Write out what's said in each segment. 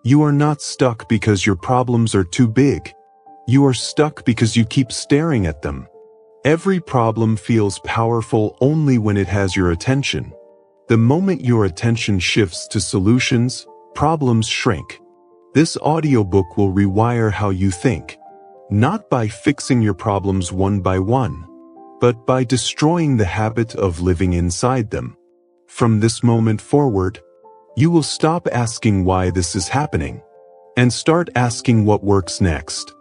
You are not stuck because your problems are too big. You are stuck because you keep staring at them. Every problem feels powerful only when it has your attention. The moment your attention shifts to solutions, problems shrink. This audiobook will rewire how you think, not by fixing your problems one by one, but by destroying the habit of living inside them. From this moment forward, you will stop asking why this is happening and start asking what works next.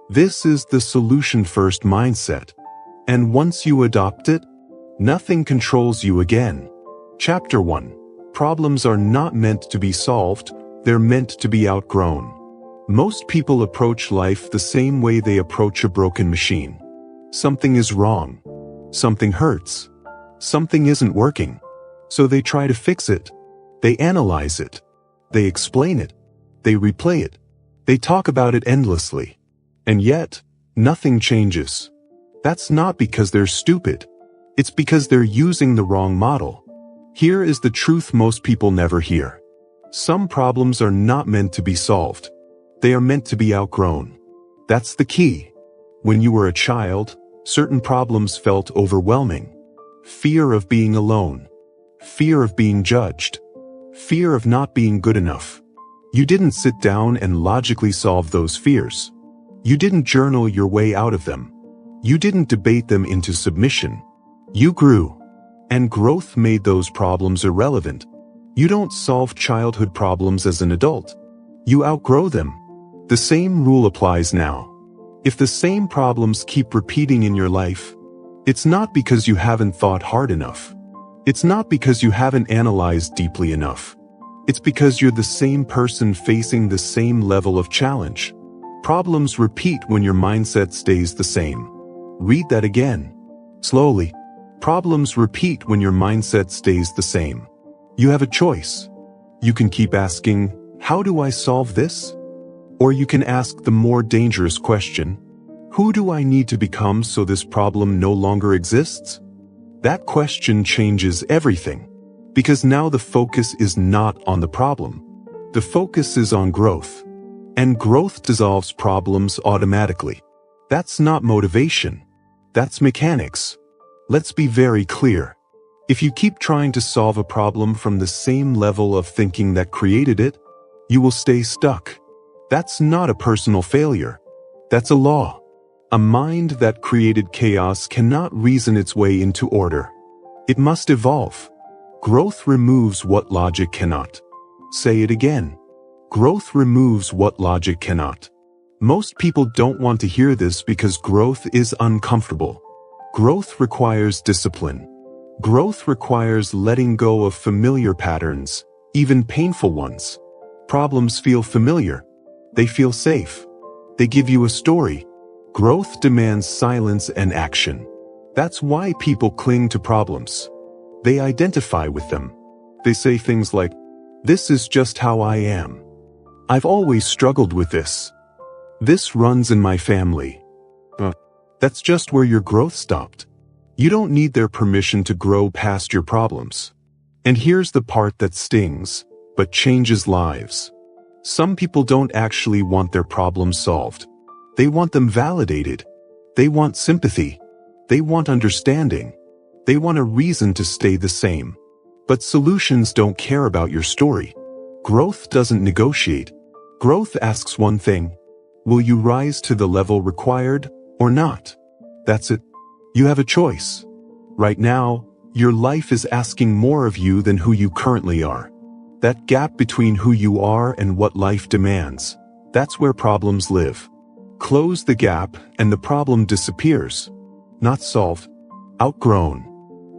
This is the solution-first mindset, and once you adopt it, nothing controls you again. Chapter 1. Problems are not meant to be solved, they're meant to be outgrown. Most people approach life the same way they approach a broken machine. Something is wrong. Something hurts. Something isn't working. So they try to fix it. They analyze it. They explain it. They replay it. They talk about it endlessly. And yet, nothing changes. That's not because they're stupid. It's because they're using the wrong model. Here is the truth most people never hear. Some problems are not meant to be solved. They are meant to be outgrown. That's the key. When you were a child, certain problems felt overwhelming. Fear of being alone. Fear of being judged. Fear of not being good enough. You didn't sit down and logically solve those fears. You didn't journal your way out of them. You didn't debate them into submission. You grew. And growth made those problems irrelevant. You don't solve childhood problems as an adult. You outgrow them. The same rule applies now. If the same problems keep repeating in your life, it's not because you haven't thought hard enough. It's not because you haven't analyzed deeply enough. It's because you're the same person facing the same level of challenge. Problems repeat when your mindset stays the same. Read that again. Slowly. Problems repeat when your mindset stays the same. You have a choice. You can keep asking, how do I solve this? Or you can ask the more dangerous question, who do I need to become so this problem no longer exists? That question changes everything. Because now the focus is not on the problem. The focus is on growth. And growth dissolves problems automatically. That's not motivation. That's mechanics. Let's be very clear. If you keep trying to solve a problem from the same level of thinking that created it, you will stay stuck. That's not a personal failure. That's a law. A mind that created chaos cannot reason its way into order. It must evolve. Growth removes what logic cannot. Say it again. Growth removes what logic cannot. Most people don't want to hear this because growth is uncomfortable. Growth requires discipline. Growth requires letting go of familiar patterns, even painful ones. Problems feel familiar. They feel safe. They give you a story. Growth demands silence and action. That's why people cling to problems. They identify with them. They say things like, this is just how I am. I've always struggled with this. This runs in my family. That's just where your growth stopped. You don't need their permission to grow past your problems. And here's the part that stings, but changes lives. Some people don't actually want their problems solved. They want them validated. They want sympathy. They want understanding. They want a reason to stay the same. But solutions don't care about your story. Growth doesn't negotiate. Growth asks one thing. Will you rise to the level required or not? That's it. You have a choice. Right now, your life is asking more of you than who you currently are. That gap between who you are and what life demands, that's where problems live. Close the gap and the problem disappears. Not solved. Outgrown.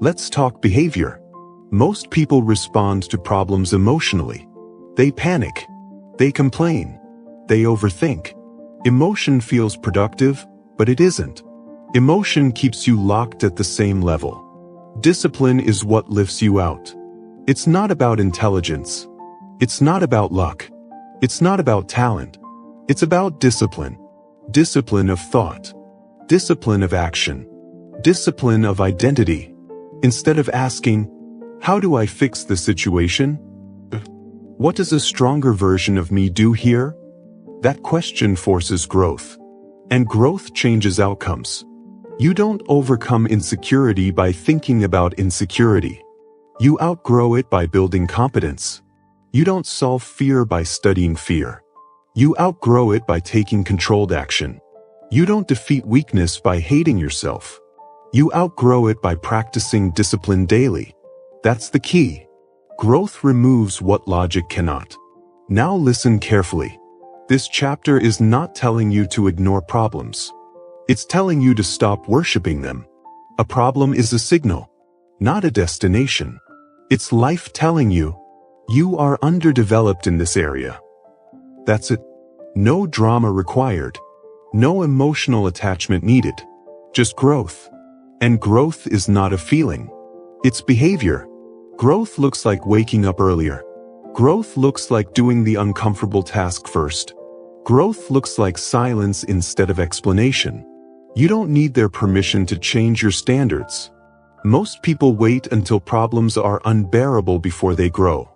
Let's talk behavior. Most people respond to problems emotionally. They panic. They complain. They overthink. Emotion feels productive, but it isn't. Emotion keeps you locked at the same level. Discipline is what lifts you out. It's not about intelligence. It's not about luck. It's not about talent. It's about discipline. Discipline of thought. Discipline of action. Discipline of identity. Instead of asking, how do I fix the situation? What does a stronger version of me do here? That question forces growth. And growth changes outcomes. You don't overcome insecurity by thinking about insecurity. You outgrow it by building competence. You don't solve fear by studying fear. You outgrow it by taking controlled action. You don't defeat weakness by hating yourself. You outgrow it by practicing discipline daily. That's the key. Growth removes what logic cannot. Now listen carefully. This chapter is not telling you to ignore problems. It's telling you to stop worshiping them. A problem is a signal, not a destination. It's life telling you, you are underdeveloped in this area. That's it. No drama required. No emotional attachment needed. Just growth. And growth is not a feeling. It's behavior. Growth looks like waking up earlier. Growth looks like doing the uncomfortable task first. Growth looks like silence instead of explanation. You don't need their permission to change your standards. Most people wait until problems are unbearable before they grow.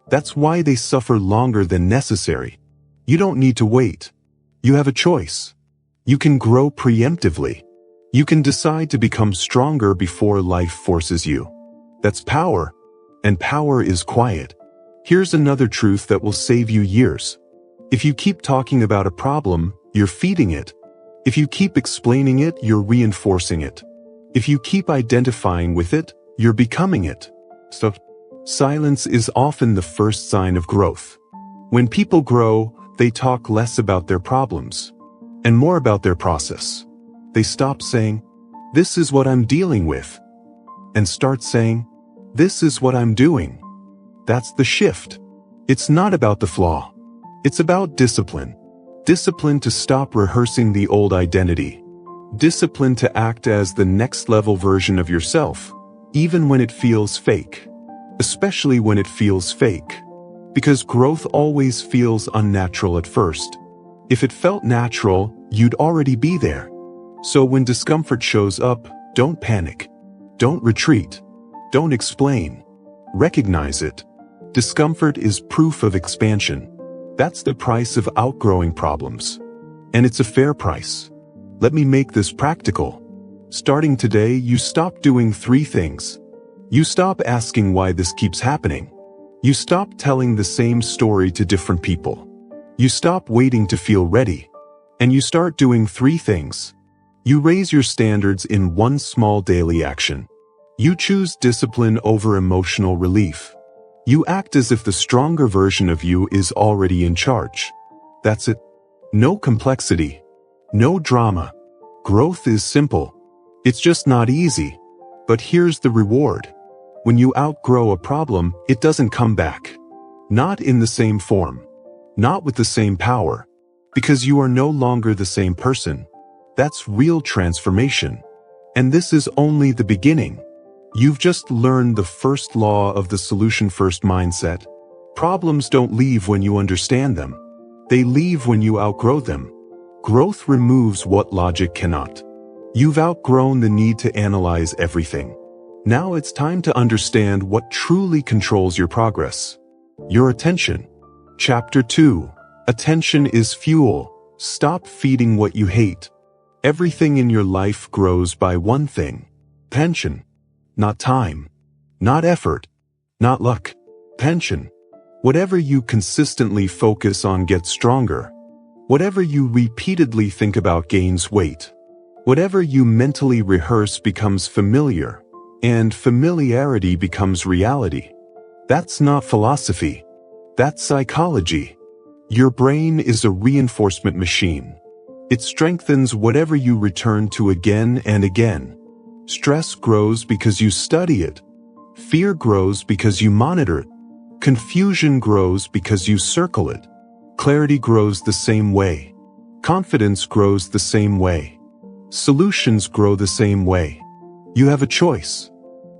That's why they suffer longer than necessary. You don't need to wait. You have a choice. You can grow preemptively. You can decide to become stronger before life forces you. That's power. And power is quiet. Here's another truth that will save you years. If you keep talking about a problem, you're feeding it. If you keep explaining it, you're reinforcing it. If you keep identifying with it, you're becoming it. So, silence is often the first sign of growth. When people grow, they talk less about their problems and more about their process. They stop saying, "This is what I'm dealing with," and start saying, "This is what I'm doing." That's the shift. It's not about the flaw. It's about discipline. Discipline to stop rehearsing the old identity. Discipline to act as the next level version of yourself, even when it feels fake. Especially when it feels fake. Because growth always feels unnatural at first. If it felt natural, you'd already be there. So when discomfort shows up, don't panic. Don't retreat. Don't explain. Recognize it. Discomfort is proof of expansion. That's the price of outgrowing problems. And it's a fair price. Let me make this practical. Starting today, you stop doing 3 things. You stop asking why this keeps happening. You stop telling the same story to different people. You stop waiting to feel ready. And you start doing 3 things. You raise your standards in one small daily action. You choose discipline over emotional relief. You act as if the stronger version of you is already in charge. That's it. No complexity. No drama. Growth is simple. It's just not easy. But here's the reward. When you outgrow a problem, it doesn't come back. Not in the same form. Not with the same power. Because you are no longer the same person. That's real transformation. And this is only the beginning. You've just learned the first law of the solution-first mindset. Problems don't leave when you understand them. They leave when you outgrow them. Growth removes what logic cannot. You've outgrown the need to analyze everything. Now it's time to understand what truly controls your progress. Your attention. Chapter 2. Attention is fuel. Stop feeding what you hate. Everything in your life grows by one thing. Attention. Not time. Not effort. Not luck. Attention. Whatever you consistently focus on gets stronger. Whatever you repeatedly think about gains weight. Whatever you mentally rehearse becomes familiar. And familiarity becomes reality. That's not philosophy. That's psychology. Your brain is a reinforcement machine. It strengthens whatever you return to again and again. Stress grows because you study it. Fear grows because you monitor it. Confusion grows because you circle it. Clarity grows the same way. Confidence grows the same way. Solutions grow the same way. You have a choice.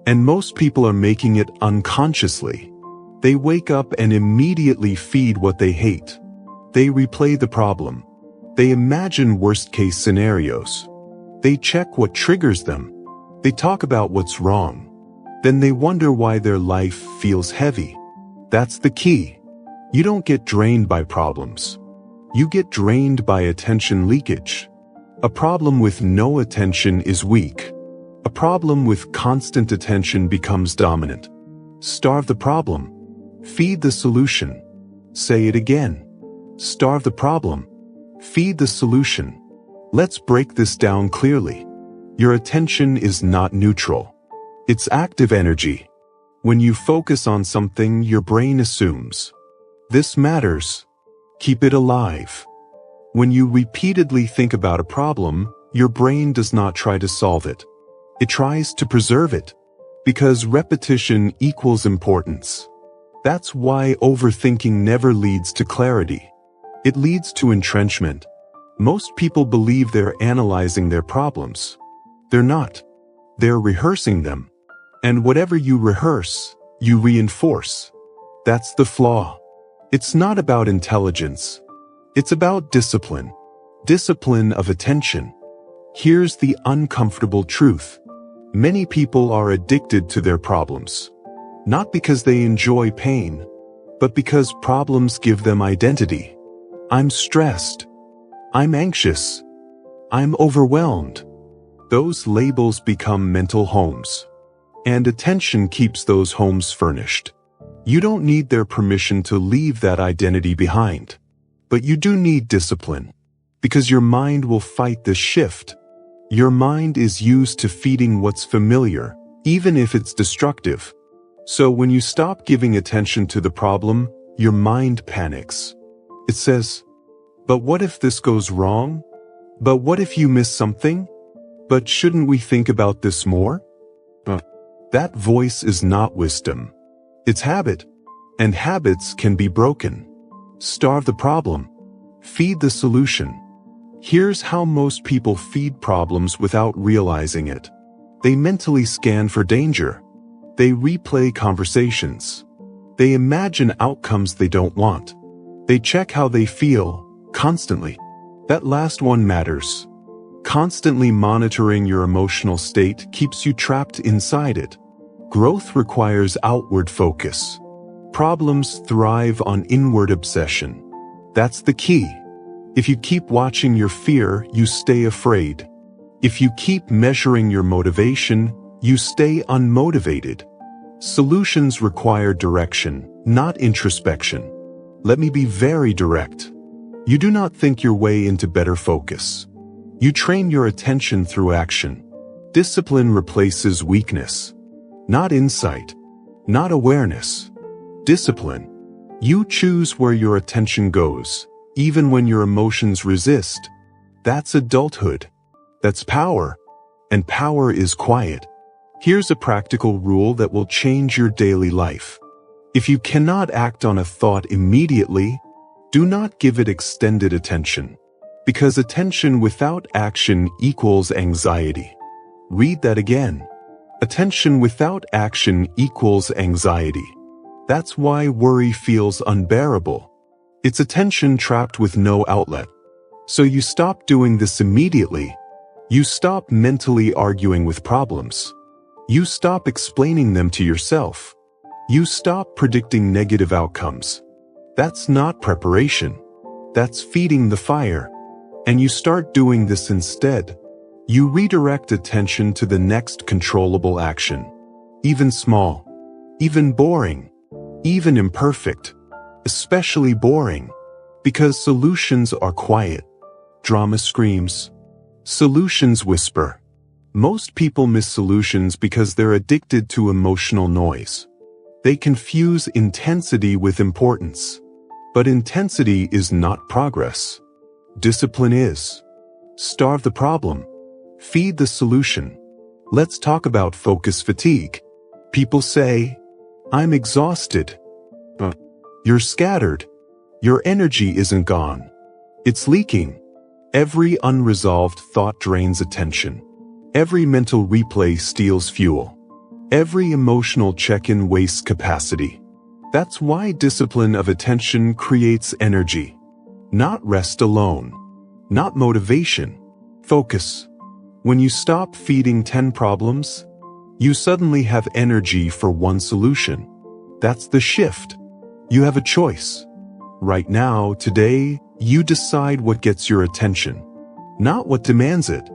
And most people are making it unconsciously. They wake up and immediately feed what they hate. They replay the problem. They imagine worst-case scenarios. They check what triggers them. They talk about what's wrong. Then they wonder why their life feels heavy. That's the key. You don't get drained by problems. You get drained by attention leakage. A problem with no attention is weak. A problem with constant attention becomes dominant. Starve the problem. Feed the solution. Say it again. Starve the problem. Feed the solution. Let's break this down clearly. Your attention is not neutral. It's active energy. When you focus on something, your brain assumes, this matters. Keep it alive. When you repeatedly think about a problem, your brain does not try to solve it. It tries to preserve it. Because repetition equals importance. That's why overthinking never leads to clarity. It leads to entrenchment. Most people believe they're analyzing their problems. They're not. They're rehearsing them. And whatever you rehearse, you reinforce. That's the flaw. It's not about intelligence. It's about discipline. Discipline of attention. Here's the uncomfortable truth. Many people are addicted to their problems. Not because they enjoy pain, but because problems give them identity. I'm stressed. I'm anxious. I'm overwhelmed. Those labels become mental homes. And attention keeps those homes furnished. You don't need their permission to leave that identity behind. But you do need discipline. Because your mind will fight this shift. Your mind is used to feeding what's familiar, even if it's destructive. So when you stop giving attention to the problem, your mind panics. It says, but what if this goes wrong? But what if you miss something? But shouldn't we think about this more? That voice is not wisdom. It's habit. And habits can be broken. Starve the problem. Feed the solution. Here's how most people feed problems without realizing it. They mentally scan for danger. They replay conversations. They imagine outcomes they don't want. They check how they feel, constantly. That last one matters. Constantly monitoring your emotional state keeps you trapped inside it. Growth requires outward focus. Problems thrive on inward obsession. That's the key. If you keep watching your fear, you stay afraid. If you keep measuring your motivation, you stay unmotivated. Solutions require direction, not introspection. Let me be very direct. You do not think your way into better focus. You train your attention through action. Discipline replaces weakness. Not insight. Not awareness. Discipline. You choose where your attention goes, even when your emotions resist. That's adulthood. That's power. And power is quiet. Here's a practical rule that will change your daily life. If you cannot act on a thought immediately, do not give it extended attention. Because attention without action equals anxiety. Read that again. Attention without action equals anxiety. That's why worry feels unbearable. It's attention trapped with no outlet. So you stop doing this immediately. You stop mentally arguing with problems. You stop explaining them to yourself. You stop predicting negative outcomes. That's not preparation. That's feeding the fire. And you start doing this instead. You redirect attention to the next controllable action. Even small. Even boring. Even imperfect. Especially boring. Because solutions are quiet. Drama screams. Solutions whisper. Most people miss solutions because they're addicted to emotional noise. They confuse intensity with importance. But intensity is not progress. Discipline is. Starve the problem. Feed the solution. Let's talk about focus fatigue. People say, I'm exhausted. You're scattered. Your energy isn't gone. It's leaking. Every unresolved thought drains attention. Every mental replay steals fuel. Every emotional check-in wastes capacity. That's why discipline of attention creates energy. Not rest alone. Not motivation. Focus. When you stop feeding 10 problems, you suddenly have energy for one solution. That's the shift. You have a choice. Right now, today, you decide what gets your attention. Not what demands it.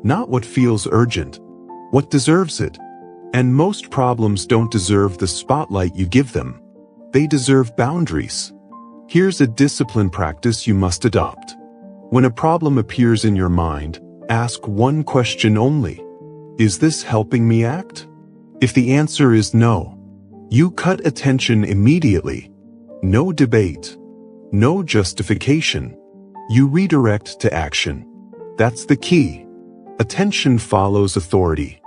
Not what feels urgent. What deserves it. And most problems don't deserve the spotlight you give them. They deserve boundaries. Here's a discipline practice you must adopt. When a problem appears in your mind, ask one question only. Is this helping me act? If the answer is no, you cut attention immediately. No debate. No justification. You redirect to action. That's the key. Attention follows authority.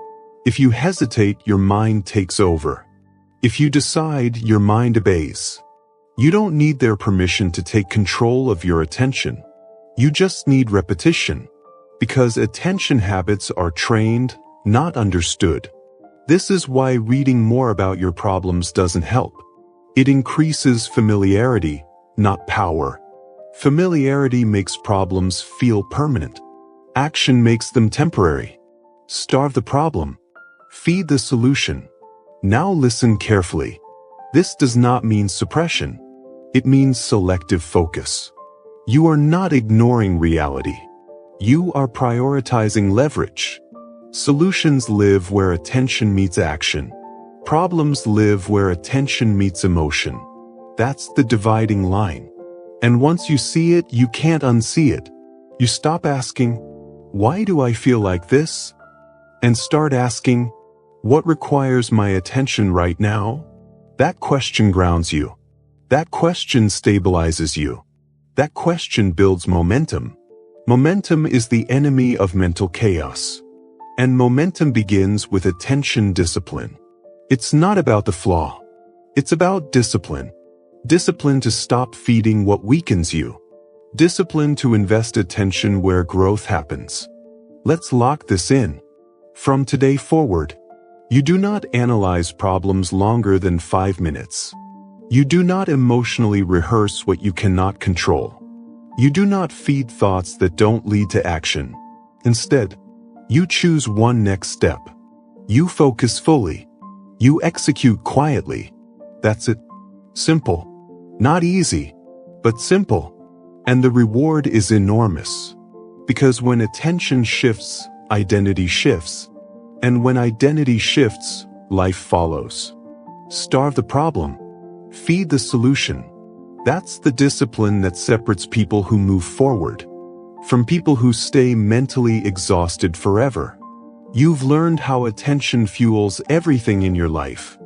If you hesitate, your mind takes over. If you decide, your mind obeys. You don't need their permission to take control of your attention. You just need repetition. Because attention habits are trained, not understood. This is why reading more about your problems doesn't help. It increases familiarity, not power. Familiarity makes problems feel permanent. Action makes them temporary. Starve the problem. Feed the solution. Now listen carefully. This does not mean suppression. It means selective focus. You are not ignoring reality. You are prioritizing leverage. Solutions live where attention meets action. Problems live where attention meets emotion. That's the dividing line. And once you see it, you can't unsee it. You stop asking, why do I feel like this? And start asking, what requires my attention right now? That question grounds you. That question stabilizes you. That question builds momentum. Momentum is the enemy of mental chaos. And momentum begins with attention discipline. It's not about the flaw. It's about discipline. Discipline to stop feeding what weakens you. Discipline to invest attention where growth happens. Let's lock this in. From today forward, you do not analyze problems longer than 5 minutes. You do not emotionally rehearse what you cannot control. You do not feed thoughts that don't lead to action. Instead, you choose one next step. You focus fully. You execute quietly. That's it. Simple. Not easy, but simple. And the reward is enormous. Because when attention shifts, identity shifts. And when identity shifts, life follows. Starve the problem. Feed the solution. That's the discipline that separates people who move forward from people who stay mentally exhausted forever. You've learned how attention fuels everything in your life.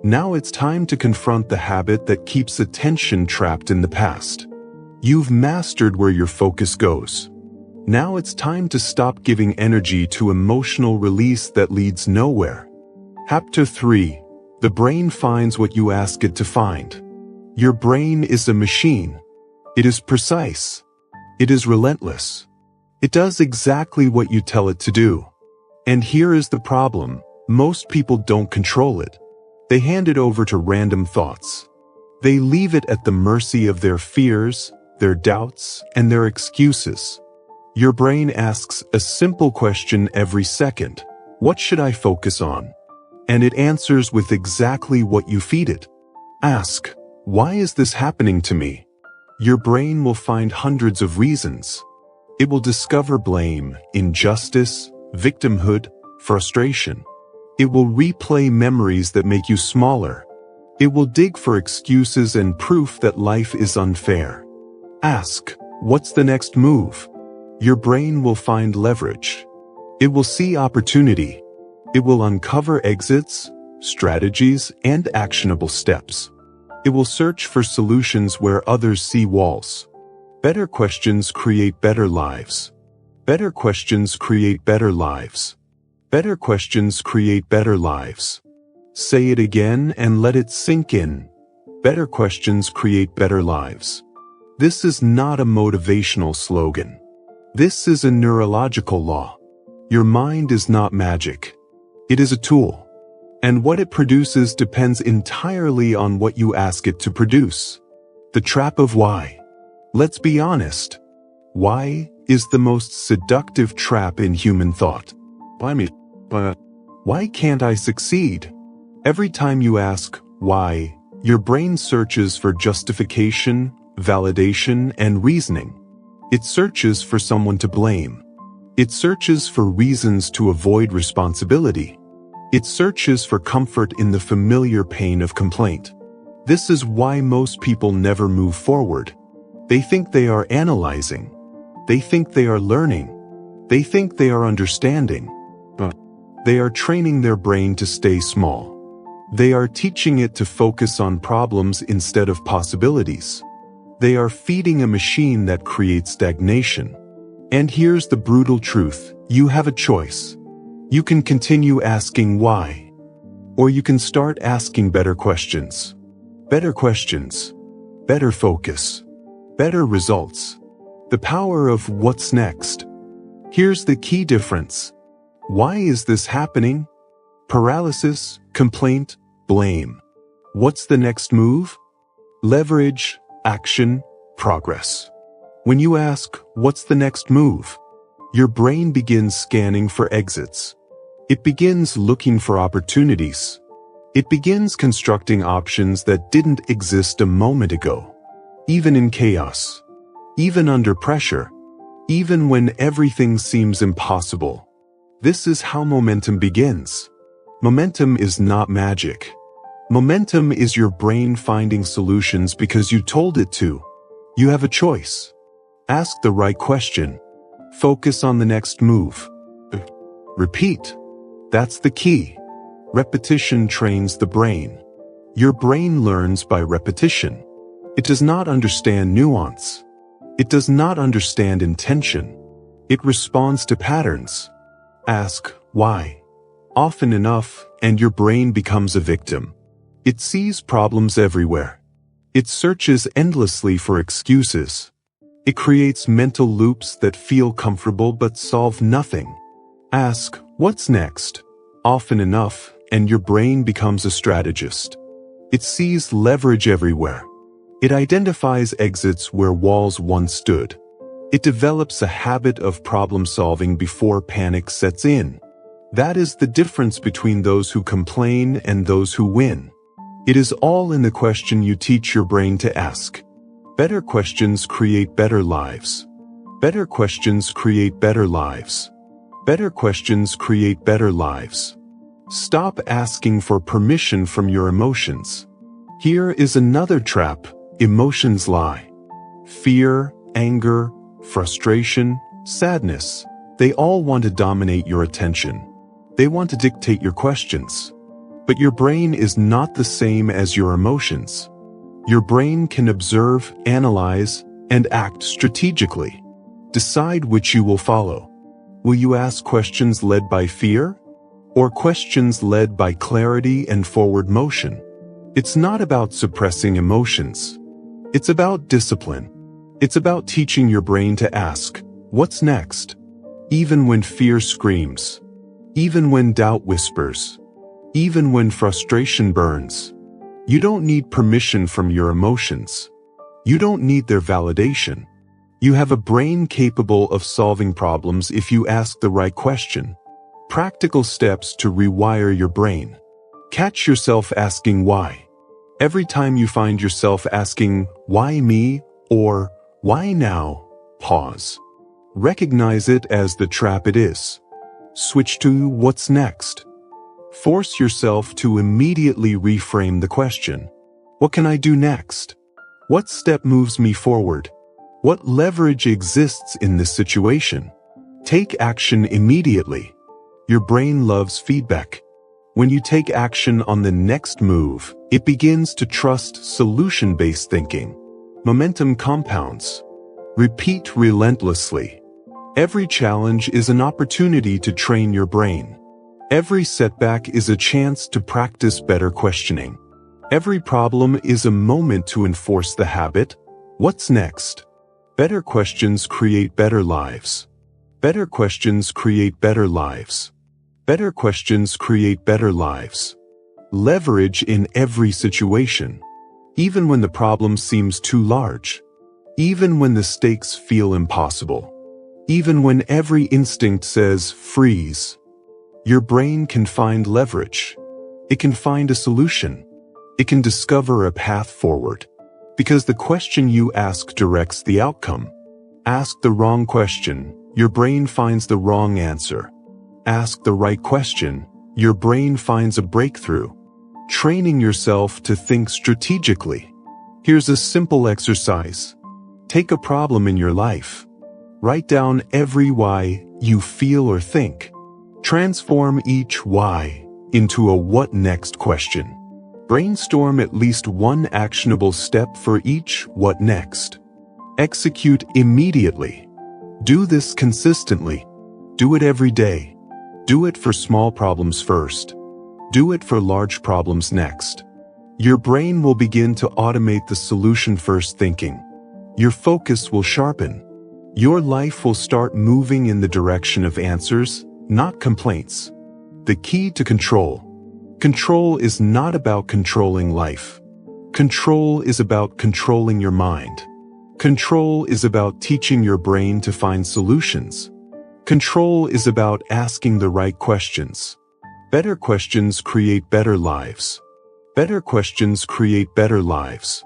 Now it's time to confront the habit that keeps attention trapped in the past. You've mastered where your focus goes. Now it's time to stop giving energy to emotional release that leads nowhere. Chapter 3. The brain finds what you ask it to find. Your brain is a machine. It is precise. It is relentless. It does exactly what you tell it to do. And here is the problem. Most people don't control it. They hand it over to random thoughts. They leave it at the mercy of their fears, their doubts, and their excuses. Your brain asks a simple question every second. What should I focus on? And it answers with exactly what you feed it. Ask, why is this happening to me? Your brain will find hundreds of reasons. It will discover blame, injustice, victimhood, frustration. It will replay memories that make you smaller. It will dig for excuses and proof that life is unfair. Ask, what's the next move? Your brain will find leverage. It will see opportunity. It will uncover exits, strategies, and actionable steps. It will search for solutions where others see walls. Better questions create better lives. Better questions create better lives. Better questions create better lives. Say it again and let it sink in. Better questions create better lives. This is not a motivational slogan. This is a neurological law. Your mind is not magic. It is a tool. And what it produces depends entirely on what you ask it to produce. The trap of why. Let's be honest. Why is the most seductive trap in human thought. Why can't I succeed? Every time you ask, why, your brain searches for justification, validation, and reasoning. It searches for someone to blame. It searches for reasons to avoid responsibility. It searches for comfort in the familiar pain of complaint. This is why most people never move forward. They think they are analyzing. They think they are learning. They think they are understanding. But they are training their brain to stay small. They are teaching it to focus on problems instead of possibilities. They are feeding a machine that creates stagnation. And here's the brutal truth: you have a choice. You can continue asking why. Or you can start asking better questions. Better questions. Better focus. Better results. The power of what's next. Here's the key difference. Why is this happening? Paralysis, complaint, blame. What's the next move? Leverage, action, progress. When you ask, what's the next move? Your brain begins scanning for exits. It begins looking for opportunities. It begins constructing options that didn't exist a moment ago. Even in chaos. Even under pressure. Even when everything seems impossible. This is how momentum begins. Momentum is not magic. Momentum is your brain finding solutions because you told it to. You have a choice. Ask the right question. Focus on the next move. Repeat. That's the key. Repetition trains the brain. Your brain learns by repetition. It does not understand nuance. It does not understand intention. It responds to patterns. Ask why. Often enough, and your brain becomes a victim. It sees problems everywhere. It searches endlessly for excuses. It creates mental loops that feel comfortable but solve nothing. Ask, what's next? Often enough, and your brain becomes a strategist. It sees leverage everywhere. It identifies exits where walls once stood. It develops a habit of problem-solving before panic sets in. That is the difference between those who complain and those who win. It is all in the question you teach your brain to ask. Better questions create better lives. Better questions create better lives. Better questions create better lives. Stop asking for permission from your emotions. Here is another trap. Emotions lie. Fear, anger, frustration, sadness. They all want to dominate your attention. They want to dictate your questions. But your brain is not the same as your emotions. Your brain can observe, analyze, and act strategically. Decide which you will follow. Will you ask questions led by fear? Or questions led by clarity and forward motion? It's not about suppressing emotions. It's about discipline. It's about teaching your brain to ask, what's next? Even when fear screams. Even when doubt whispers. Even when frustration burns. You don't need permission from your emotions. You don't need their validation. You have a brain capable of solving problems if you ask the right question. Practical steps to rewire your brain. Catch yourself asking why. Every time you find yourself asking, why me, or why now, pause. Recognize it as the trap it is. Switch to what's next. Force yourself to immediately reframe the question. What can I do next? What step moves me forward? What leverage exists in this situation? Take action immediately. Your brain loves feedback. When you take action on the next move, it begins to trust solution-based thinking. Momentum compounds. Repeat relentlessly. Every challenge is an opportunity to train your brain. Every setback is a chance to practice better questioning. Every problem is a moment to enforce the habit. What's next? Better questions create better lives. Better questions create better lives. Better questions create better lives. Leverage in every situation. Even when the problem seems too large. Even when the stakes feel impossible. Even when every instinct says, freeze. Your brain can find leverage. It can find a solution. It can discover a path forward. Because the question you ask directs the outcome. Ask the wrong question, your brain finds the wrong answer. Ask the right question, your brain finds a breakthrough. Training yourself to think strategically. Here's a simple exercise. Take a problem in your life. Write down every why you feel or think. Transform each why into a what next question. Brainstorm at least one actionable step for each what next. Execute immediately. Do this consistently. Do it every day. Do it for small problems first. Do it for large problems next. Your brain will begin to automate the solution-first thinking. Your focus will sharpen. Your life will start moving in the direction of answers, not complaints. The key to control. Control is not about controlling life. Control is about controlling your mind. Control is about teaching your brain to find solutions. Control is about asking the right questions. Better questions create better lives. Better questions create better lives.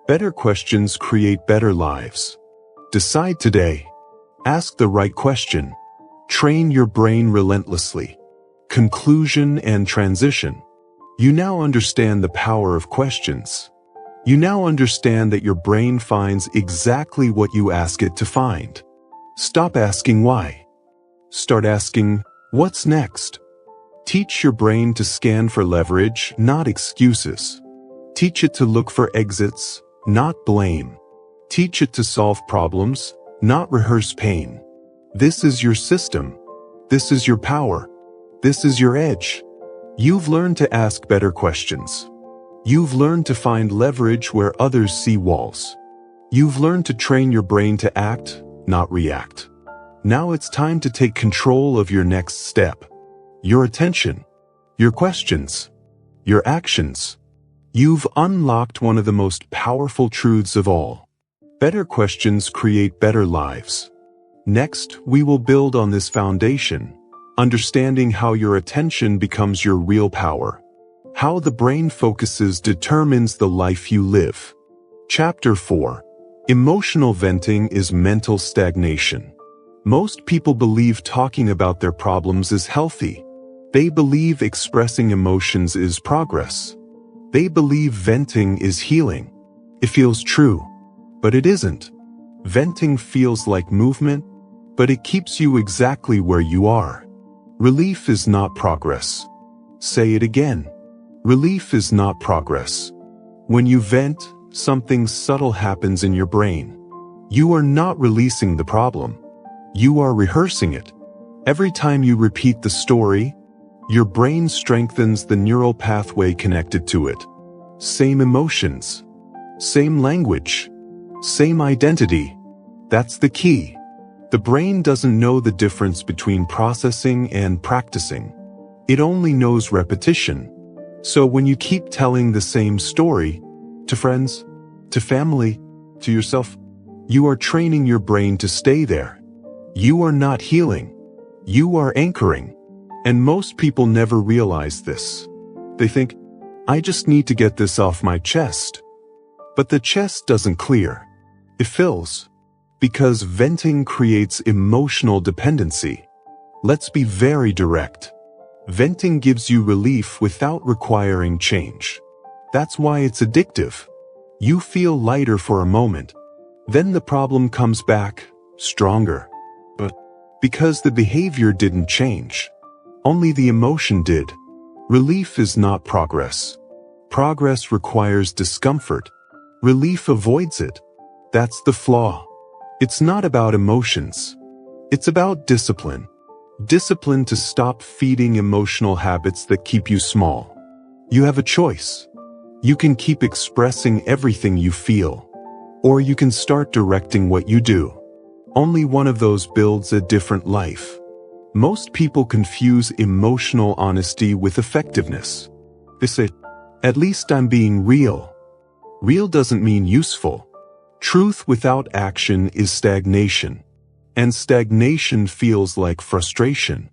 Better questions create better lives. Decide today. Ask the right question. Train your brain relentlessly. Conclusion and transition. You now understand the power of questions. You now understand that your brain finds exactly what you ask it to find. Stop asking why. Start asking, what's next? Teach your brain to scan for leverage, not excuses. Teach it to look for exits, not blame. Teach it to solve problems, not rehearse pain. This is your system. This is your power. This is your edge. You've learned to ask better questions. You've learned to find leverage where others see walls. You've learned to train your brain to act, not react. Now it's time to take control of your next step. Your attention. Your questions. Your actions. You've unlocked one of the most powerful truths of all. Better questions create better lives. Next, we will build on this foundation, understanding how your attention becomes your real power. How the brain focuses determines the life you live. Chapter 4. Emotional venting is mental stagnation. Most people believe talking about their problems is healthy. They believe expressing emotions is progress. They believe venting is healing. It feels true, but it isn't. Venting feels like movement, but it keeps you exactly where you are. Relief is not progress. Say it again. Relief is not progress. When you vent, something subtle happens in your brain. You are not releasing the problem. You are rehearsing it. Every time you repeat the story, your brain strengthens the neural pathway connected to it. Same emotions. Same language. Same identity. That's the key. The brain doesn't know the difference between processing and practicing. It only knows repetition. So when you keep telling the same story, to friends, to family, to yourself, you are training your brain to stay there. You are not healing. You are anchoring. And most people never realize this. They think, I just need to get this off my chest. But the chest doesn't clear. It fills. Because venting creates emotional dependency. Let's be very direct. Venting gives you relief without requiring change. That's why it's addictive. You feel lighter for a moment. Then the problem comes back, stronger. But because the behavior didn't change, only the emotion did. Relief is not progress. Progress requires discomfort. Relief avoids it. That's the flaw. It's not about emotions. It's about discipline. Discipline to stop feeding emotional habits that keep you small. You have a choice. You can keep expressing everything you feel, or you can start directing what you do. Only one of those builds a different life. Most people confuse emotional honesty with effectiveness. They say, at least I'm being real. Real doesn't mean useful. Truth without action is stagnation. And stagnation feels like frustration.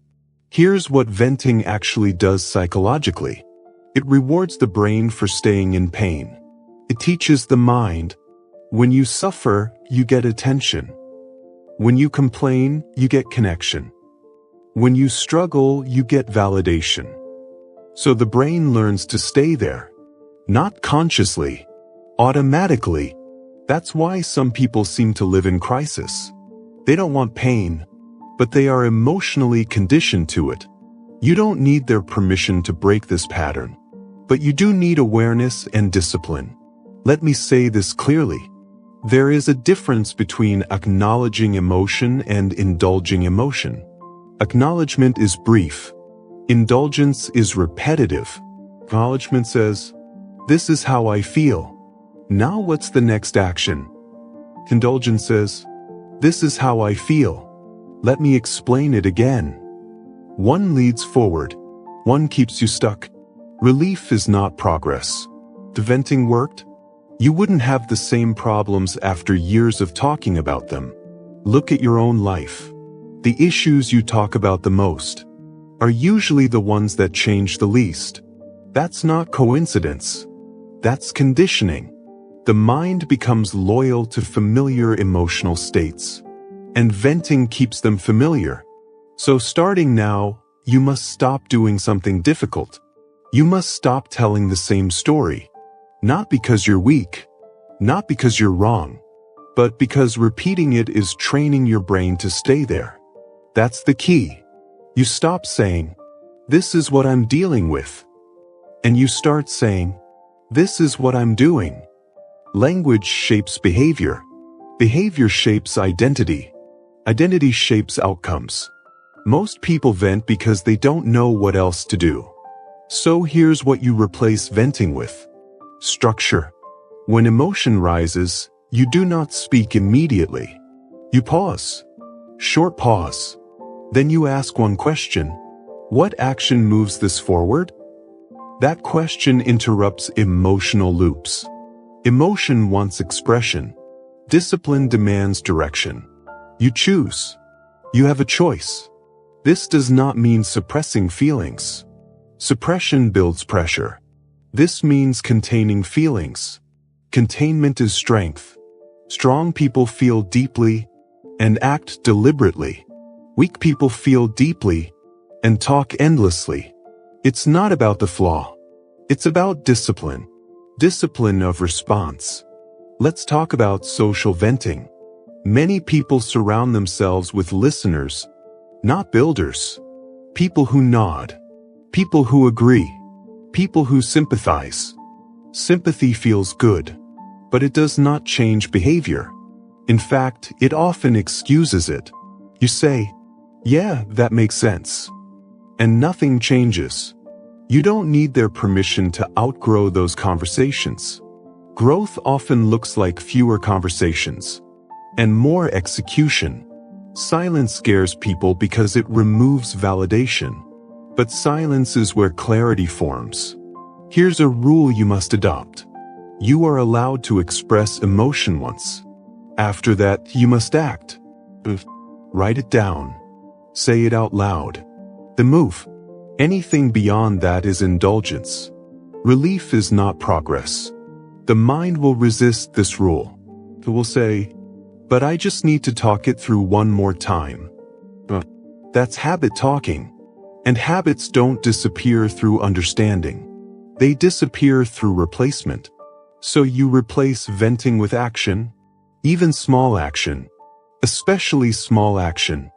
Here's what venting actually does psychologically. It rewards the brain for staying in pain. It teaches the mind, When you suffer, you get attention. When you complain, you get connection. When you struggle, you get validation. So the brain learns to stay there. Not consciously, automatically. That's why some people seem to live in crisis. They don't want pain, but they are emotionally conditioned to it. You don't need their permission to break this pattern, but you do need awareness and discipline. Let me say this clearly. There is a difference between acknowledging emotion and indulging emotion. Acknowledgement is brief. Indulgence is repetitive. Acknowledgement says, "This is how I feel. Now what's the next action?" Indulgence says, "This is how I feel. Let me explain it again." One leads forward. One keeps you stuck. Relief is not progress. If venting worked, you wouldn't have the same problems after years of talking about them. Look at your own life. The issues you talk about the most are usually the ones that change the least. That's not coincidence. That's conditioning. The mind becomes loyal to familiar emotional states, and venting keeps them familiar. So starting now, you must stop doing something difficult. You must stop telling the same story. Not because you're weak, not because you're wrong, but because repeating it is training your brain to stay there. That's the key. You stop saying, "This is what I'm dealing with," and you start saying, "This is what I'm doing." Language shapes behavior. Behavior shapes identity. Identity shapes outcomes. Most people vent because they don't know what else to do. So here's what you replace venting with. Structure. When emotion rises, you do not speak immediately. You pause. Short pause. Then you ask one question. What action moves this forward? That question interrupts emotional loops. Emotion wants expression. Discipline demands direction. You choose. You have a choice. This does not mean suppressing feelings. Suppression builds pressure. This means containing feelings. Containment is strength. Strong people feel deeply and act deliberately. Weak people feel deeply and talk endlessly. It's not about the flaw. It's about discipline. Discipline of response. Let's talk about social venting. Many people surround themselves with listeners, not builders. People who nod. People who agree. People who sympathize. Sympathy feels good, but it does not change behavior. In fact, it often excuses it. You say, "Yeah, that makes sense," and nothing changes. You don't need their permission to outgrow those conversations. Growth often looks like fewer conversations and more execution. Silence scares people because it removes validation. But silence is where clarity forms. Here's a rule you must adopt. You are allowed to express emotion once. After that, you must act. Write it down. Say it out loud. Then move. Anything beyond that is indulgence. Relief is not progress. The mind will resist this rule. It will say, "But I just need to talk it through one more time." That's habit talking. And habits don't disappear through understanding. They disappear through replacement. So you replace venting with action, even small action, especially small action,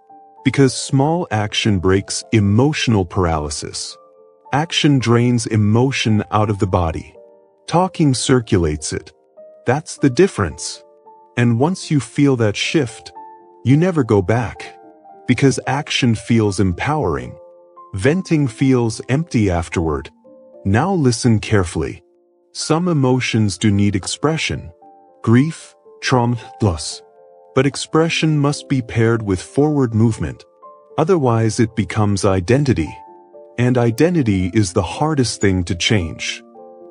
because small action breaks emotional paralysis. Action drains emotion out of the body. Talking circulates it. That's the difference. And once you feel that shift, you never go back, because action feels empowering. Venting feels empty afterward. Now listen carefully. Some emotions do need expression. Grief, trauma, loss. But expression must be paired with forward movement. Otherwise it becomes identity. And identity is the hardest thing to change.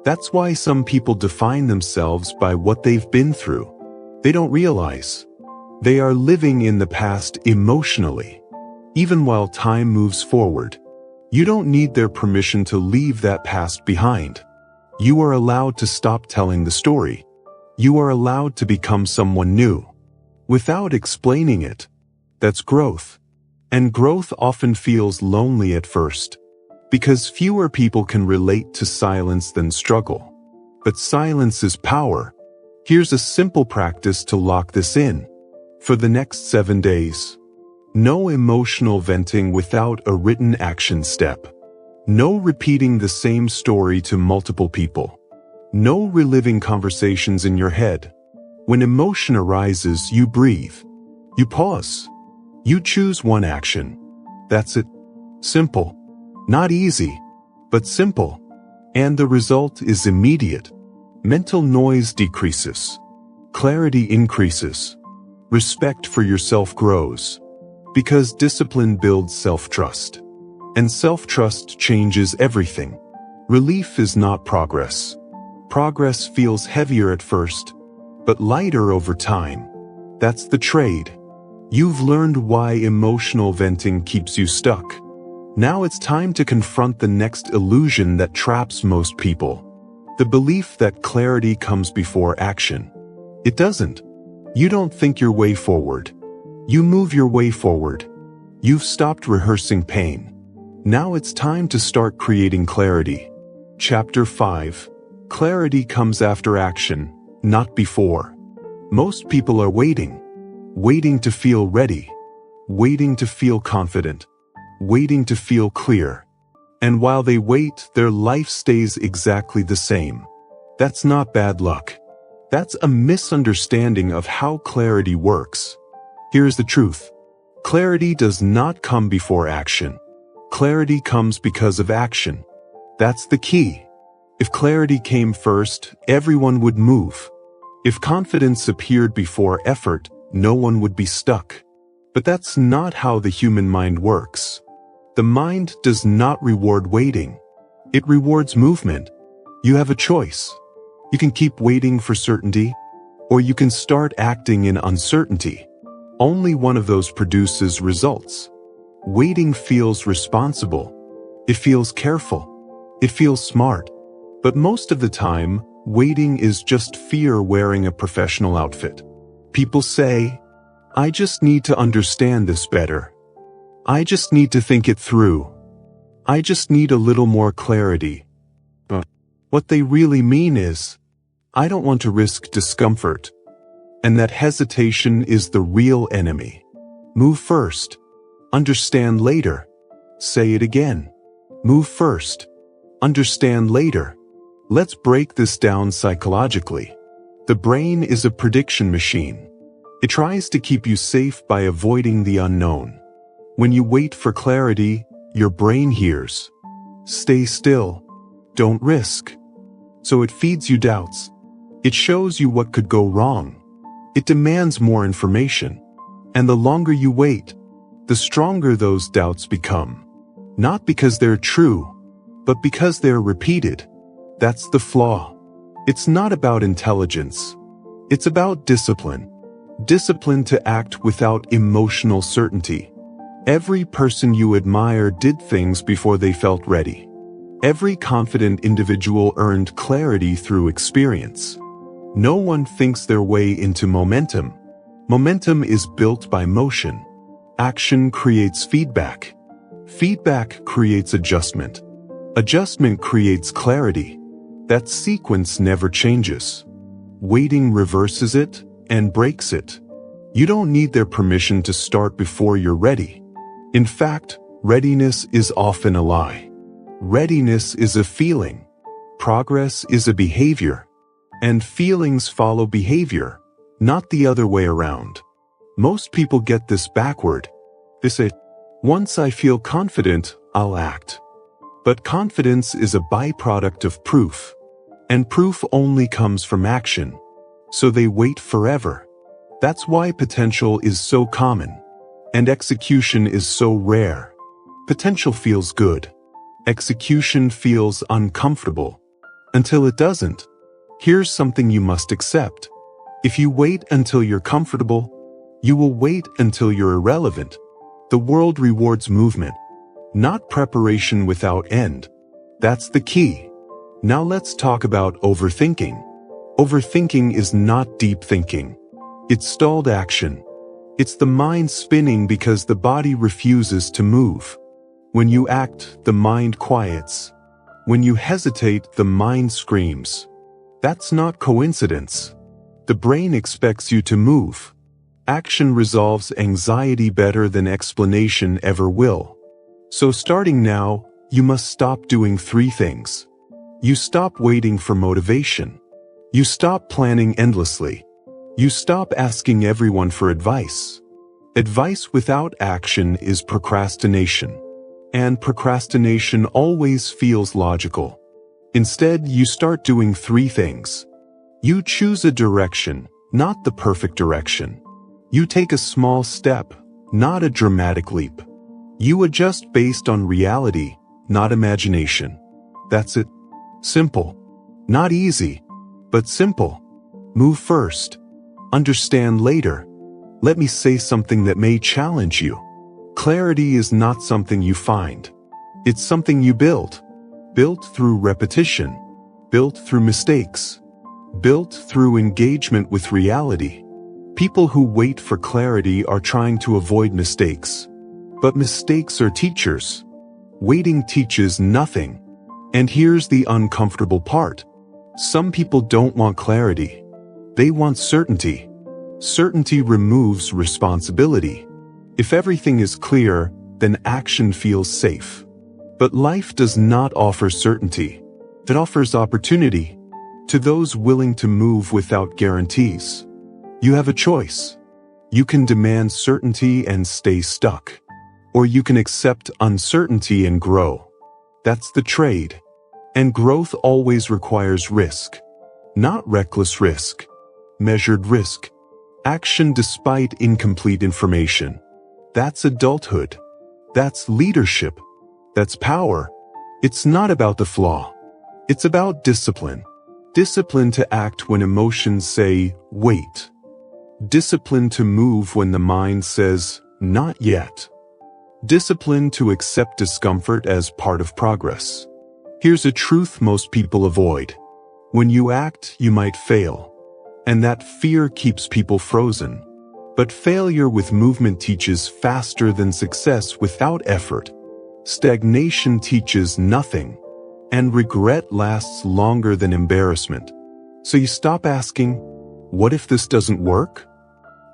That's why some people define themselves by what they've been through. They don't realize they are living in the past emotionally. Even while time moves forward, you don't need their permission to leave that past behind. You are allowed to stop telling the story. You are allowed to become someone new. Without explaining it. That's growth. And growth often feels lonely at first. Because fewer people can relate to silence than struggle. But silence is power. Here's a simple practice to lock this in. For the next 7 days. No emotional venting without a written action step. No repeating the same story to multiple people. No reliving conversations in your head. When emotion arises, you breathe. You pause. You choose one action. That's it. Simple. Not easy, but simple. And the result is immediate. Mental noise decreases. Clarity increases. Respect for yourself grows. Because discipline builds self-trust. And self-trust changes everything. Relief is not progress. Progress feels heavier at first, but lighter over time. That's the trade. You've learned why emotional venting keeps you stuck. Now it's time to confront the next illusion that traps most people. The belief that clarity comes before action. It doesn't. You don't think your way forward. You move your way forward. You've stopped rehearsing pain. Now it's time to start creating clarity. Chapter 5. Clarity comes after action, not before. Most people are waiting. Waiting to feel ready. Waiting to feel confident. Waiting to feel clear. And while they wait, their life stays exactly the same. That's not bad luck. That's a misunderstanding of how clarity works. Here's the truth. Clarity does not come before action. Clarity comes because of action. That's the key. If clarity came first, everyone would move. If confidence appeared before effort, no one would be stuck. But that's not how the human mind works. The mind does not reward waiting. It rewards movement. You have a choice. You can keep waiting for certainty, or you can start acting in uncertainty. Only one of those produces results. Waiting feels responsible. It feels careful. It feels smart. But most of the time, waiting is just fear wearing a professional outfit. People say, I just need to understand this better. I just need to think it through. I just need a little more clarity. But what they really mean is, I don't want to risk discomfort. And that hesitation is the real enemy. Move first. Understand later. Say it again. Move first. Understand later. Let's break this down psychologically. The brain is a prediction machine. It tries to keep you safe by avoiding the unknown. When you wait for clarity, your brain hears. Stay still. Don't risk. So it feeds you doubts. It shows you what could go wrong. It demands more information. And the longer you wait, the stronger those doubts become. Not because they're true, but because they're repeated. That's the flaw. It's not about intelligence. It's about discipline. Discipline to act without emotional certainty. Every person you admire did things before they felt ready. Every confident individual earned clarity through experience. No one thinks their way into momentum. Momentum is built by motion. Action creates feedback. Feedback creates adjustment. Adjustment creates clarity. That sequence never changes. Waiting reverses it and breaks it. You don't need their permission to start before you're ready. In fact, readiness is often a lie. Readiness is a feeling. Progress is a behavior. And feelings follow behavior, not the other way around. Most people get this backward. They say, once I feel confident, I'll act. But confidence is a byproduct of proof. And proof only comes from action. So they wait forever. That's why potential is so common. And execution is so rare. Potential feels good. Execution feels uncomfortable. Until it doesn't. Here's something you must accept. If you wait until you're comfortable, you will wait until you're irrelevant. The world rewards movement, not preparation without end. That's the key. Now let's talk about overthinking. Overthinking is not deep thinking. It's stalled action. It's the mind spinning because the body refuses to move. When you act, the mind quiets. When you hesitate, the mind screams. That's not coincidence. The brain expects you to move. Action resolves anxiety better than explanation ever will. So starting now, you must stop doing 3 things. You stop waiting for motivation. You stop planning endlessly. You stop asking everyone for advice. Advice without action is procrastination. And procrastination always feels logical. Instead, you start doing 3 things. You choose a direction, not the perfect direction. You take a small step, not a dramatic leap. You adjust based on reality, not imagination. That's it. Simple. Not easy, but simple. Move first. Understand later. Let me say something that may challenge you. Clarity is not something you find. It's something you build. Built through repetition. Built through mistakes. Built through engagement with reality. People who wait for clarity are trying to avoid mistakes. But mistakes are teachers. Waiting teaches nothing. And here's the uncomfortable part. Some people don't want clarity. They want certainty. Certainty removes responsibility. If everything is clear, then action feels safe. But life does not offer certainty. It offers opportunity to those willing to move without guarantees. You have a choice. You can demand certainty and stay stuck. Or you can accept uncertainty and grow. That's the trade. And growth always requires risk. Not reckless risk. Measured risk. Action despite incomplete information. That's adulthood. That's leadership. That's power. It's not about the flaw. It's about discipline. Discipline to act when emotions say, wait. Discipline to move when the mind says, not yet. Discipline to accept discomfort as part of progress. Here's a truth most people avoid. When you act, you might fail. And that fear keeps people frozen. But failure with movement teaches faster than success without effort. Stagnation teaches nothing. And regret lasts longer than embarrassment. So you stop asking, what if this doesn't work?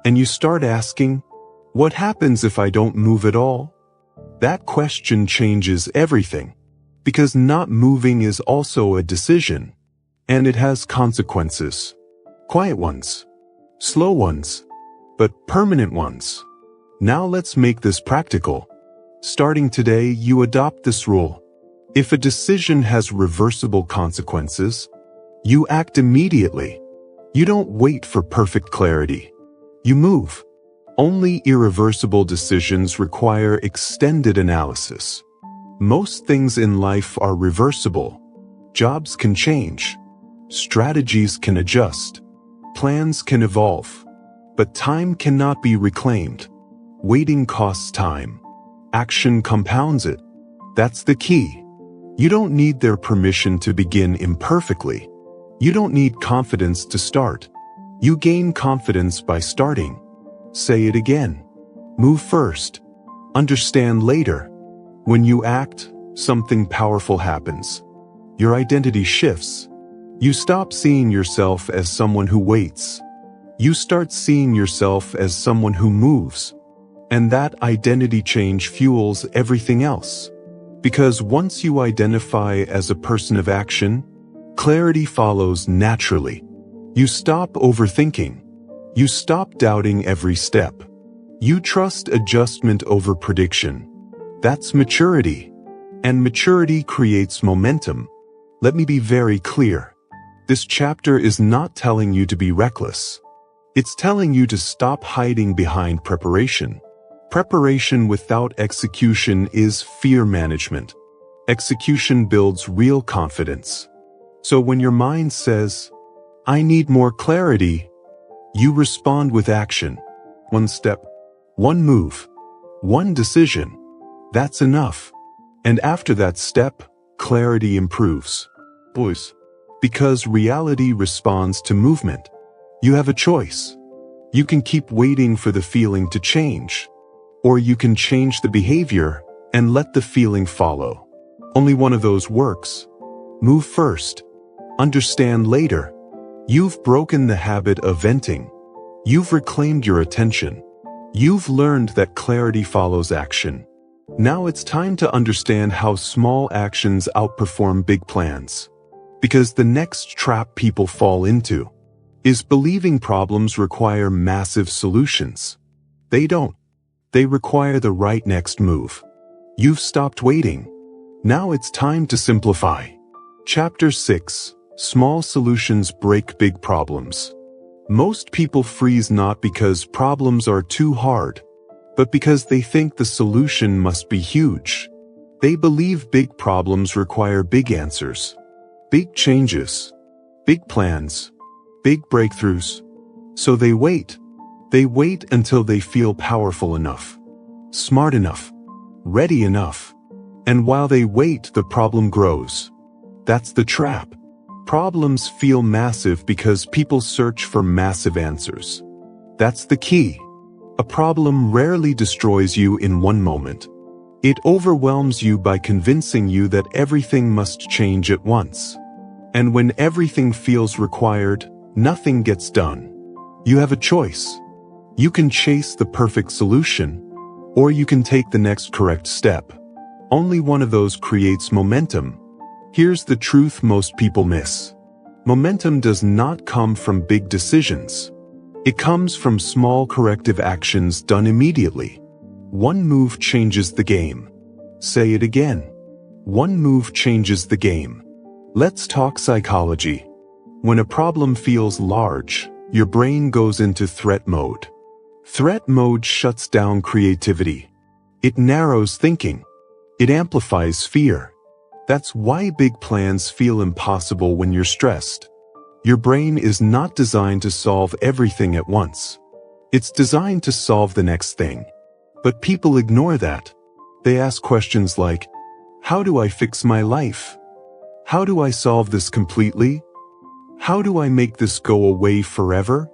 And you start asking, what happens if I don't move at all? That question changes everything. Because not moving is also a decision. And it has consequences. Quiet ones. Slow ones. But permanent ones. Now let's make this practical. Starting today, you adopt this rule. If a decision has reversible consequences, you act immediately. You don't wait for perfect clarity. You move. Only irreversible decisions require extended analysis. Most things in life are reversible. Jobs can change. Strategies can adjust. Plans can evolve. But time cannot be reclaimed. Waiting costs time. Action compounds it. That's the key. You don't need their permission to begin imperfectly. You don't need confidence to start. You gain confidence by starting. Say it again. Move first. Understand later. When you act, something powerful happens. Your identity shifts. You stop seeing yourself as someone who waits. You start seeing yourself as someone who moves. And that identity change fuels everything else. Because once you identify as a person of action, clarity follows naturally. You stop overthinking. You stop doubting every step. You trust adjustment over prediction. That's maturity. And maturity creates momentum. Let me be very clear. This chapter is not telling you to be reckless. It's telling you to stop hiding behind preparation. Preparation without execution is fear management. Execution builds real confidence. So when your mind says, I need more clarity, you respond with action. One step, one move, one decision. That's enough. And after that step, clarity improves. Boys, Because reality responds to movement. You have a choice. You can keep waiting for the feeling to change. Or you can change the behavior and let the feeling follow. Only one of those works. Move first. Understand later. You've broken the habit of venting. You've reclaimed your attention. You've learned that clarity follows action. Now it's time to understand how small actions outperform big plans. Because the next trap people fall into is believing problems require massive solutions. They don't. They require the right next move. You've stopped waiting. Now it's time to simplify. Chapter 6. Small solutions break big problems. Most people freeze not because problems are too hard, but because they think the solution must be huge. They believe big problems require big answers, big changes, big plans, big breakthroughs. So they wait. They wait until they feel powerful enough, smart enough, ready enough. And while they wait, the problem grows. That's the trap. Problems feel massive because people search for massive answers. That's the key. A problem rarely destroys you in one moment. It overwhelms you by convincing you that everything must change at once. And when everything feels required, nothing gets done. You have a choice. You can chase the perfect solution, or you can take the next correct step. Only one of those creates momentum. Here's the truth most people miss. Momentum does not come from big decisions. It comes from small corrective actions done immediately. One move changes the game. Say it again. One move changes the game. Let's talk psychology. When a problem feels large, your brain goes into threat mode. Threat mode shuts down creativity. It narrows thinking. It amplifies fear. That's why big plans feel impossible when you're stressed. Your brain is not designed to solve everything at once. It's designed to solve the next thing. But people ignore that. They ask questions like, how do I fix my life? How do I solve this completely? How do I make this go away forever?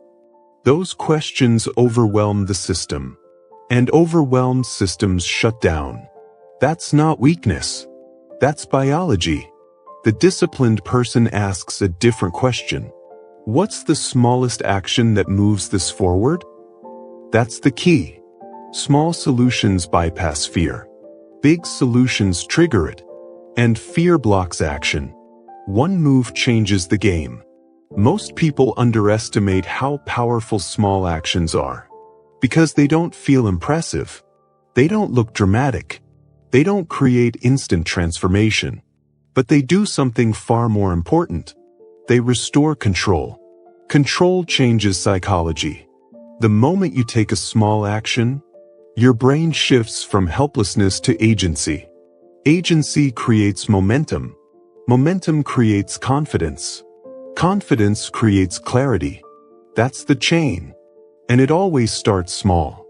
Those questions overwhelm the system. And overwhelmed systems shut down. That's not weakness. That's biology. The disciplined person asks a different question. What's the smallest action that moves this forward? That's the key. Small solutions bypass fear. Big solutions trigger it. And fear blocks action. One move changes the game. Most people underestimate how powerful small actions are. Because they don't feel impressive. They don't look dramatic. They don't create instant transformation. But they do something far more important. They restore control. Control changes psychology. The moment you take a small action, your brain shifts from helplessness to agency. Agency creates momentum. Momentum creates confidence. Confidence creates clarity. That's the chain. And it always starts small.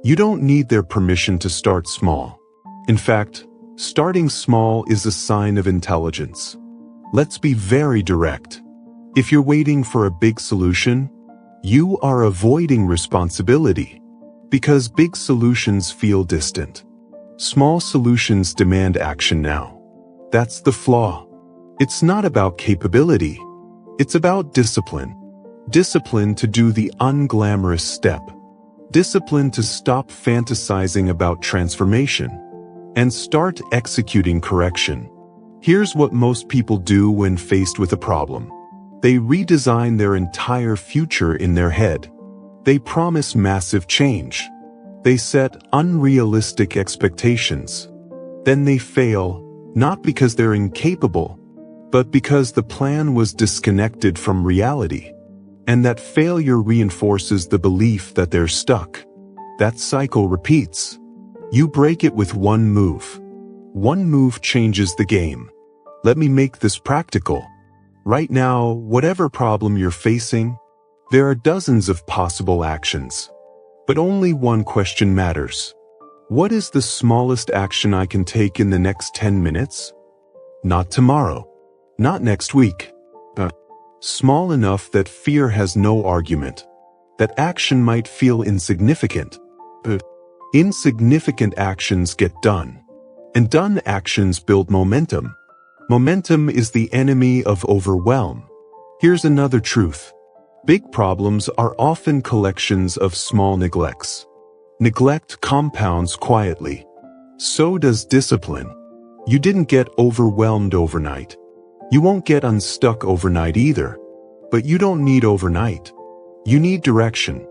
You don't need their permission to start small. In fact, starting small is a sign of intelligence. Let's be very direct. If you're waiting for a big solution, you are avoiding responsibility. Because big solutions feel distant. Small solutions demand action now. That's the flaw. It's not about capability. It's about discipline. Discipline to do the unglamorous step. Discipline to stop fantasizing about transformation. And start executing correction. Here's what most people do when faced with a problem. They redesign their entire future in their head. They promise massive change. They set unrealistic expectations. Then they fail, not because they're incapable, but because the plan was disconnected from reality. And that failure reinforces the belief that they're stuck. That cycle repeats. You break it with one move. One move changes the game. Let me make this practical. Right now, whatever problem you're facing, there are dozens of possible actions. But only one question matters. What is the smallest action I can take in the next 10 minutes? Not tomorrow. Not next week. Small enough that fear has no argument. That action might feel insignificant, but insignificant actions get done. And done actions build momentum. Momentum is the enemy of overwhelm. Here's another truth. Big problems are often collections of small neglects. Neglect compounds quietly. So does discipline. You didn't get overwhelmed overnight. You won't get unstuck overnight either. But you don't need overnight. You need direction.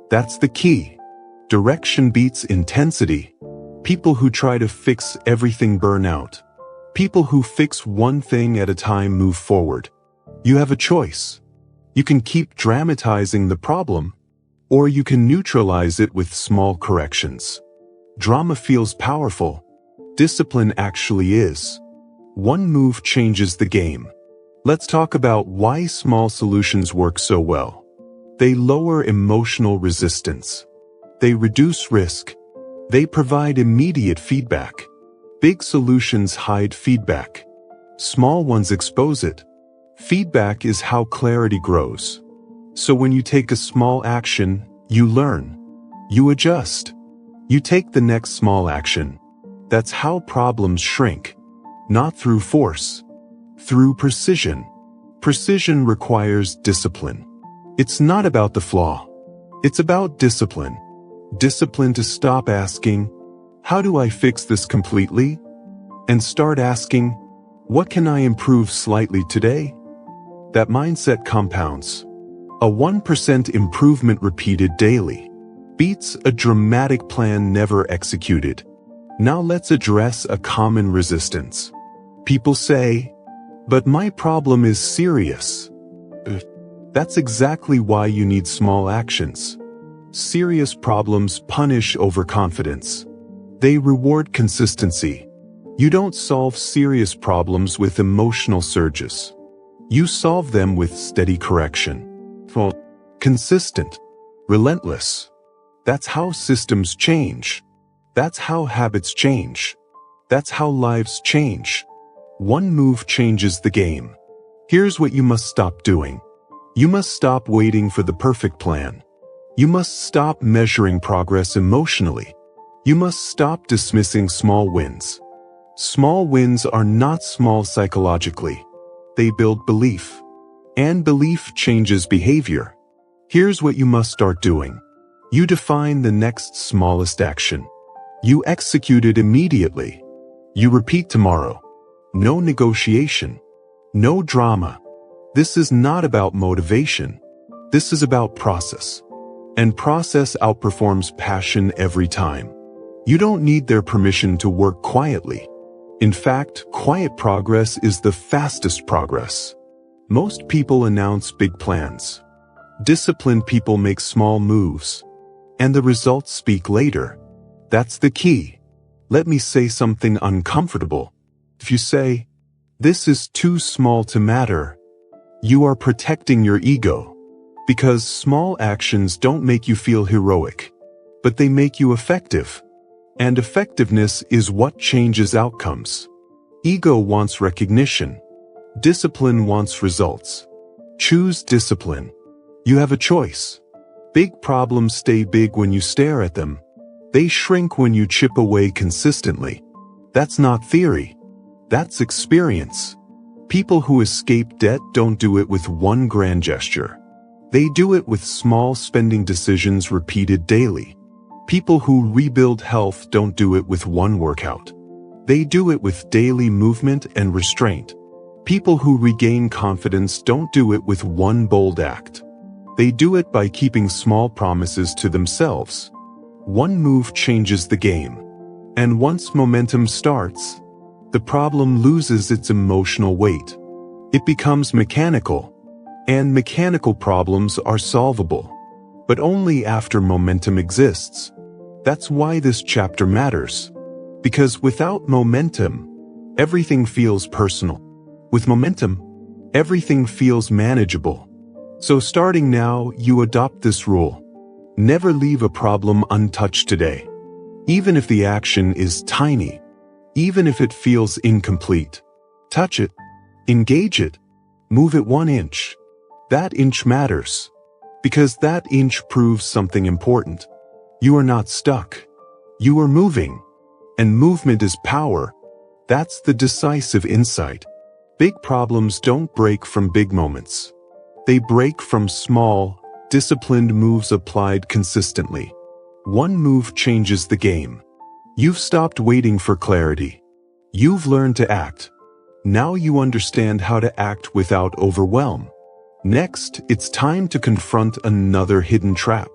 That's the key. Direction beats intensity. People who try to fix everything burn out. People who fix one thing at a time move forward. You have a choice. You can keep dramatizing the problem, or you can neutralize it with small corrections. Drama feels powerful. Discipline actually is. One move changes the game. Let's talk about why small solutions work so well. They lower emotional resistance. They reduce risk. They provide immediate feedback. Big solutions hide feedback. Small ones expose it. Feedback is how clarity grows. So when you take a small action, you learn. You adjust. You take the next small action. That's how problems shrink. Not through force. Through precision. Precision requires discipline. It's not about the flaw. It's about discipline. Discipline to stop asking, how do I fix this completely? And start asking, what can I improve slightly today? That mindset compounds. A 1% improvement repeated daily beats a dramatic plan never executed. Now let's address a common resistance. People say, but my problem is serious. That's exactly why you need small actions. Serious problems punish overconfidence. They reward consistency. You don't solve serious problems with emotional surges. You solve them with steady correction. Consistent. Relentless. That's how systems change. That's how habits change. That's how lives change. One move changes the game. Here's what you must stop doing. You must stop waiting for the perfect plan. You must stop measuring progress emotionally. You must stop dismissing small wins. Small wins are not small psychologically. They build belief. And belief changes behavior. Here's what you must start doing. You define the next smallest action. You execute it immediately. You repeat tomorrow. No negotiation. No drama. This is not about motivation. This is about process. And process outperforms passion every time. You don't need their permission to work quietly. In fact, quiet progress is the fastest progress. Most people announce big plans. Disciplined people make small moves. And the results speak later. That's the key. Let me say something uncomfortable. If you say, this is too small to matter, you are protecting your ego. Because small actions don't make you feel heroic, but they make you effective. And effectiveness is what changes outcomes. Ego wants recognition. Discipline wants results. Choose discipline. You have a choice. Big problems stay big when you stare at them. They shrink when you chip away consistently. That's not theory. That's experience. People who escape debt don't do it with one grand gesture. They do it with small spending decisions repeated daily. People who rebuild health don't do it with one workout. They do it with daily movement and restraint. People who regain confidence don't do it with one bold act. They do it by keeping small promises to themselves. One move changes the game. And once momentum starts, the problem loses its emotional weight. It becomes mechanical. And mechanical problems are solvable. But only after momentum exists. That's why this chapter matters. Because without momentum, everything feels personal. With momentum, everything feels manageable. So starting now, you adopt this rule. Never leave a problem untouched today. Even if the action is tiny. Even if it feels incomplete. Touch it. Engage it. Move it 1 inch. That inch matters. Because that inch proves something important. You are not stuck. You are moving. And movement is power. That's the decisive insight. Big problems don't break from big moments. They break from small, disciplined moves applied consistently. One move changes the game. You've stopped waiting for clarity. You've learned to act. Now you understand how to act without overwhelm. Next, it's time to confront another hidden trap.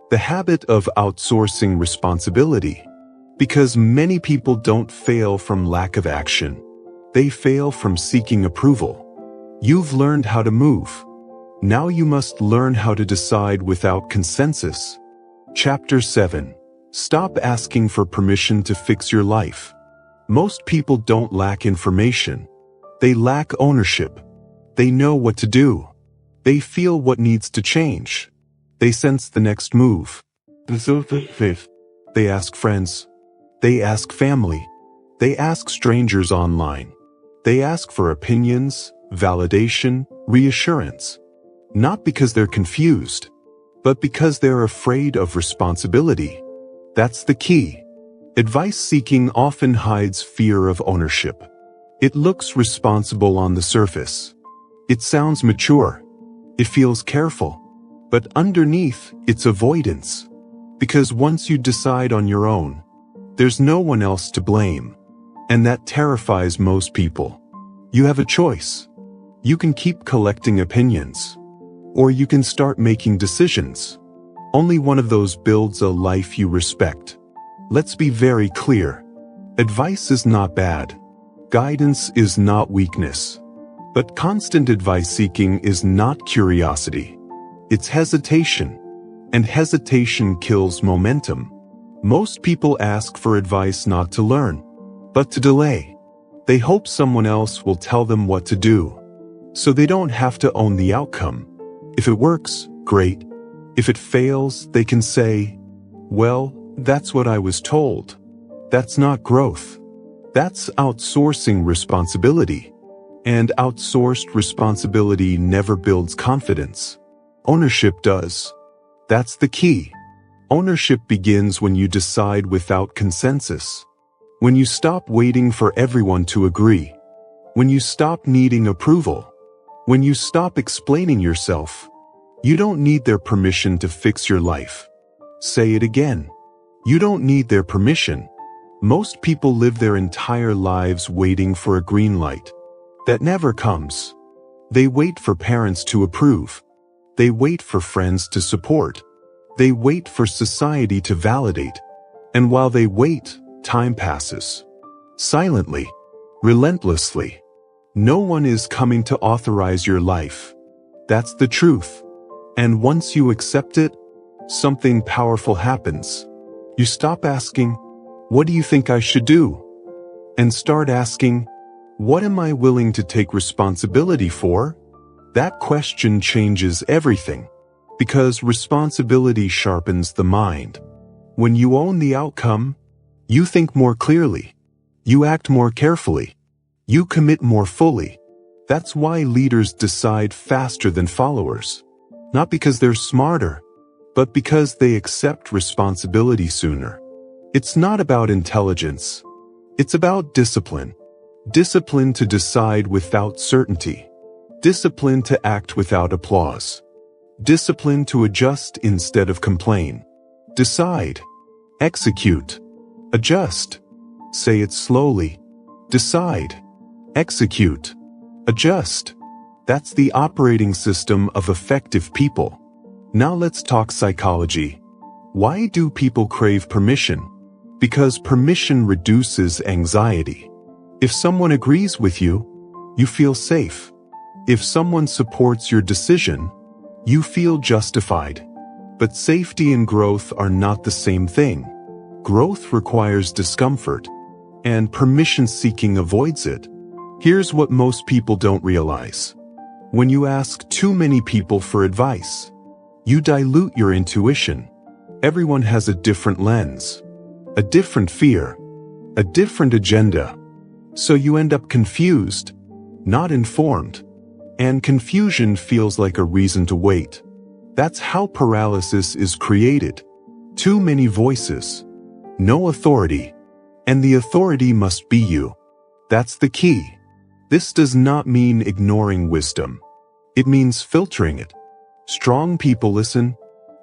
The habit of outsourcing responsibility. Because many people don't fail from lack of action. They fail from seeking approval. You've learned how to move. Now you must learn how to decide without consensus. Chapter 7. Stop asking for permission to fix your life. Most people don't lack information. They lack ownership. They know what to do. They feel what needs to change. They sense the next move. They ask friends. They ask family. They ask strangers online. They ask for opinions, validation, reassurance. Not because they're confused, but because they're afraid of responsibility. That's the key. Advice seeking often hides fear of ownership. It looks responsible on the surface. It sounds mature. It feels careful. But underneath, it's avoidance. Because once you decide on your own, there's no one else to blame. And that terrifies most people. You have a choice. You can keep collecting opinions. Or you can start making decisions. Only one of those builds a life you respect. Let's be very clear. Advice is not bad. Guidance is not weakness. But constant advice seeking is not curiosity. It's hesitation. And hesitation kills momentum. Most people ask for advice not to learn, but to delay. They hope someone else will tell them what to do, so they don't have to own the outcome. If it works, great. If it fails, they can say, well, that's what I was told. That's not growth. That's outsourcing responsibility. And outsourced responsibility never builds confidence. Ownership does. That's the key. Ownership begins when you decide without consensus. When you stop waiting for everyone to agree. When you stop needing approval. When you stop explaining yourself. You don't need their permission to fix your life. Say it again. You don't need their permission. Most people live their entire lives waiting for a green light. That never comes. They wait for parents to approve. They wait for friends to support. They wait for society to validate. And while they wait, time passes. Silently. Relentlessly. No one is coming to authorize your life. That's the truth. And once you accept it, something powerful happens. You stop asking, what do you think I should do? And start asking, what am I willing to take responsibility for? That question changes everything. Because responsibility sharpens the mind. When you own the outcome, you think more clearly. You act more carefully. You commit more fully. That's why leaders decide faster than followers. Not because they're smarter, but because they accept responsibility sooner. It's not about intelligence. It's about discipline. Discipline to decide without certainty. Discipline to act without applause. Discipline to adjust instead of complain. Decide. Execute. Adjust. Say it slowly. Decide. Execute. Adjust. That's the operating system of effective people. Now let's talk psychology. Why do people crave permission? Because permission reduces anxiety. If someone agrees with you, you feel safe. If someone supports your decision, you feel justified. But safety and growth are not the same thing. Growth requires discomfort, and permission-seeking avoids it. Here's what most people don't realize. When you ask too many people for advice, you dilute your intuition. Everyone has a different lens, a different fear, a different agenda. So you end up confused, not informed. And confusion feels like a reason to wait. That's how paralysis is created. Too many voices. No authority. And the authority must be you. That's the key. This does not mean ignoring wisdom. It means filtering it. Strong people listen,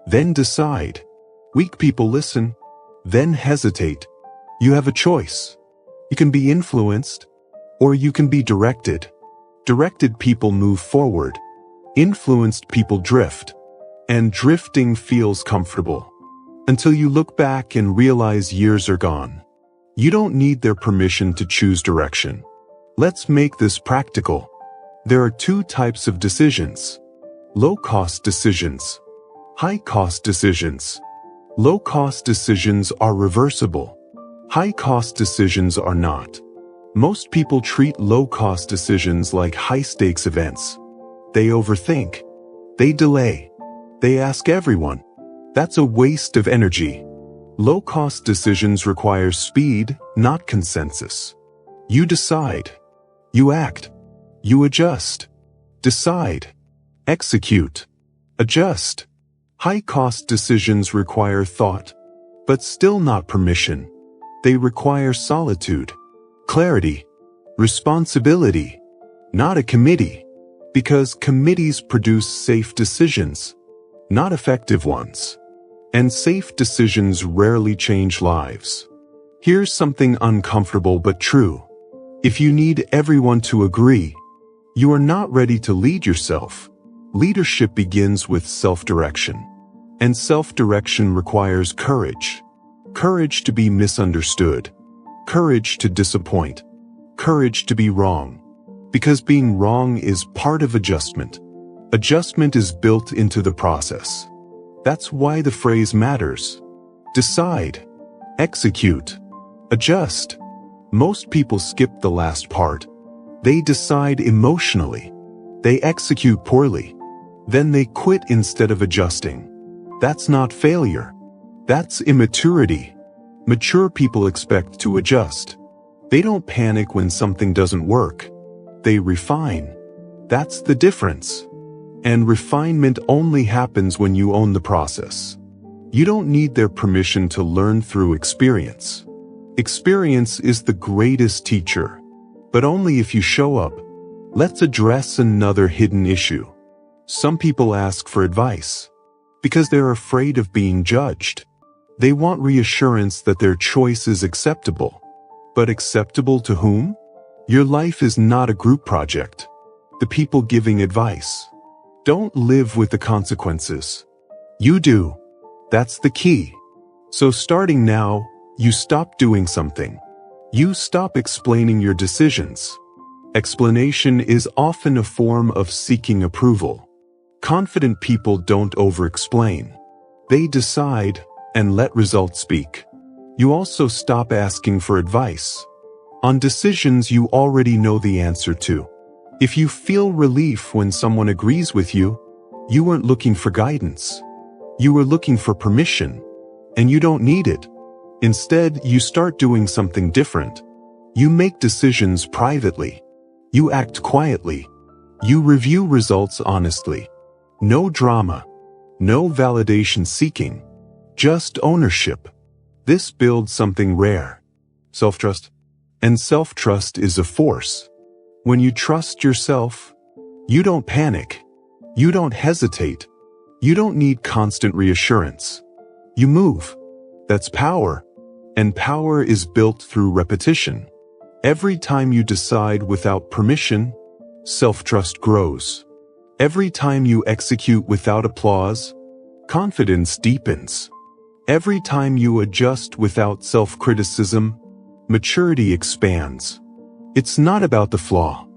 then decide. Weak people listen, then hesitate. You have a choice. You can be influenced, or you can be directed. Directed people move forward. Influenced people drift. And drifting feels comfortable. Until you look back and realize years are gone. You don't need their permission to choose direction. Let's make this practical. There are two types of decisions. Low-cost decisions. High-cost decisions. Low-cost decisions are reversible. High-cost decisions are not. Most people treat low-cost decisions like high-stakes events. They overthink. They delay. They ask everyone. That's a waste of energy. Low-cost decisions require speed, not consensus. You decide. You act. You adjust. Decide. Execute. Adjust. High-cost decisions require thought, but still not permission. They require solitude, clarity, responsibility, not a committee, because committees produce safe decisions, not effective ones. And safe decisions rarely change lives. Here's something uncomfortable but true. If you need everyone to agree, you are not ready to lead yourself. Leadership begins with self-direction. And self-direction requires courage. Courage to be misunderstood. Courage to disappoint. Courage to be wrong. Because being wrong is part of adjustment. Adjustment is built into the process. That's why the phrase matters. Decide. Execute. Adjust. Most people skip the last part. They decide emotionally. They execute poorly. Then they quit instead of adjusting. That's not failure. That's immaturity. Mature people expect to adjust. They don't panic when something doesn't work. They refine. That's the difference. And refinement only happens when you own the process. You don't need their permission to learn through experience. Experience is the greatest teacher, but only if you show up. Let's address another hidden issue. Some people ask for advice because they're afraid of being judged. They want reassurance that their choice is acceptable. But acceptable to whom? Your life is not a group project. The people giving advice don't live with the consequences. You do. That's the key. So starting now, you stop doing something. You stop explaining your decisions. Explanation is often a form of seeking approval. Confident people don't over-explain. They decide and let results speak. You also stop asking for advice on decisions you already know the answer to. If you feel relief when someone agrees with you, you weren't looking for guidance. You were looking for permission, and you don't need it. Instead, you start doing something different. You make decisions privately. You act quietly. You review results honestly. No drama. No validation seeking. Just ownership. This builds something rare. Self-trust. And self-trust is a force. When you trust yourself, you don't panic. You don't hesitate. You don't need constant reassurance. You move. That's power. And power is built through repetition. Every time you decide without permission, self-trust grows. Every time you execute without applause, confidence deepens. Every time you adjust without self-criticism, maturity expands. It's not about the flaw.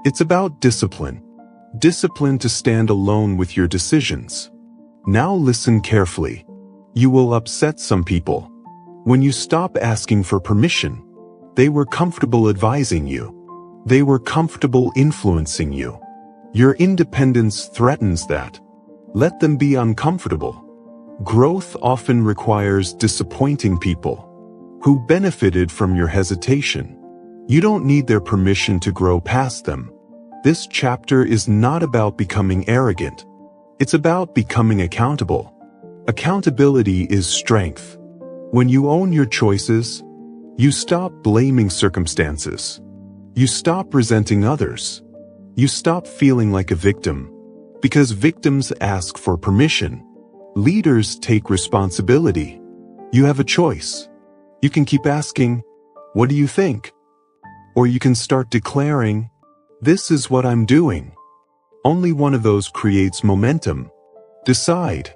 It's about discipline. Discipline to stand alone with your decisions. Now listen carefully. You will upset some people. When you stop asking for permission, they were comfortable advising you. They were comfortable influencing you. Your independence threatens that. Let them be uncomfortable. Growth often requires disappointing people who benefited from your hesitation. You don't need their permission to grow past them. This chapter is not about becoming arrogant. It's about becoming accountable. Accountability is strength. When you own your choices, you stop blaming circumstances. You stop resenting others. You stop feeling like a victim. Because victims ask for permission. Leaders take responsibility. You have a choice. You can keep asking, "What do you think?" Or you can start declaring, "This is what I'm doing." Only one of those creates momentum. Decide.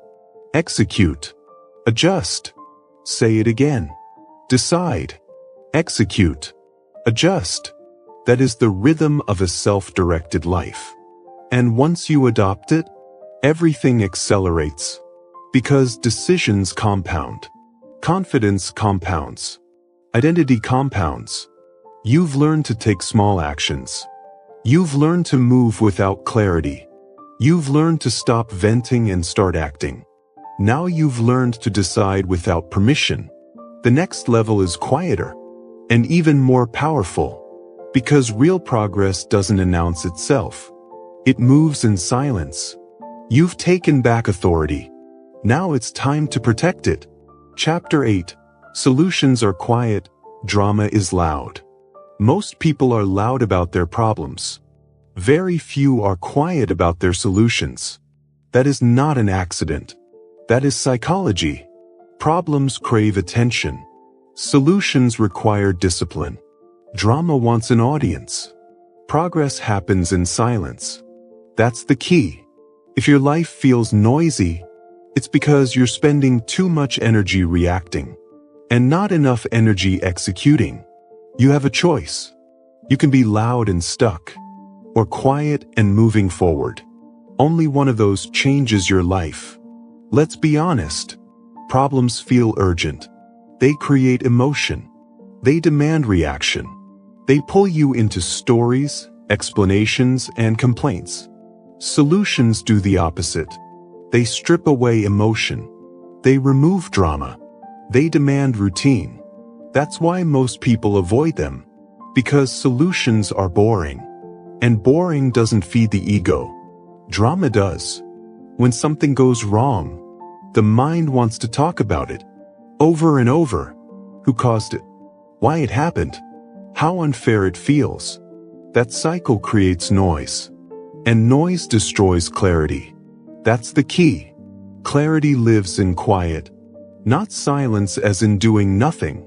Execute. Adjust. Say it again. Decide. Execute. Adjust. That is the rhythm of a self-directed life. And once you adopt it, everything accelerates. Because decisions compound. Confidence compounds. Identity compounds. You've learned to take small actions. You've learned to move without clarity. You've learned to stop venting and start acting. Now you've learned to decide without permission. The next level is quieter and even more powerful. Because real progress doesn't announce itself. It moves in silence. You've taken back authority. Now it's time to protect it. Chapter 8. Solutions are quiet, drama is loud. Most people are loud about their problems. Very few are quiet about their solutions. That is not an accident. That is psychology. Problems crave attention. Solutions require discipline. Drama wants an audience. Progress happens in silence. That's the key. If your life feels noisy, it's because you're spending too much energy reacting and not enough energy executing. You have a choice. You can be loud and stuck, or quiet and moving forward. Only one of those changes your life. Let's be honest. Problems feel urgent. They create emotion. They demand reaction. They pull you into stories, explanations, and complaints. Solutions do the opposite. They strip away emotion. They remove drama. They demand routine. That's why most people avoid them. Because solutions are boring. And boring doesn't feed the ego. Drama does. When something goes wrong, the mind wants to talk about it. Over and over. Who caused it? Why it happened? How unfair it feels. That cycle creates noise. And noise destroys clarity. That's the key. Clarity lives in quiet. Not silence as in doing nothing.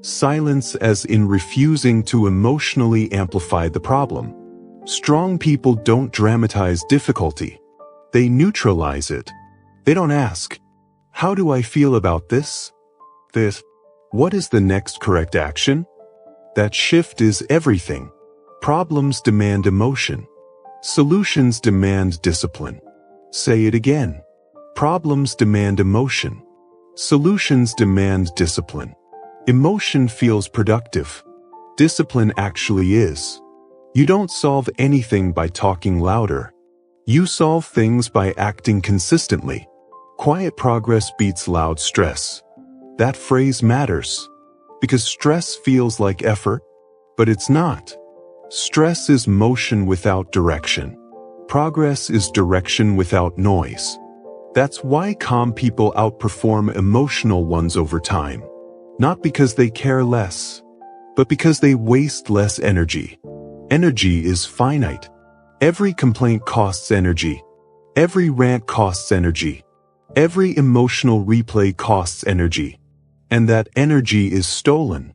Silence as in refusing to emotionally amplify the problem. Strong people don't dramatize difficulty. They neutralize it. They don't ask, "How do I feel about this?" What is the next correct action? That shift is everything. Problems demand emotion. Solutions demand discipline. Say it again. Problems demand emotion. Solutions demand discipline. Emotion feels productive. Discipline actually is. You don't solve anything by talking louder. You solve things by acting consistently. Quiet progress beats loud stress. That phrase matters. Because stress feels like effort, but it's not. Stress is motion without direction. Progress is direction without noise. That's why calm people outperform emotional ones over time. Not because they care less, but because they waste less energy. Energy is finite. Every complaint costs energy. Every rant costs energy. Every emotional replay costs energy. And that energy is stolen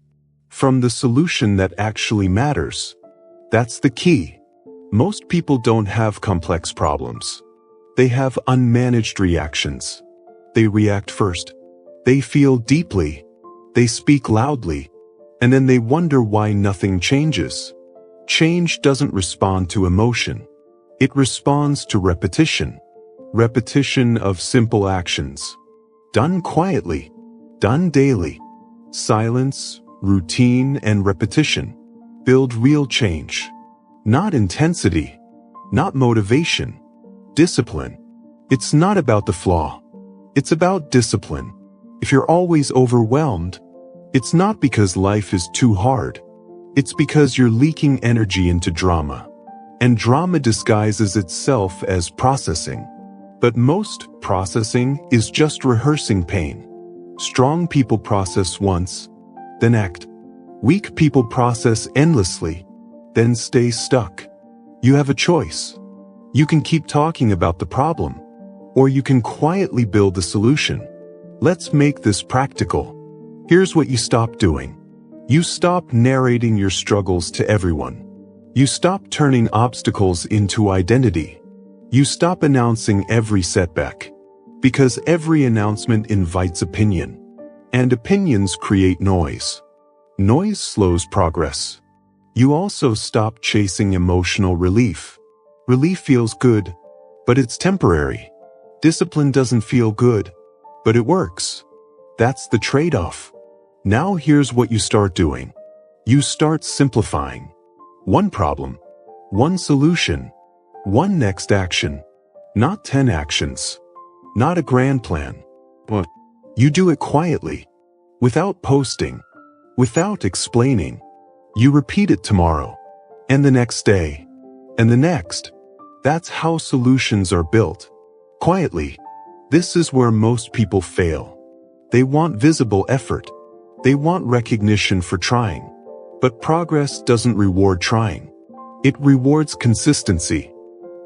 from the solution that actually matters. That's the key. Most people don't have complex problems. They have unmanaged reactions. They react first. They feel deeply. They speak loudly. And then they wonder why nothing changes. Change doesn't respond to emotion. It responds to repetition. Repetition of simple actions. Done quietly. Done daily. Silence, routine, and repetition build real change. Not intensity. Not motivation. Discipline. It's not about the flaw. It's about discipline. If you're always overwhelmed, it's not because life is too hard. It's because you're leaking energy into drama. And drama disguises itself as processing. But most processing is just rehearsing pain. Strong people process once, then act. Weak people process endlessly, then stay stuck. You have a choice. You can keep talking about the problem, or you can quietly build the solution. Let's make this practical. Here's what you stop doing. You stop narrating your struggles to everyone. You stop turning obstacles into identity. You stop announcing every setback. Because every announcement invites opinion. And opinions create noise. Noise slows progress. You also stop chasing emotional relief. Relief feels good, but it's temporary. Discipline doesn't feel good, but it works. That's the trade-off. Now here's what you start doing. You start simplifying. One problem, one solution, one next action. Not 10 actions. Not a grand plan. But you do it quietly. Without posting. Without explaining. You repeat it tomorrow. And the next day. And the next. That's how solutions are built. Quietly. This is where most people fail. They want visible effort. They want recognition for trying. But progress doesn't reward trying. It rewards consistency.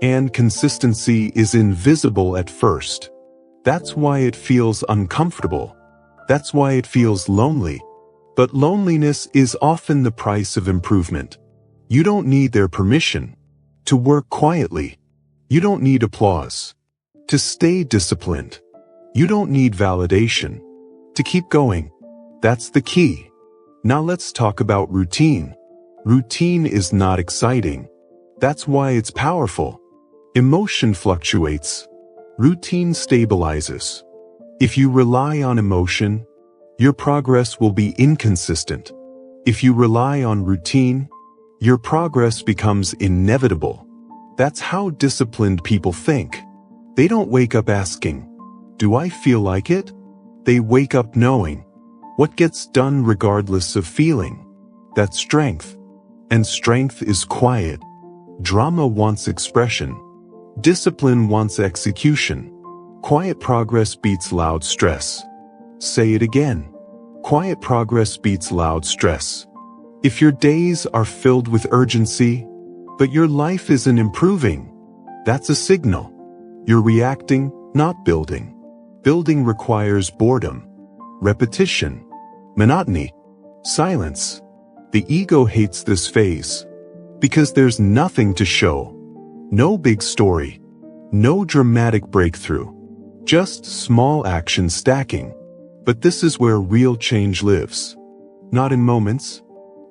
And consistency is invisible at first. That's why it feels uncomfortable. That's why it feels lonely. But loneliness is often the price of improvement. You don't need their permission to work quietly. You don't need applause to stay disciplined. You don't need validation to keep going. That's the key. Now let's talk about routine. Routine is not exciting. That's why it's powerful. Emotion fluctuates. Routine stabilizes. If you rely on emotion, your progress will be inconsistent. If you rely on routine, your progress becomes inevitable. That's how disciplined people think. They don't wake up asking, "Do I feel like it?" They wake up knowing what gets done regardless of feeling. That's strength. And strength is quiet. Drama wants expression. Discipline wants execution. Quiet progress beats loud stress. Say it again. Quiet progress beats loud stress. If your days are filled with urgency, but your life isn't improving, that's a signal. You're reacting, not building. Building requires boredom, repetition, monotony, silence. The ego hates this phase because there's nothing to show. No big story, no dramatic breakthrough, just small actions stacking. But this is where real change lives. Not in moments,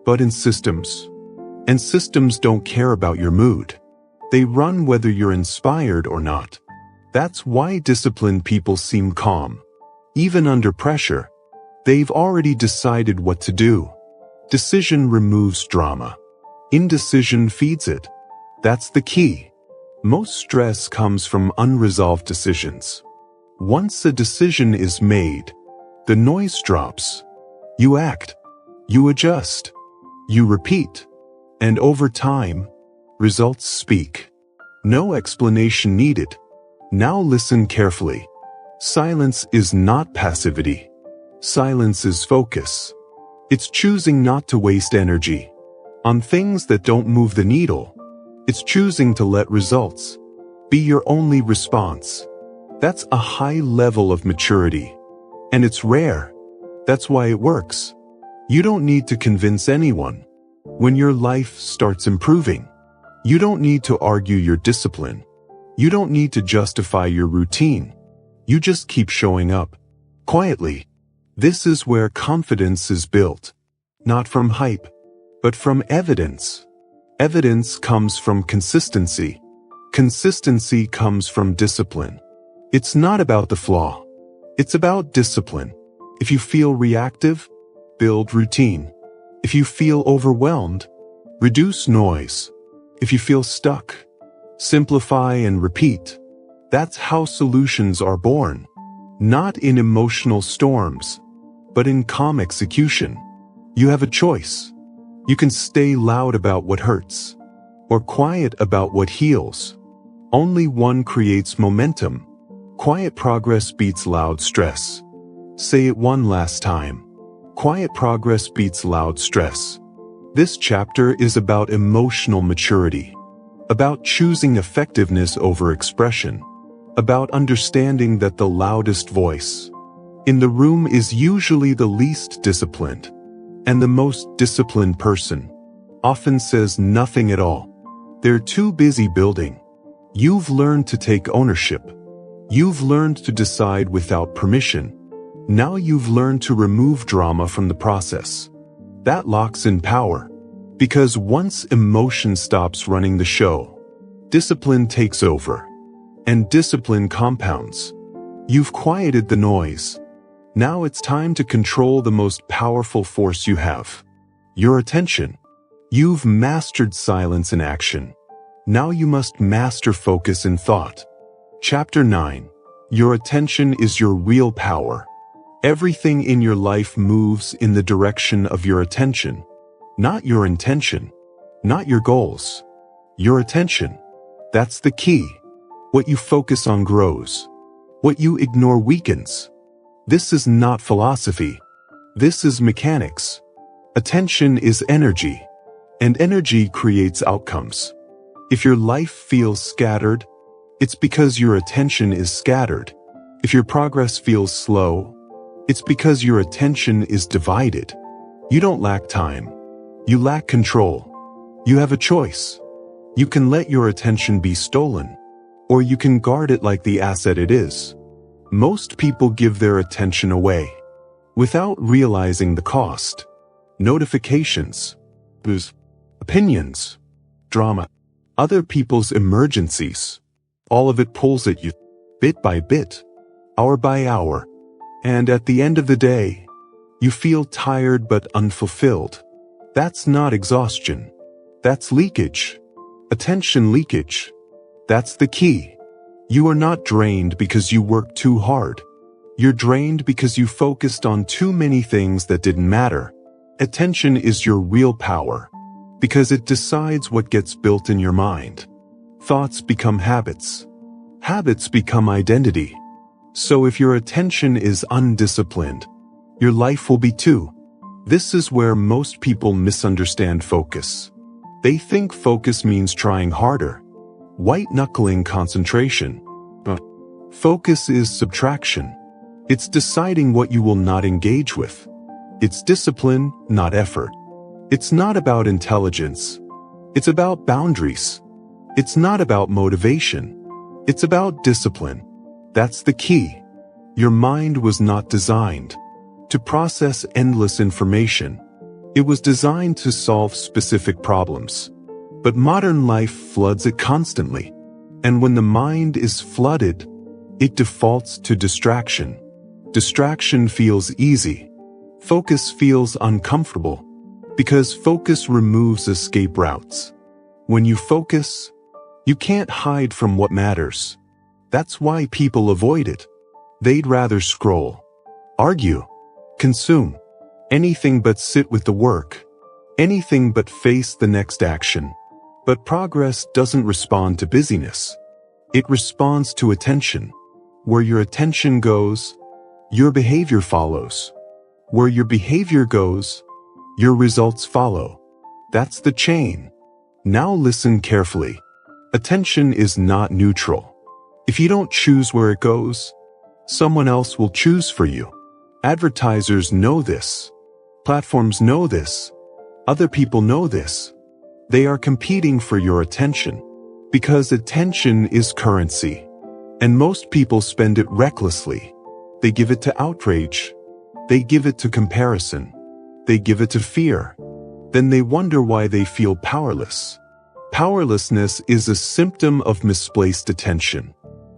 but in systems. And systems don't care about your mood. They run whether you're inspired or not. That's why disciplined people seem calm. Even under pressure, they've already decided what to do. Decision removes drama. Indecision feeds it. That's the key. Most stress comes from unresolved decisions. Once a decision is made, the noise drops. You act. You adjust. You repeat. And over time, results speak. No explanation needed. Now listen carefully. Silence is not passivity. Silence is focus. It's choosing not to waste energy on things that don't move the needle. It's choosing to let results be your only response. That's a high level of maturity. And it's rare. That's why it works. You don't need to convince anyone. When your life starts improving, you don't need to argue your discipline. You don't need to justify your routine. You just keep showing up. Quietly. This is where confidence is built. Not from hype, but from evidence. Evidence comes from consistency. Consistency comes from discipline. It's not about the flaw. It's about discipline. If you feel reactive, build routine. If you feel overwhelmed, reduce noise. If you feel stuck, simplify and repeat. That's how solutions are born. Not in emotional storms, but in calm execution. You have a choice. You can stay loud about what hurts. or quiet about what heals. Only one creates momentum. Quiet progress beats loud stress. Say it one last time. Quiet progress beats loud stress. This chapter is about emotional maturity, about choosing effectiveness over expression, about understanding that the loudest voice in the room is usually the least disciplined, and the most disciplined person often says nothing at all. They're too busy building. You've learned to take ownership. You've learned to decide without permission. Now you've learned to remove drama from the process. That locks in power. Because once emotion stops running the show, discipline takes over. And discipline compounds. You've quieted the noise. Now it's time to control the most powerful force you have. Your attention. You've mastered silence in action. Now you must master focus in thought. Chapter 9. Your attention is your real power. Everything in your life moves in the direction of your attention. Not your intention. Not your goals. Your attention. That's the key. What you focus on grows. What you ignore weakens. This is not philosophy. This is mechanics. Attention is energy. And energy creates outcomes. If your life feels scattered, it's because your attention is scattered. If your progress feels slow, it's because your attention is divided. You don't lack time. You lack control. You have a choice. You can let your attention be stolen, or you can guard it like the asset it is. Most people give their attention away without realizing the cost. Notifications, opinions, drama, other people's emergencies. All of it pulls at you, bit by bit, hour by hour. And at the end of the day, you feel tired but unfulfilled. That's not exhaustion. That's leakage. Attention leakage. That's the key. You are not drained because you worked too hard. You're drained because you focused on too many things that didn't matter. Attention is your real power, because it decides what gets built in your mind. Thoughts become habits. Habits become identity. So if your attention is undisciplined, your life will be too. This is where most people misunderstand focus. They think focus means trying harder, white-knuckling concentration. But focus is subtraction. It's deciding what you will not engage with. It's discipline, not effort. It's not about intelligence. It's about boundaries. It's not about motivation. It's about discipline. That's the key. Your mind was not designed to process endless information. It was designed to solve specific problems. But modern life floods it constantly. And when the mind is flooded, it defaults to distraction. Distraction feels easy. Focus feels uncomfortable. Because focus removes escape routes. When you focus, you can't hide from what matters. That's why people avoid it. They'd rather scroll, argue, consume, anything but sit with the work, anything but face the next action. But progress doesn't respond to busyness. It responds to attention. Where your attention goes, your behavior follows. Where your behavior goes, your results follow. That's the chain. Now listen carefully. Attention is not neutral. If you don't choose where it goes, someone else will choose for you. Advertisers know this. Platforms know this. Other people know this. They are competing for your attention. Because attention is currency. And most people spend it recklessly. They give it to outrage. They give it to comparison. They give it to fear. Then they wonder why they feel powerless. Powerlessness is a symptom of misplaced attention.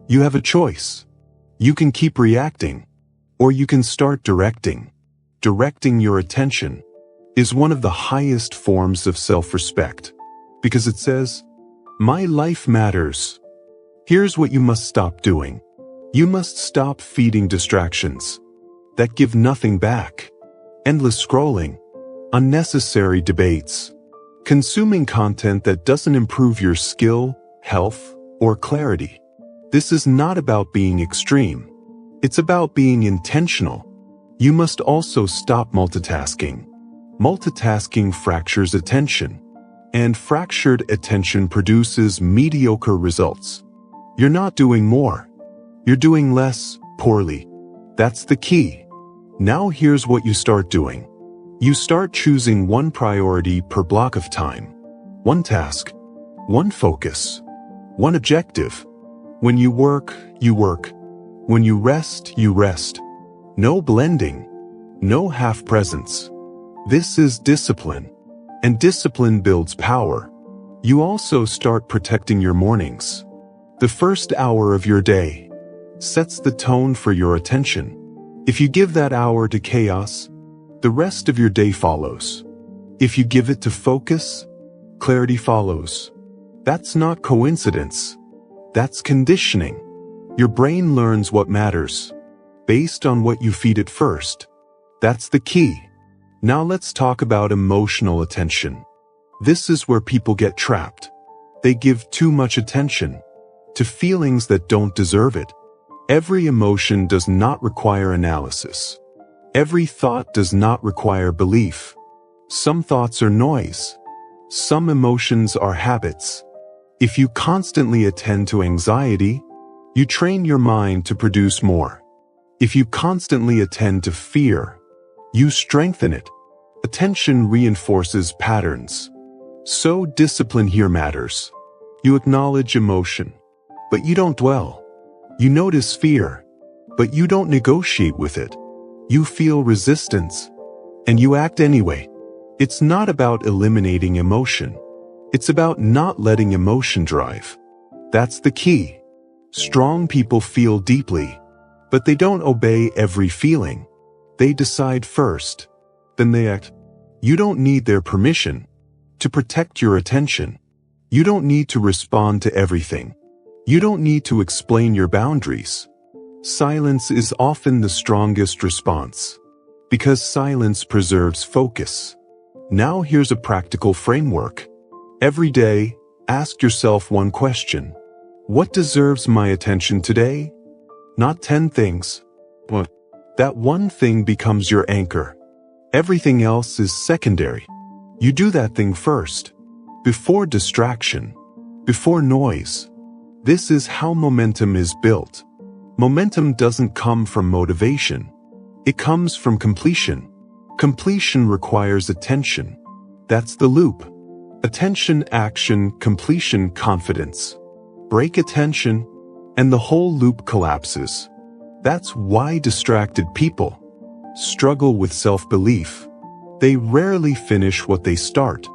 You have a choice. You can keep reacting, or you can start directing. Directing your attention is one of the highest forms of self-respect, because it says, "My life matters." Here's what you must stop doing. You must stop feeding distractions that give nothing back. Endless scrolling, unnecessary debates, consuming content that doesn't improve your skill, health, or clarity. This is not about being extreme. It's about being intentional. You must also stop multitasking. Multitasking fractures attention, and fractured attention produces mediocre results. You're not doing more. You're doing less, poorly. That's the key. Now here's what you start doing. You start choosing one priority per block of time. One task. One focus. One objective. When you work, you work. When you rest, you rest. No blending. No half-presence. This is discipline. And discipline builds power. You also start protecting your mornings. The first hour of your day sets the tone for your attention. If you give that hour to chaos, the rest of your day follows. If you give it to focus, clarity follows. That's not coincidence. That's conditioning. Your brain learns what matters, based on what you feed it first. That's the key. Now let's talk about emotional attention. This is where people get trapped. They give too much attention to feelings that don't deserve it. Every emotion does not require analysis. Every thought does not require belief. Some thoughts are noise. Some emotions are habits. If you constantly attend to anxiety, you train your mind to produce more. If you constantly attend to fear, you strengthen it. Attention reinforces patterns. So discipline here matters. You acknowledge emotion, but you don't dwell. You notice fear, but you don't negotiate with it. You feel resistance, and you act anyway. It's not about eliminating emotion. It's about not letting emotion drive. That's the key. Strong people feel deeply, but they don't obey every feeling. They decide first, then they act. You don't need their permission to protect your attention. You don't need to respond to everything. You don't need to explain your boundaries. Silence is often the strongest response, because silence preserves focus. Now here's a practical framework. Every day, ask yourself one question. What deserves my attention today? Not 10 things. What? That one thing becomes your anchor. Everything else is secondary. You do that thing first, before distraction, before noise. This is how momentum is built. Momentum doesn't come from motivation. It comes from completion. Completion requires attention. That's the loop. Attention, action, completion, confidence. Break attention, and the whole loop collapses. That's why distracted people struggle with self-belief. They rarely finish what they start.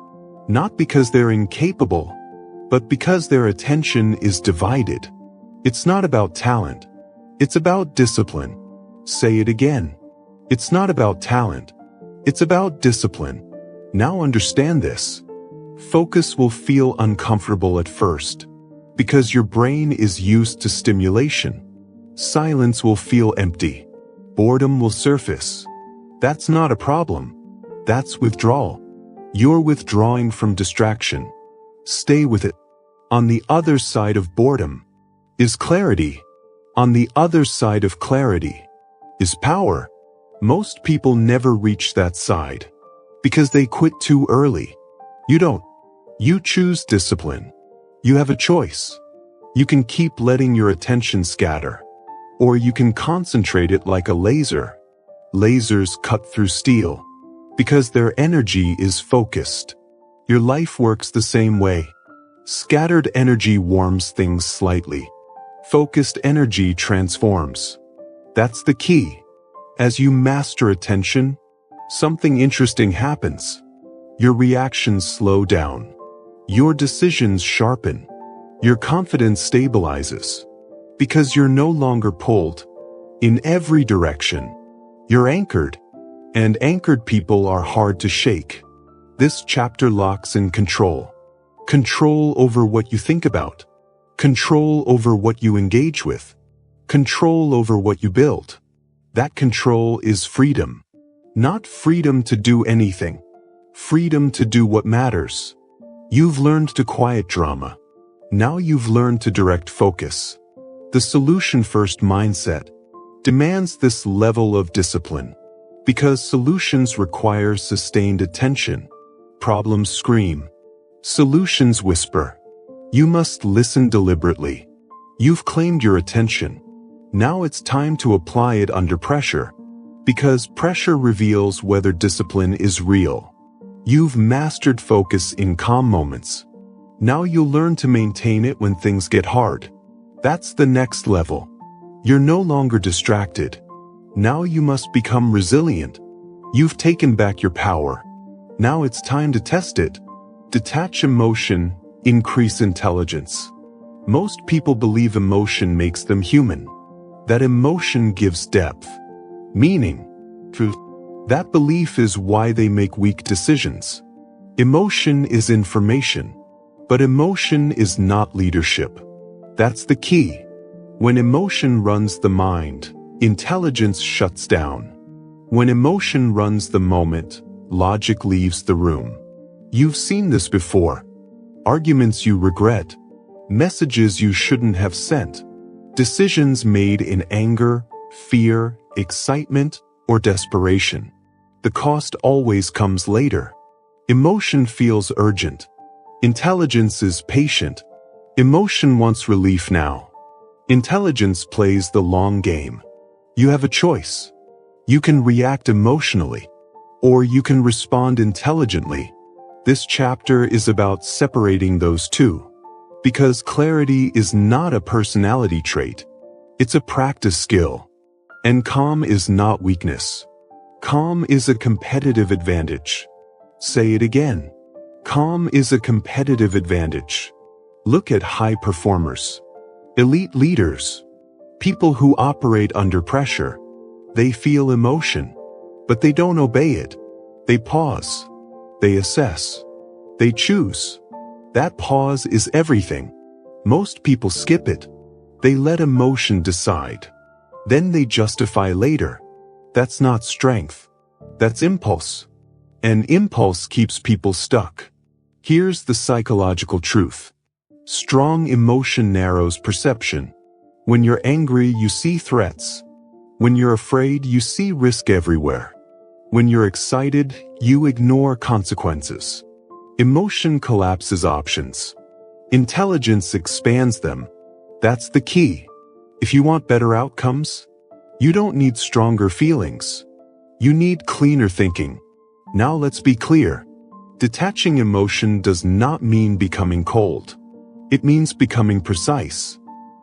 Not because they're incapable, but because their attention is divided. It's not about talent. It's about discipline. Say it again. It's not about talent. It's about discipline. Now understand this. Focus will feel uncomfortable at first, because your brain is used to stimulation. Silence will feel empty. Boredom will surface. That's not a problem. That's withdrawal. You're withdrawing from distraction. Stay with it. On the other side of boredom is clarity. On the other side of clarity is power. Most people never reach that side because they quit too early. You don't. You choose discipline. You have a choice. You can keep letting your attention scatter, or you can concentrate it like a laser. Lasers cut through steel because their energy is focused. Your life works the same way. Scattered energy warms things slightly. Focused energy transforms. That's the key. As you master attention, something interesting happens. Your reactions slow down. Your decisions sharpen. Your confidence stabilizes. Because you're no longer pulled in every direction. You're anchored. And anchored people are hard to shake. This chapter locks in control. Control over what you think about. Control over what you engage with. Control over what you build. That control is freedom. Not freedom to do anything. Freedom to do what matters. You've learned to quiet drama. Now you've learned to direct focus. The solution-first mindset demands this level of discipline because solutions require sustained attention. Problems scream. Solutions whisper. You must listen deliberately. You've claimed your attention. Now it's time to apply it under pressure, because pressure reveals whether discipline is real. You've mastered focus in calm moments. Now you'll learn to maintain it when things get hard. That's the next level. You're no longer distracted. Now you must become resilient. You've taken back your power. Now it's time to test it. Detach emotion, increase intelligence. Most people believe emotion makes them human. That emotion gives depth, meaning, truth. That belief is why they make weak decisions. Emotion is information, but emotion is not leadership. That's the key. When emotion runs the mind, intelligence shuts down. When emotion runs the moment, logic leaves the room. You've seen this before. Arguments you regret. Messages you shouldn't have sent. Decisions made in anger, fear, excitement, or desperation. The cost always comes later. Emotion feels urgent. Intelligence is patient. Emotion wants relief now. Intelligence plays the long game. You have a choice. You can react emotionally, or you can respond intelligently. This chapter is about separating those two. Because clarity is not a personality trait. It's a practice skill. And calm is not weakness. Calm is a competitive advantage. Say it again. Calm is a competitive advantage. Look at high performers. Elite leaders. People who operate under pressure. They feel emotion, but they don't obey it. They pause. They assess. They choose. That pause is everything. Most people skip it. They let emotion decide. Then they justify later. That's not strength. That's impulse. And impulse keeps people stuck. Here's the psychological truth. Strong emotion narrows perception. When you're angry, you see threats. When you're afraid, you see risk everywhere. When you're excited, you ignore consequences. Emotion collapses options. Intelligence expands them. That's the key. If you want better outcomes, you don't need stronger feelings. You need cleaner thinking. Now let's be clear. Detaching emotion does not mean becoming cold. It means becoming precise.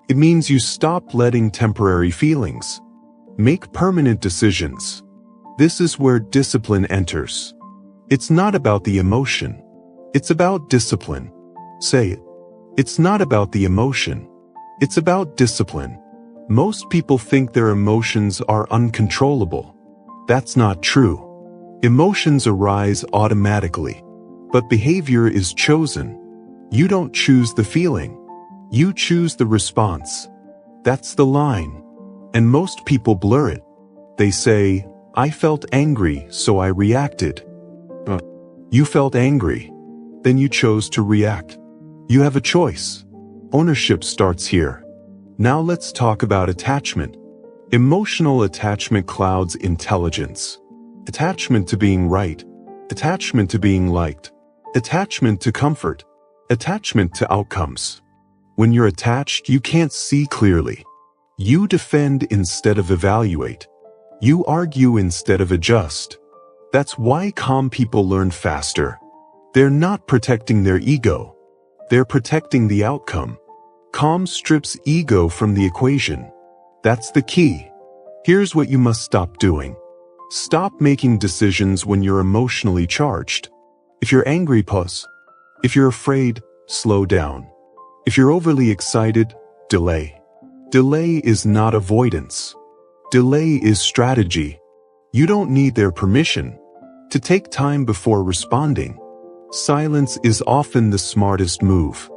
It means you stop letting temporary feelings make permanent decisions. This is where discipline enters. It's not about the emotion. It's about discipline. Say it. It's not about the emotion. It's about discipline. Most people think their emotions are uncontrollable. That's not true. Emotions arise automatically, but behavior is chosen. You don't choose the feeling. You choose the response. That's the line. And most people blur it. They say, I felt angry, so I reacted. You felt angry. Then you chose to react. You have a choice. Ownership starts here. Now let's talk about attachment. Emotional attachment clouds intelligence. Attachment to being right. Attachment to being liked. Attachment to comfort. Attachment to outcomes. When you're attached, you can't see clearly. You defend instead of evaluate. You argue instead of adjust. That's why calm people learn faster. They're not protecting their ego. They're protecting the outcome. Calm strips ego from the equation. That's the key. Here's what you must stop doing. Stop making decisions when you're emotionally charged. If you're angry, pause. If you're afraid, slow down. If you're overly excited, delay. Delay is not avoidance. Delay is strategy. You don't need their permission to take time before responding. Silence is often the smartest move.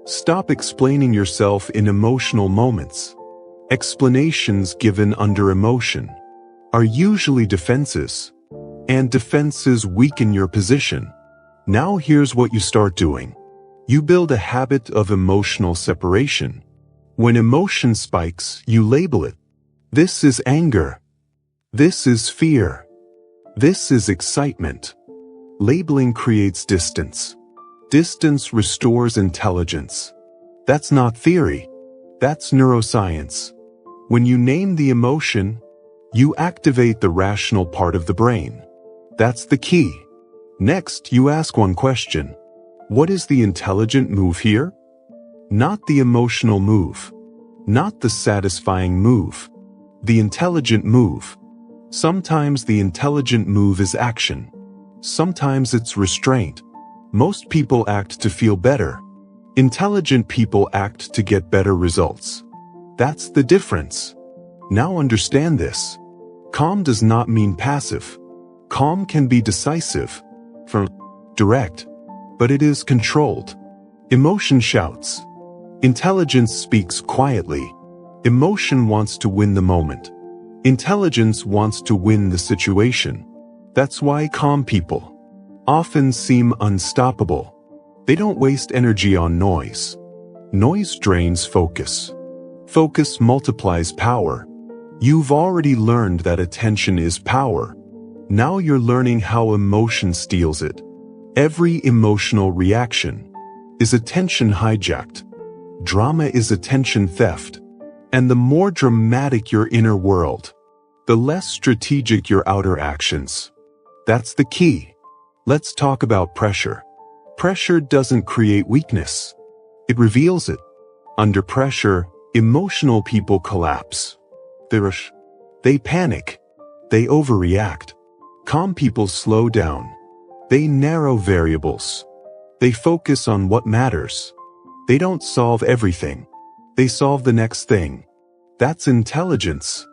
Stop explaining yourself in emotional moments. Explanations given under emotion are usually defenses, and defenses weaken your position. Now here's what you start doing. You build a habit of emotional separation. When emotion spikes, you label it. This is anger. This is fear. This is excitement. Labeling creates distance. Distance restores intelligence. That's not theory. That's neuroscience. When you name the emotion, you activate the rational part of the brain. That's the key. Next, you ask one question. What is the intelligent move here? Not the emotional move. Not the satisfying move. The intelligent move. Sometimes the intelligent move is action. Sometimes it's restraint. Most people act to feel better. Intelligent people act to get better results. That's the difference. Now understand this. Calm does not mean passive. Calm can be decisive, direct, but it is controlled. Emotion shouts. Intelligence speaks quietly. Emotion wants to win the moment. Intelligence wants to win the situation. That's why calm people often seem unstoppable. They don't waste energy on noise. Noise drains focus. Focus multiplies power. You've already learned that attention is power. Now you're learning how emotion steals it. Every emotional reaction is attention hijacked. Drama is attention theft. And the more dramatic your inner world, the less strategic your outer actions. That's the key. Let's talk about pressure. Pressure doesn't create weakness. It reveals it. Under pressure, emotional people collapse. They panic. They overreact. Calm people slow down. They narrow variables. They focus on what matters. They don't solve everything. They solve the next thing. That's intelligence.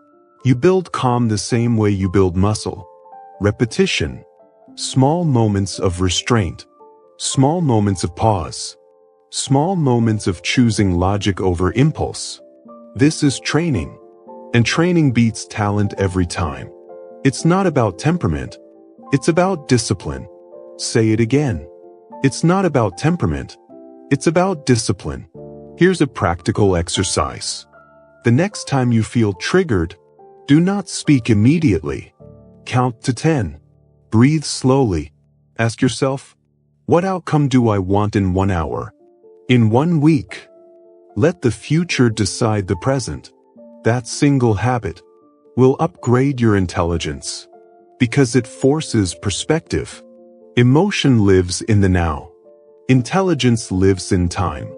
You build calm the same way you build muscle. Repetition. Small moments of restraint. Small moments of pause. Small moments of choosing logic over impulse. This is training. And training beats talent every time. It's not about temperament. It's about discipline. Say it again. It's not about temperament. It's about discipline. Here's a practical exercise. The next time you feel triggered, do not speak immediately. Count to 10. Breathe slowly. Ask yourself, what outcome do I want in 1 hour? In 1 week? Let the future decide the present. That single habit will upgrade your intelligence because it forces perspective. Emotion lives in the now. Intelligence lives in time.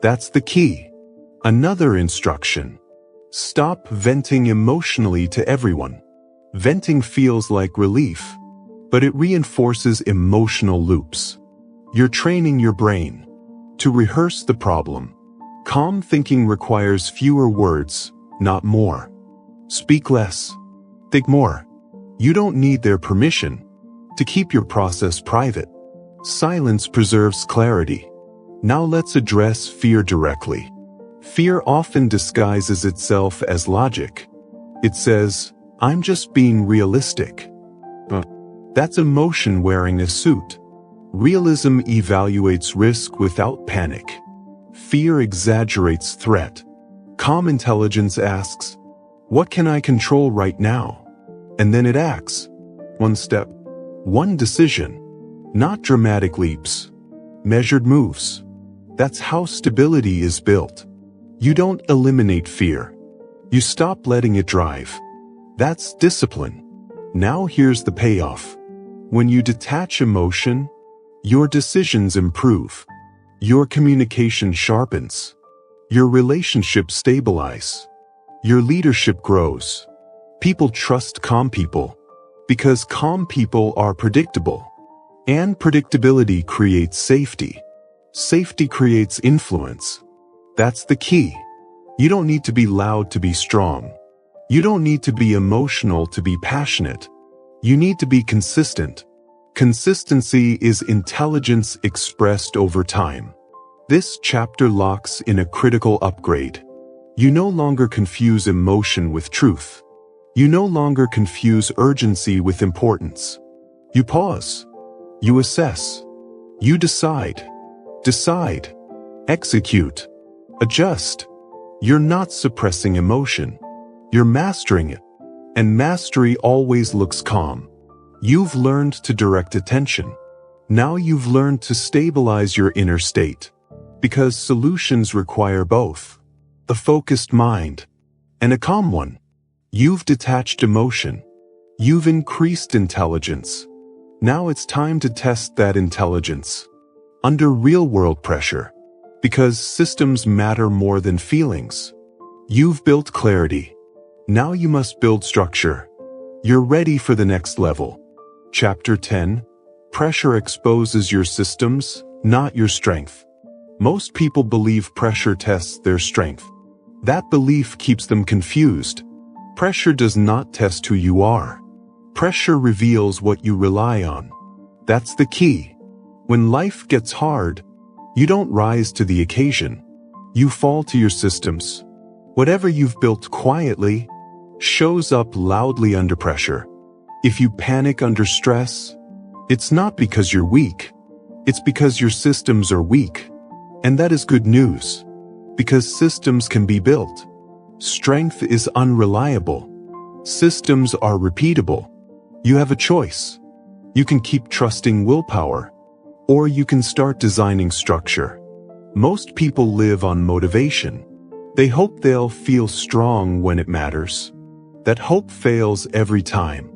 That's the key. Another instruction. Stop venting emotionally to everyone. Venting feels like relief, but it reinforces emotional loops. You're training your brain to rehearse the problem. Calm thinking requires fewer words, not more. Speak less. Think more. You don't need their permission to keep your process private. Silence preserves clarity. Now let's address fear directly. Fear often disguises itself as logic. It says, I'm just being realistic. But that's emotion wearing a suit. Realism evaluates risk without panic. Fear exaggerates threat. Calm intelligence asks, what can I control right now? And then it acts. One step, one decision. Not dramatic leaps. Measured moves. That's how stability is built. You don't eliminate fear. You stop letting it drive. That's discipline. Now here's the payoff. When you detach emotion, your decisions improve. Your communication sharpens. Your relationships stabilize. Your leadership grows. People trust calm people because calm people are predictable. And predictability creates safety. Safety creates influence. That's the key. You don't need to be loud to be strong. You don't need to be emotional to be passionate. You need to be consistent. Consistency is intelligence expressed over time. This chapter locks in a critical upgrade. You no longer confuse emotion with truth. You no longer confuse urgency with importance. You pause. You assess. You decide. Decide. Execute. Adjust. You're not suppressing emotion. You're mastering it. And mastery always looks calm. You've learned to direct attention. Now you've learned to stabilize your inner state. Because solutions require both a focused mind and a calm one. You've detached emotion. You've increased intelligence. Now it's time to test that intelligence under real-world pressure. Because systems matter more than feelings. You've built clarity. Now you must build structure. You're ready for the next level. Chapter 10. Pressure exposes your systems, not your strength. Most people believe pressure tests their strength. That belief keeps them confused. Pressure does not test who you are. Pressure reveals what you rely on. That's the key. When life gets hard, you don't rise to the occasion. You fall to your systems. Whatever you've built quietly shows up loudly under pressure. If you panic under stress, it's not because you're weak. It's because your systems are weak. And that is good news. Because systems can be built. Strength is unreliable. Systems are repeatable. You have a choice. You can keep trusting willpower, or you can start designing structure. Most people live on motivation. They hope they'll feel strong when it matters. That hope fails every time.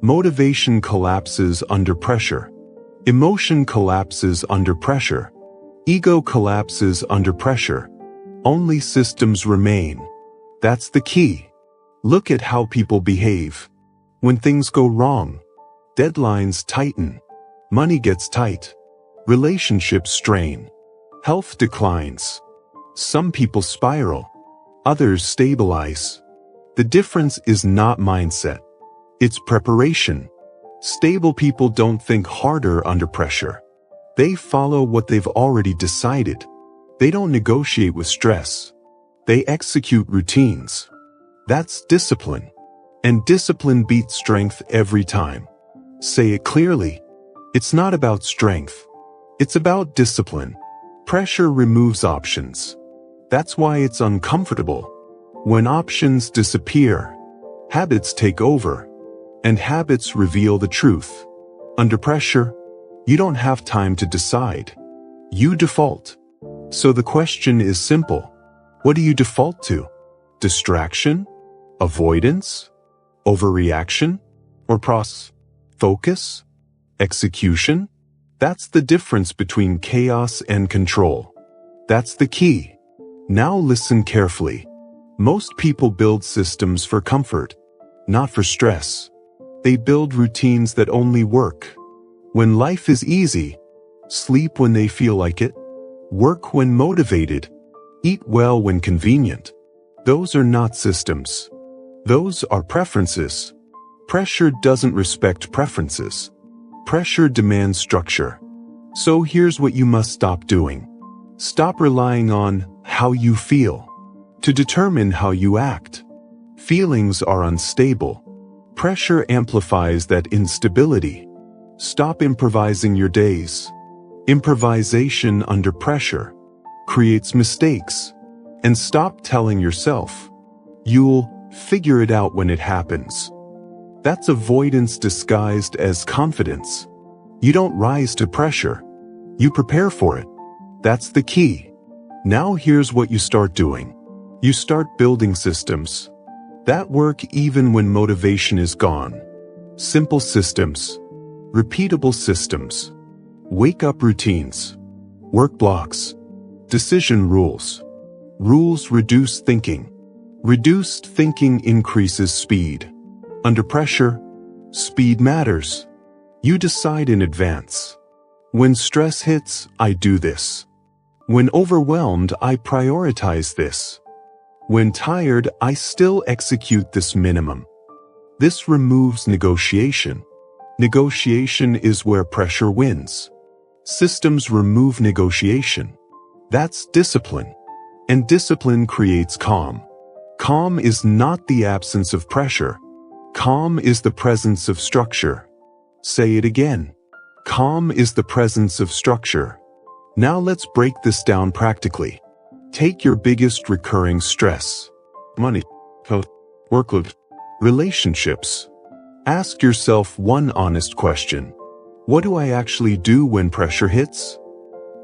Motivation collapses under pressure. Emotion collapses under pressure. Ego collapses under pressure. Only systems remain. That's the key. Look at how people behave. When things go wrong, deadlines tighten. Money gets tight. Relationships strain. Health declines. Some people spiral. Others stabilize. The difference is not mindset. It's preparation. Stable people don't think harder under pressure. They follow what they've already decided. They don't negotiate with stress. They execute routines. That's discipline. And discipline beats strength every time. Say it clearly. It's not about strength. It's about discipline. Pressure removes options. That's why it's uncomfortable. When options disappear, habits take over. And habits reveal the truth. Under pressure, you don't have time to decide. You default. So the question is simple. What do you default to? Distraction? Avoidance? Overreaction? Or focus? Execution? That's the difference between chaos and control. That's the key. Now listen carefully. Most people build systems for comfort, not for stress. They build routines that only work when life is easy, sleep when they feel like it, work when motivated, eat well when convenient. Those are not systems. Those are preferences. Pressure doesn't respect preferences. Pressure demands structure. So here's what you must stop doing. Stop relying on how you feel to determine how you act. Feelings are unstable. Pressure amplifies that instability. Stop improvising your days. Improvisation under pressure creates mistakes. And stop telling yourself, you'll figure it out when it happens. That's avoidance disguised as confidence. You don't rise to pressure. You prepare for it. That's the key. Now here's what you start doing. You start building systems that work even when motivation is gone. Simple systems. Repeatable systems. Wake-up routines. Work blocks. Decision rules. Rules reduce thinking. Reduced thinking increases speed. Under pressure, speed matters. You decide in advance. When stress hits, I do this. When overwhelmed, I prioritize this. When tired, I still execute this minimum. This removes negotiation. Negotiation is where pressure wins. Systems remove negotiation. That's discipline. And discipline creates calm. Calm is not the absence of pressure. Calm is the presence of structure. Say it again. Calm is the presence of structure. Now let's break this down practically. Take your biggest recurring stress: money, health, workload, relationships. Ask yourself one honest question. What do I actually do when pressure hits?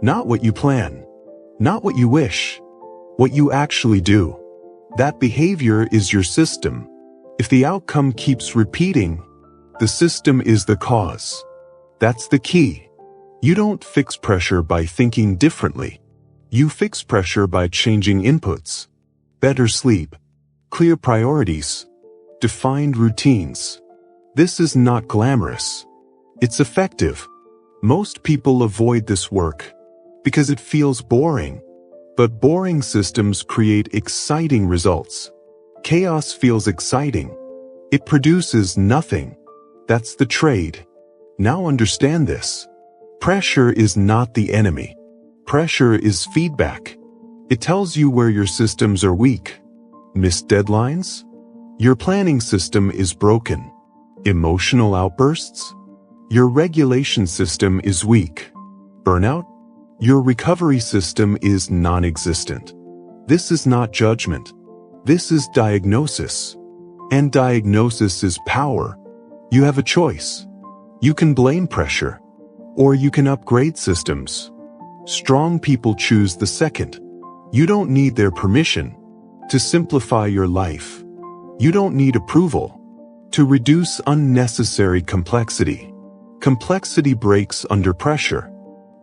Not what you plan, not what you wish, what you actually do. That behavior is your system. If the outcome keeps repeating, the system is the cause. That's the key. You don't fix pressure by thinking differently. You fix pressure by changing inputs. Better sleep, clear priorities, defined routines. This is not glamorous. It's effective. Most people avoid this work because it feels boring. But boring systems create exciting results. Chaos feels exciting. It produces nothing. That's the trade. Now understand this. Pressure is not the enemy. Pressure is feedback. It tells you where your systems are weak. Missed deadlines? Your planning system is broken. Emotional outbursts? Your regulation system is weak. Burnout? Your recovery system is non-existent. This is not judgment. This is diagnosis. And diagnosis is power. You have a choice. You can blame pressure, or you can upgrade systems. Strong people choose the second. You don't need their permission to simplify your life. You don't need approval to reduce unnecessary complexity. Complexity breaks under pressure.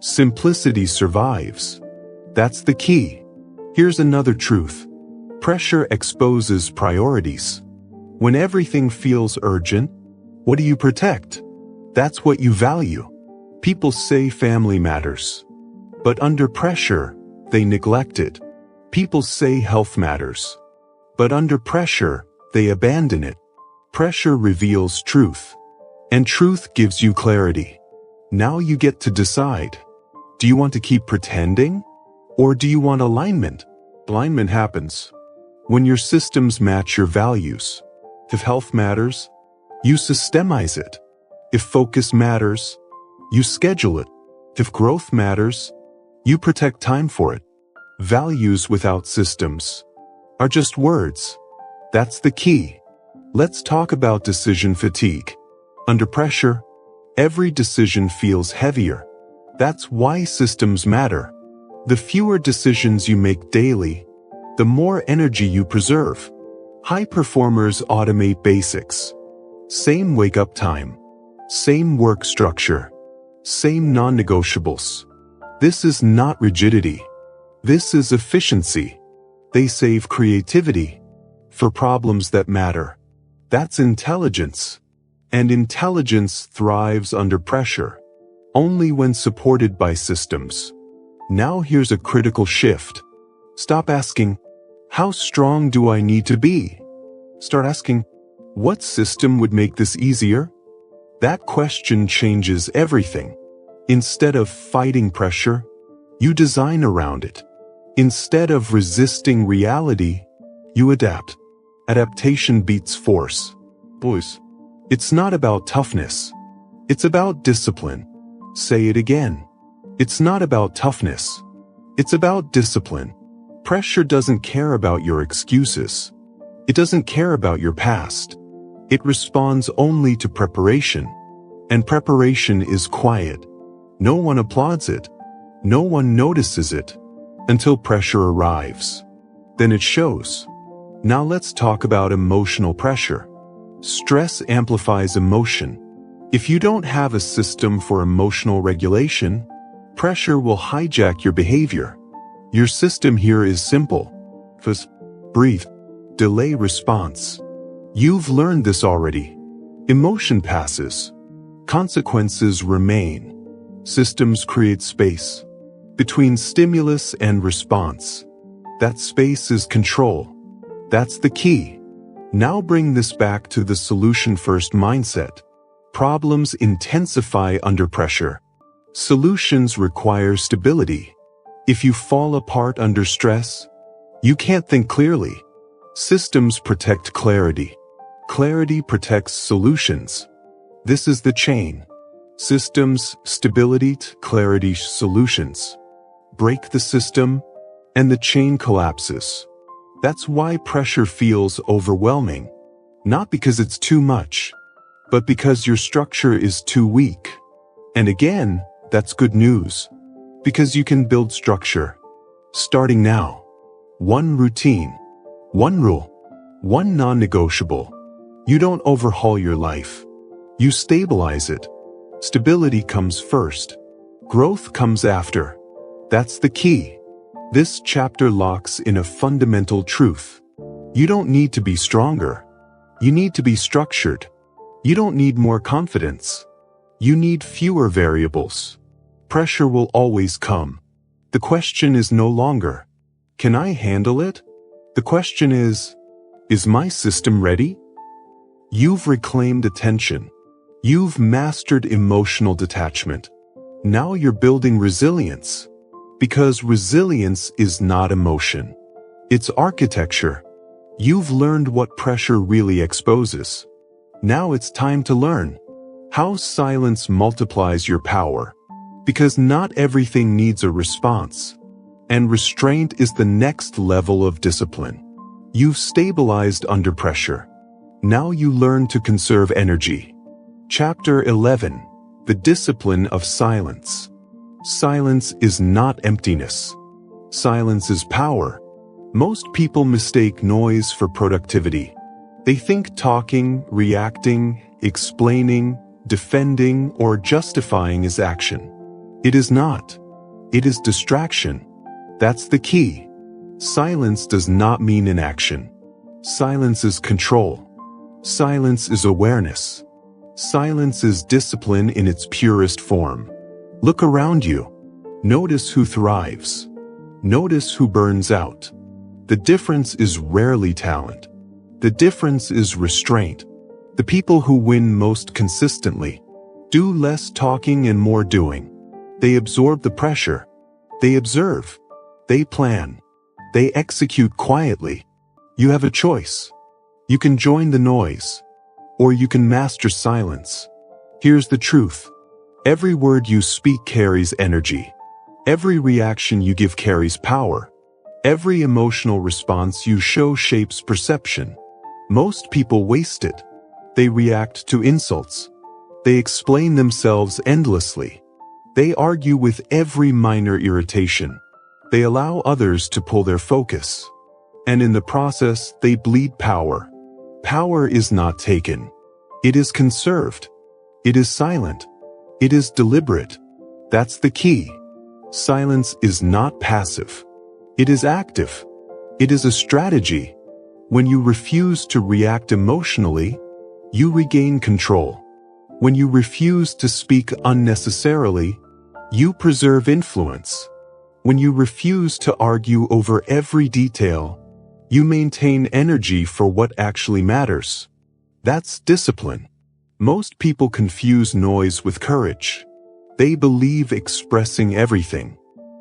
Simplicity survives. That's the key. Here's another truth. Pressure exposes priorities. When everything feels urgent, what do you protect? That's what you value. People say family matters, but under pressure, they neglect it. People say health matters, but under pressure, they abandon it. Pressure reveals truth, and truth gives you clarity. Now you get to decide. Do you want to keep pretending, or do you want alignment? Alignment happens when your systems match your values. If health matters, you systemize it. If focus matters, you schedule it. If growth matters, you protect time for it. Values without systems are just words. That's the key. Let's talk about decision fatigue. Under pressure, every decision feels heavier. That's why systems matter. The fewer decisions you make daily, the more energy you preserve. High performers automate basics. Same wake-up time, same work structure, same non-negotiables. This is not rigidity. This is efficiency. They save creativity for problems that matter. That's intelligence. And intelligence thrives under pressure, only when supported by systems. Now here's a critical shift. Stop asking, how strong do I need to be? Start asking, what system would make this easier? That question changes everything. Instead of fighting pressure, you design around it. Instead of resisting reality, you adapt. Adaptation beats force. Boys, it's not about toughness. It's about discipline. Say it again. It's not about toughness. It's about discipline. Pressure doesn't care about your excuses. It doesn't care about your past. It responds only to preparation. And preparation is quiet. No one applauds it. No one notices it until pressure arrives. Then it shows. Now let's talk about emotional pressure. Stress amplifies emotion. If you don't have a system for emotional regulation, pressure will hijack your behavior. Your system here is simple. First, breathe. Delay response. You've learned this already. Emotion passes. Consequences remain. Systems create space between stimulus and response. That space is control. That's the key. Now bring this back to the solution-first mindset. Problems intensify under pressure. Solutions require stability. If you fall apart under stress, you can't think clearly. Systems protect clarity. Clarity protects solutions. This is the chain. Systems, stability, clarity, solutions. break the system, and the chain collapses. That's why pressure feels overwhelming. Not because it's too much, but because your structure is too weak. And again, that's good news. Because you can build structure. Starting now. One routine. One rule. One non-negotiable. You don't overhaul your life. You stabilize it. Stability comes first. Growth comes after. That's the key. This chapter locks in a fundamental truth. You don't need to be stronger. You need to be structured. You don't need more confidence. You need fewer variables. Pressure will always come. The question is no longer, can I handle it? The question is my system ready? You've reclaimed attention. You've mastered emotional detachment. Now you're building resilience. Because resilience is not emotion. It's architecture. You've learned what pressure really exposes. Now it's time to learn how silence multiplies your power. Because not everything needs a response. And restraint is the next level of discipline. You've stabilized under pressure. Now you learn to conserve energy. Chapter 11. The Discipline of Silence. Silence is not emptiness. Silence is power. Most people mistake noise for productivity. They think talking, reacting, explaining, defending, or justifying is action. It is not. It is distraction. That's the key. Silence does not mean inaction. Silence is control. Silence is awareness. Silence is discipline in its purest form. Look around you. Notice who thrives. Notice who burns out. The difference is rarely talent. The difference is restraint. The people who win most consistently do less talking and more doing. They absorb the pressure. They observe. They plan. They execute quietly. You have a choice. You can join the noise, or you can master silence. Here's the truth. Every word you speak carries energy. Every reaction you give carries power. Every emotional response you show shapes perception. Most people waste it. They react to insults. They explain themselves endlessly. They argue with every minor irritation. They allow others to pull their focus. And in the process, they bleed power. Power is not taken. It is conserved. It is silent. It is deliberate. That's the key. Silence is not passive. It is active. It is a strategy. When you refuse to react emotionally, you regain control. When you refuse to speak unnecessarily, you preserve influence. When you refuse to argue over every detail, you maintain energy for what actually matters. That's discipline. Most people confuse noise with courage. They believe expressing everything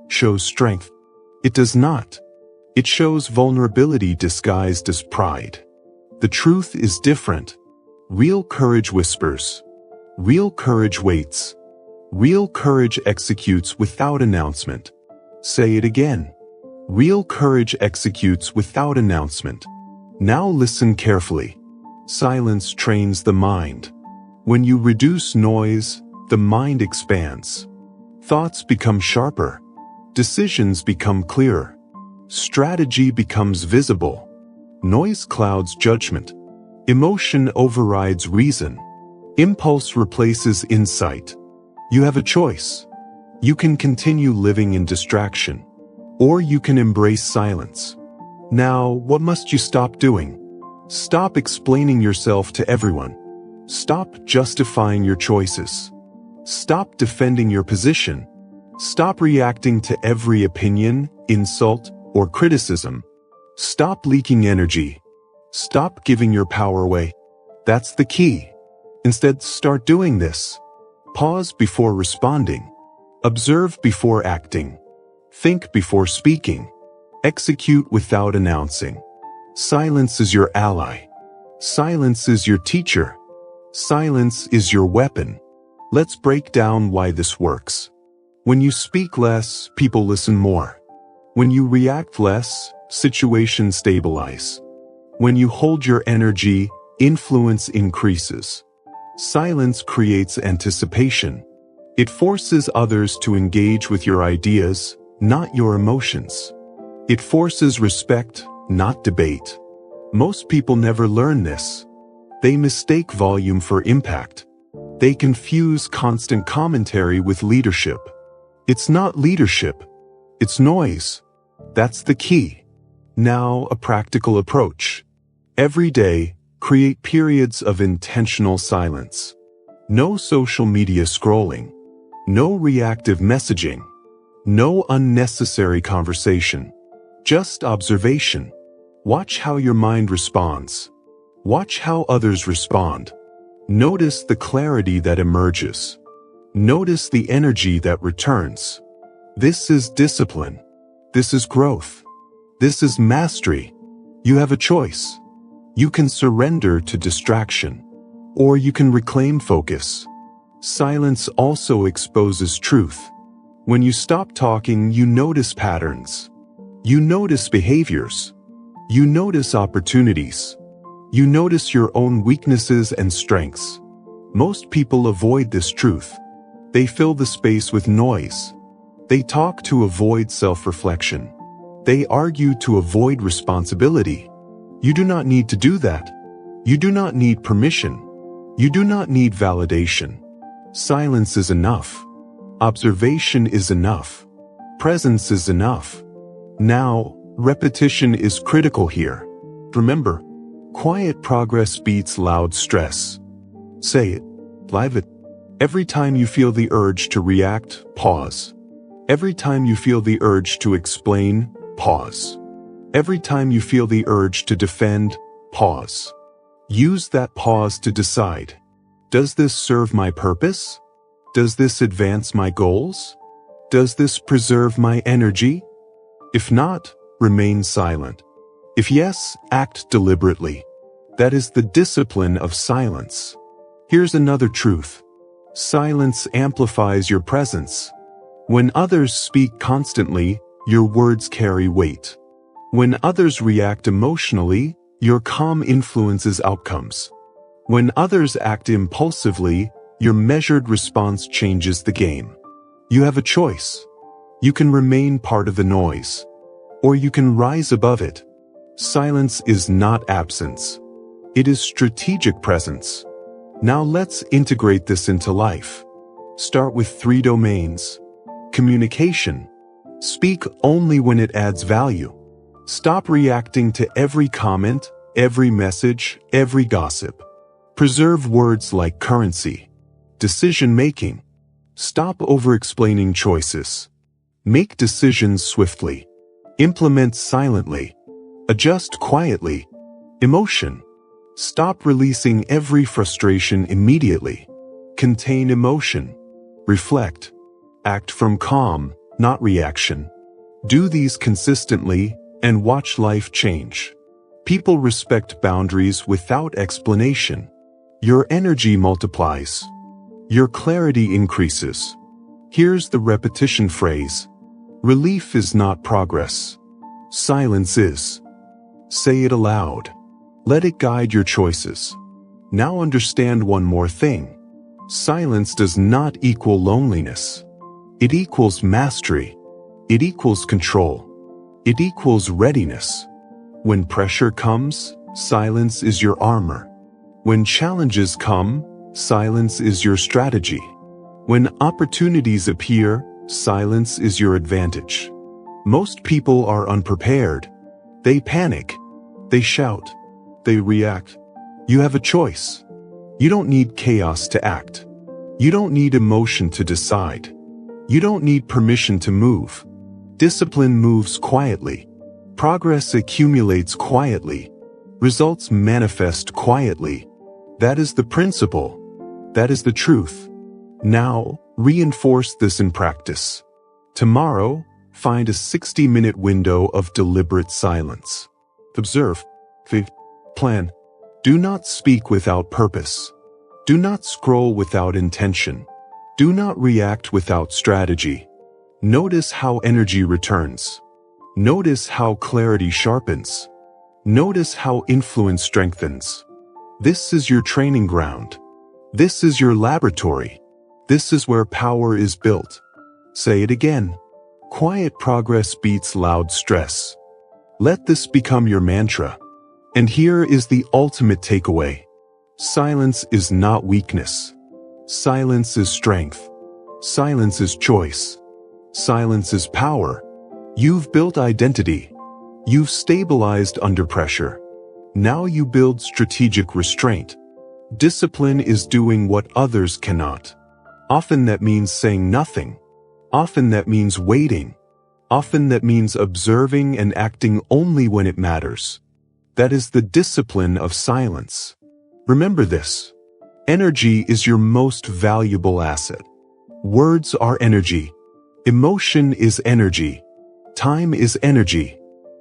shows strength. It does not. It shows vulnerability disguised as pride. The truth is different. Real courage whispers. Real courage waits. Real courage executes without announcement. Say it again. Real courage executes without announcement. Now listen carefully. Silence trains the mind. When you reduce noise, the mind expands. Thoughts become sharper. Decisions become clearer. Strategy becomes visible. Noise clouds judgment. Emotion overrides reason. Impulse replaces insight. You have a choice. You can continue living in distraction, or you can embrace silence. Now, what must you stop doing? Stop explaining yourself to everyone. Stop justifying your choices. Stop defending your position. Stop reacting to every opinion, insult, or criticism. Stop leaking energy. Stop giving your power away. That's the key. Instead, start doing this. Pause before responding. Observe before acting. Think before speaking. Execute without announcing. Silence is your ally. Silence is your teacher. Silence is your weapon. Let's break down why this works. When you speak less, people listen more. When you react less, situations stabilize. When you hold your energy, influence increases. Silence creates anticipation. It forces others to engage with your ideas, not your emotions. It forces respect, not debate. Most people never learn this. They mistake volume for impact. They confuse constant commentary with leadership. It's not leadership. It's noise. That's the key. Now, a practical approach. Every day, create periods of intentional silence. No social media scrolling. No reactive messaging. No unnecessary conversation. Just observation. Watch how your mind responds. Watch how others respond. Notice the clarity that emerges. Notice the energy that returns. This is discipline. This is growth. This is mastery. You have a choice. You can surrender to distraction, or you can reclaim focus. Silence also exposes truth. When you stop talking, you notice patterns. You notice behaviors. You notice opportunities. You notice your own weaknesses and strengths. Most people avoid this truth. They fill the space with noise. They talk to avoid self-reflection. They argue to avoid responsibility. You do not need to do that. You do not need permission. You do not need validation. Silence is enough. Observation is enough. Presence is enough. Now, repetition is critical here. Remember, quiet progress beats loud stress. Say it. Live it. Every time you feel the urge to react, pause. Every time you feel the urge to explain, pause. Every time you feel the urge to defend, pause. Use that pause to decide. Does this serve my purpose? Does this advance my goals? Does this preserve my energy? If not, remain silent. If yes, act deliberately. That is the discipline of silence. Here's another truth. Silence amplifies your presence. When others speak constantly, your words carry weight. When others react emotionally, your calm influences outcomes. When others act impulsively, your measured response changes the game. You have a choice. You can remain part of the noise, or you can rise above it. Silence is not absence. It is strategic presence. Now let's integrate this into life. Start with 3 domains. Communication. Speak only when it adds value. Stop reacting to every comment, every message, every gossip. Preserve words like currency. Decision-making. Stop over-explaining choices. Make decisions swiftly. Implement silently. Adjust quietly. Emotion. Stop releasing every frustration immediately. Contain emotion. Reflect. Act from calm, not reaction. Do these consistently, and watch life change. People respect boundaries without explanation. Your energy multiplies. Your clarity increases. Here's the repetition phrase. Relief is not progress. Silence is. Say it aloud. Let it guide your choices. Now understand one more thing. Silence does not equal loneliness. It equals mastery. It equals control. It equals readiness. When pressure comes, silence is your armor. When challenges come, silence is your strategy. When opportunities appear, silence is your advantage. Most people are unprepared. They panic. They shout. They react. You have a choice. You don't need chaos to act. You don't need emotion to decide. You don't need permission to move. Discipline moves quietly. Progress accumulates quietly. Results manifest quietly. That is the principle. That is the truth. Now, reinforce this in practice. Tomorrow, find a 60-minute window of deliberate silence. Observe. Plan. Do not speak without purpose. Do not scroll without intention. Do not react without strategy. Notice how energy returns. Notice how clarity sharpens. Notice how influence strengthens. This is your training ground. This is your laboratory. This is where power is built. Say it again. Quiet progress beats loud stress. Let this become your mantra. And here is the ultimate takeaway. Silence is not weakness. Silence is strength. Silence is choice. Silence is power. You've built identity. You've stabilized under pressure. Now you build strategic restraint. Discipline is doing what others cannot. Often that means saying nothing. Often that means waiting. Often that means observing and acting only when it matters. That is the discipline of silence. Remember this. Energy is your most valuable asset. Words are energy. Emotion is energy. Time is energy.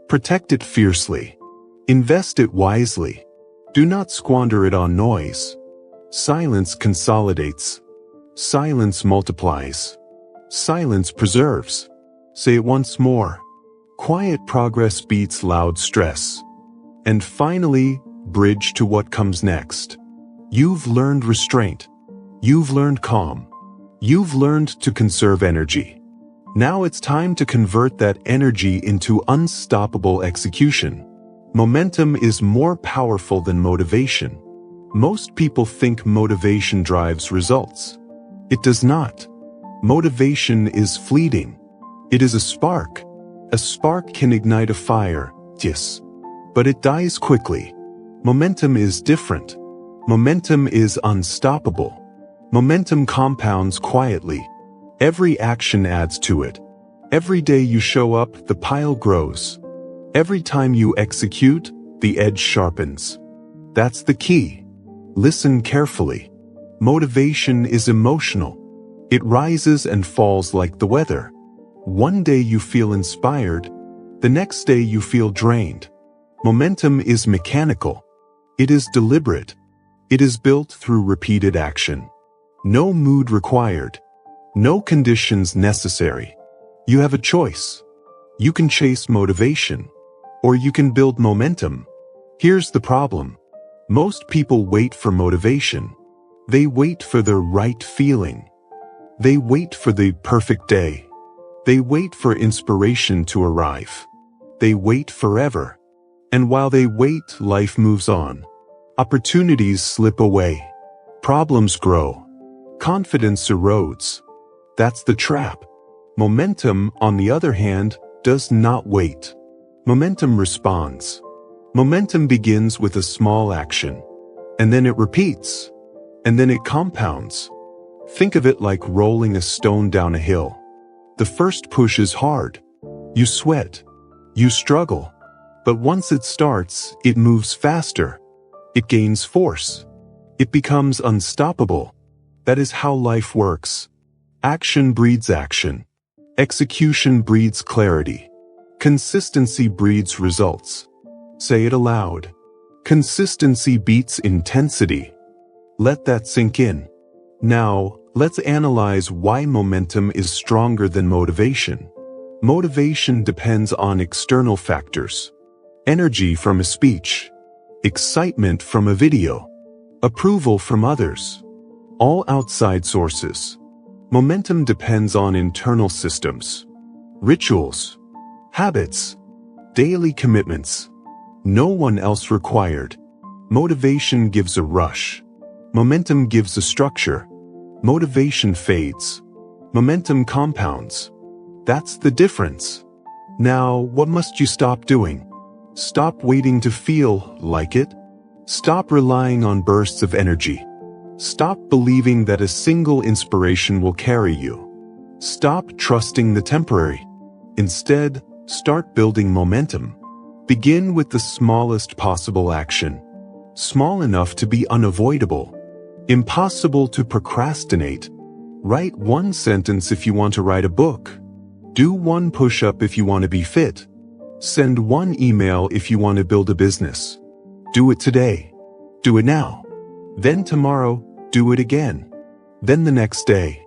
Protect it fiercely. Invest it wisely. Do not squander it on noise. Silence consolidates. Silence multiplies. Silence preserves. Say it once more. Quiet progress beats loud stress. And finally, bridge to what comes next. You've learned restraint. You've learned calm. You've learned to conserve energy. Now it's time to convert that energy into unstoppable execution. Momentum is more powerful than motivation. Most people think motivation drives results. It does not. Motivation is fleeting. It is a spark. A spark can ignite a fire, yes. But it dies quickly. Momentum is different. Momentum is unstoppable. Momentum compounds quietly. Every action adds to it. Every day you show up, the pile grows. Every time you execute, the edge sharpens. That's the key. Listen carefully. Motivation is emotional. It rises and falls like the weather. One day you feel inspired. The next day you feel drained. Momentum is mechanical. It is deliberate. It is built through repeated action. No mood required. No conditions necessary. You have a choice. You can chase motivation, or you can build momentum. Here's the problem. Most people wait for motivation. They wait for the right feeling. They wait for the perfect day. They wait for inspiration to arrive. They wait forever. And while they wait, life moves on. Opportunities slip away. Problems grow. Confidence erodes. That's the trap. Momentum, on the other hand, does not wait. Momentum responds. Momentum begins with a small action. And then it repeats. And then it compounds. Think of it like rolling a stone down a hill. The first push is hard. You sweat. You struggle. But once it starts, it moves faster. It gains force. It becomes unstoppable. That is how life works. Action breeds action. Execution breeds clarity. Consistency breeds results. Say it aloud. Consistency beats intensity. Let that sink in. Now, let's analyze why momentum is stronger than motivation. Motivation depends on external factors. Energy from a speech. Excitement from a video. Approval from others. All outside sources. Momentum depends on internal systems. Rituals. Habits. Daily commitments. No one else required. Motivation gives a rush. Momentum gives a structure. Motivation fades. Momentum compounds. That's the difference. Now, what must you stop doing? Stop waiting to feel like it. Stop relying on bursts of energy. Stop believing that a single inspiration will carry you. Stop trusting the temporary. Instead, start building momentum. Begin with the smallest possible action. Small enough to be unavoidable. Impossible to procrastinate. Write one sentence if you want to write a book. Do one push-up if you want to be fit. Send one email if you want to build a business. Do it today. Do it now. Then tomorrow, do it again. Then the next day.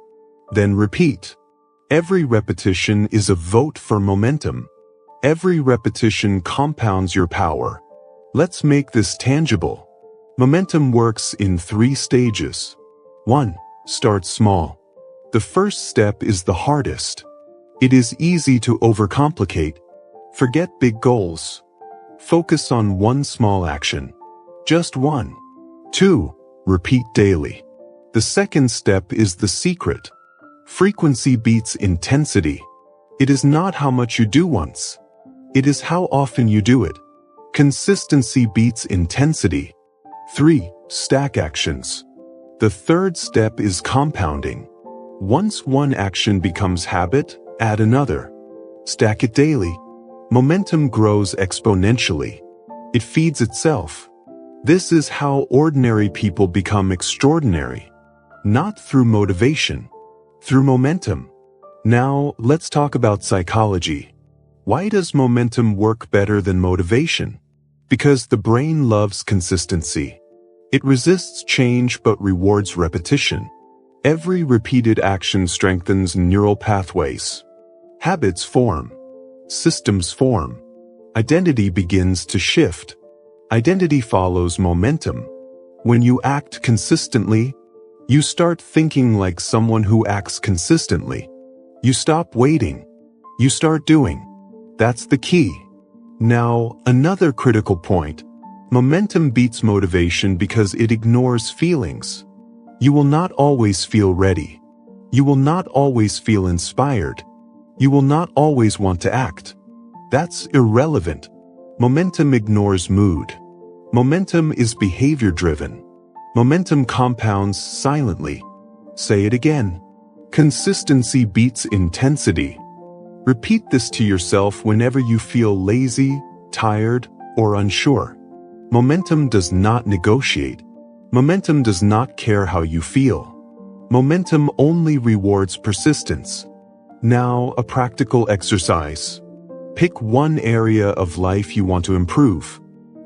Then repeat. Every repetition is a vote for momentum. Every repetition compounds your power. Let's make this tangible. Momentum works in 3 stages. 1. Start small. The first step is the hardest. It is easy to overcomplicate. Forget big goals. Focus on one small action. Just one. 2. Repeat daily. The second step is the secret. Frequency beats intensity. It is not how much you do once. It is how often you do it. Consistency beats intensity. 3. Stack actions. The third step is compounding. Once one action becomes habit, add another. Stack it daily. Momentum grows exponentially. It feeds itself. This is how ordinary people become extraordinary. Not through motivation, through momentum. Now, let's talk about psychology. Why does momentum work better than motivation? Because the brain loves consistency. It resists change but rewards repetition. Every repeated action strengthens neural pathways. Habits form. Systems form. Identity begins to shift. Identity follows momentum. When you act consistently, you start thinking like someone who acts consistently. You stop waiting. You start doing. That's the key. Now, another critical point. Momentum beats motivation because it ignores feelings. You will not always feel ready. You will not always feel inspired. You will not always want to act. That's irrelevant. Momentum ignores mood. Momentum is behavior-driven. Momentum compounds silently. Say it again. Consistency beats intensity. Repeat this to yourself whenever you feel lazy, tired, or unsure. Momentum does not negotiate. Momentum does not care how you feel. Momentum only rewards persistence. Now, a practical exercise. Pick one area of life you want to improve.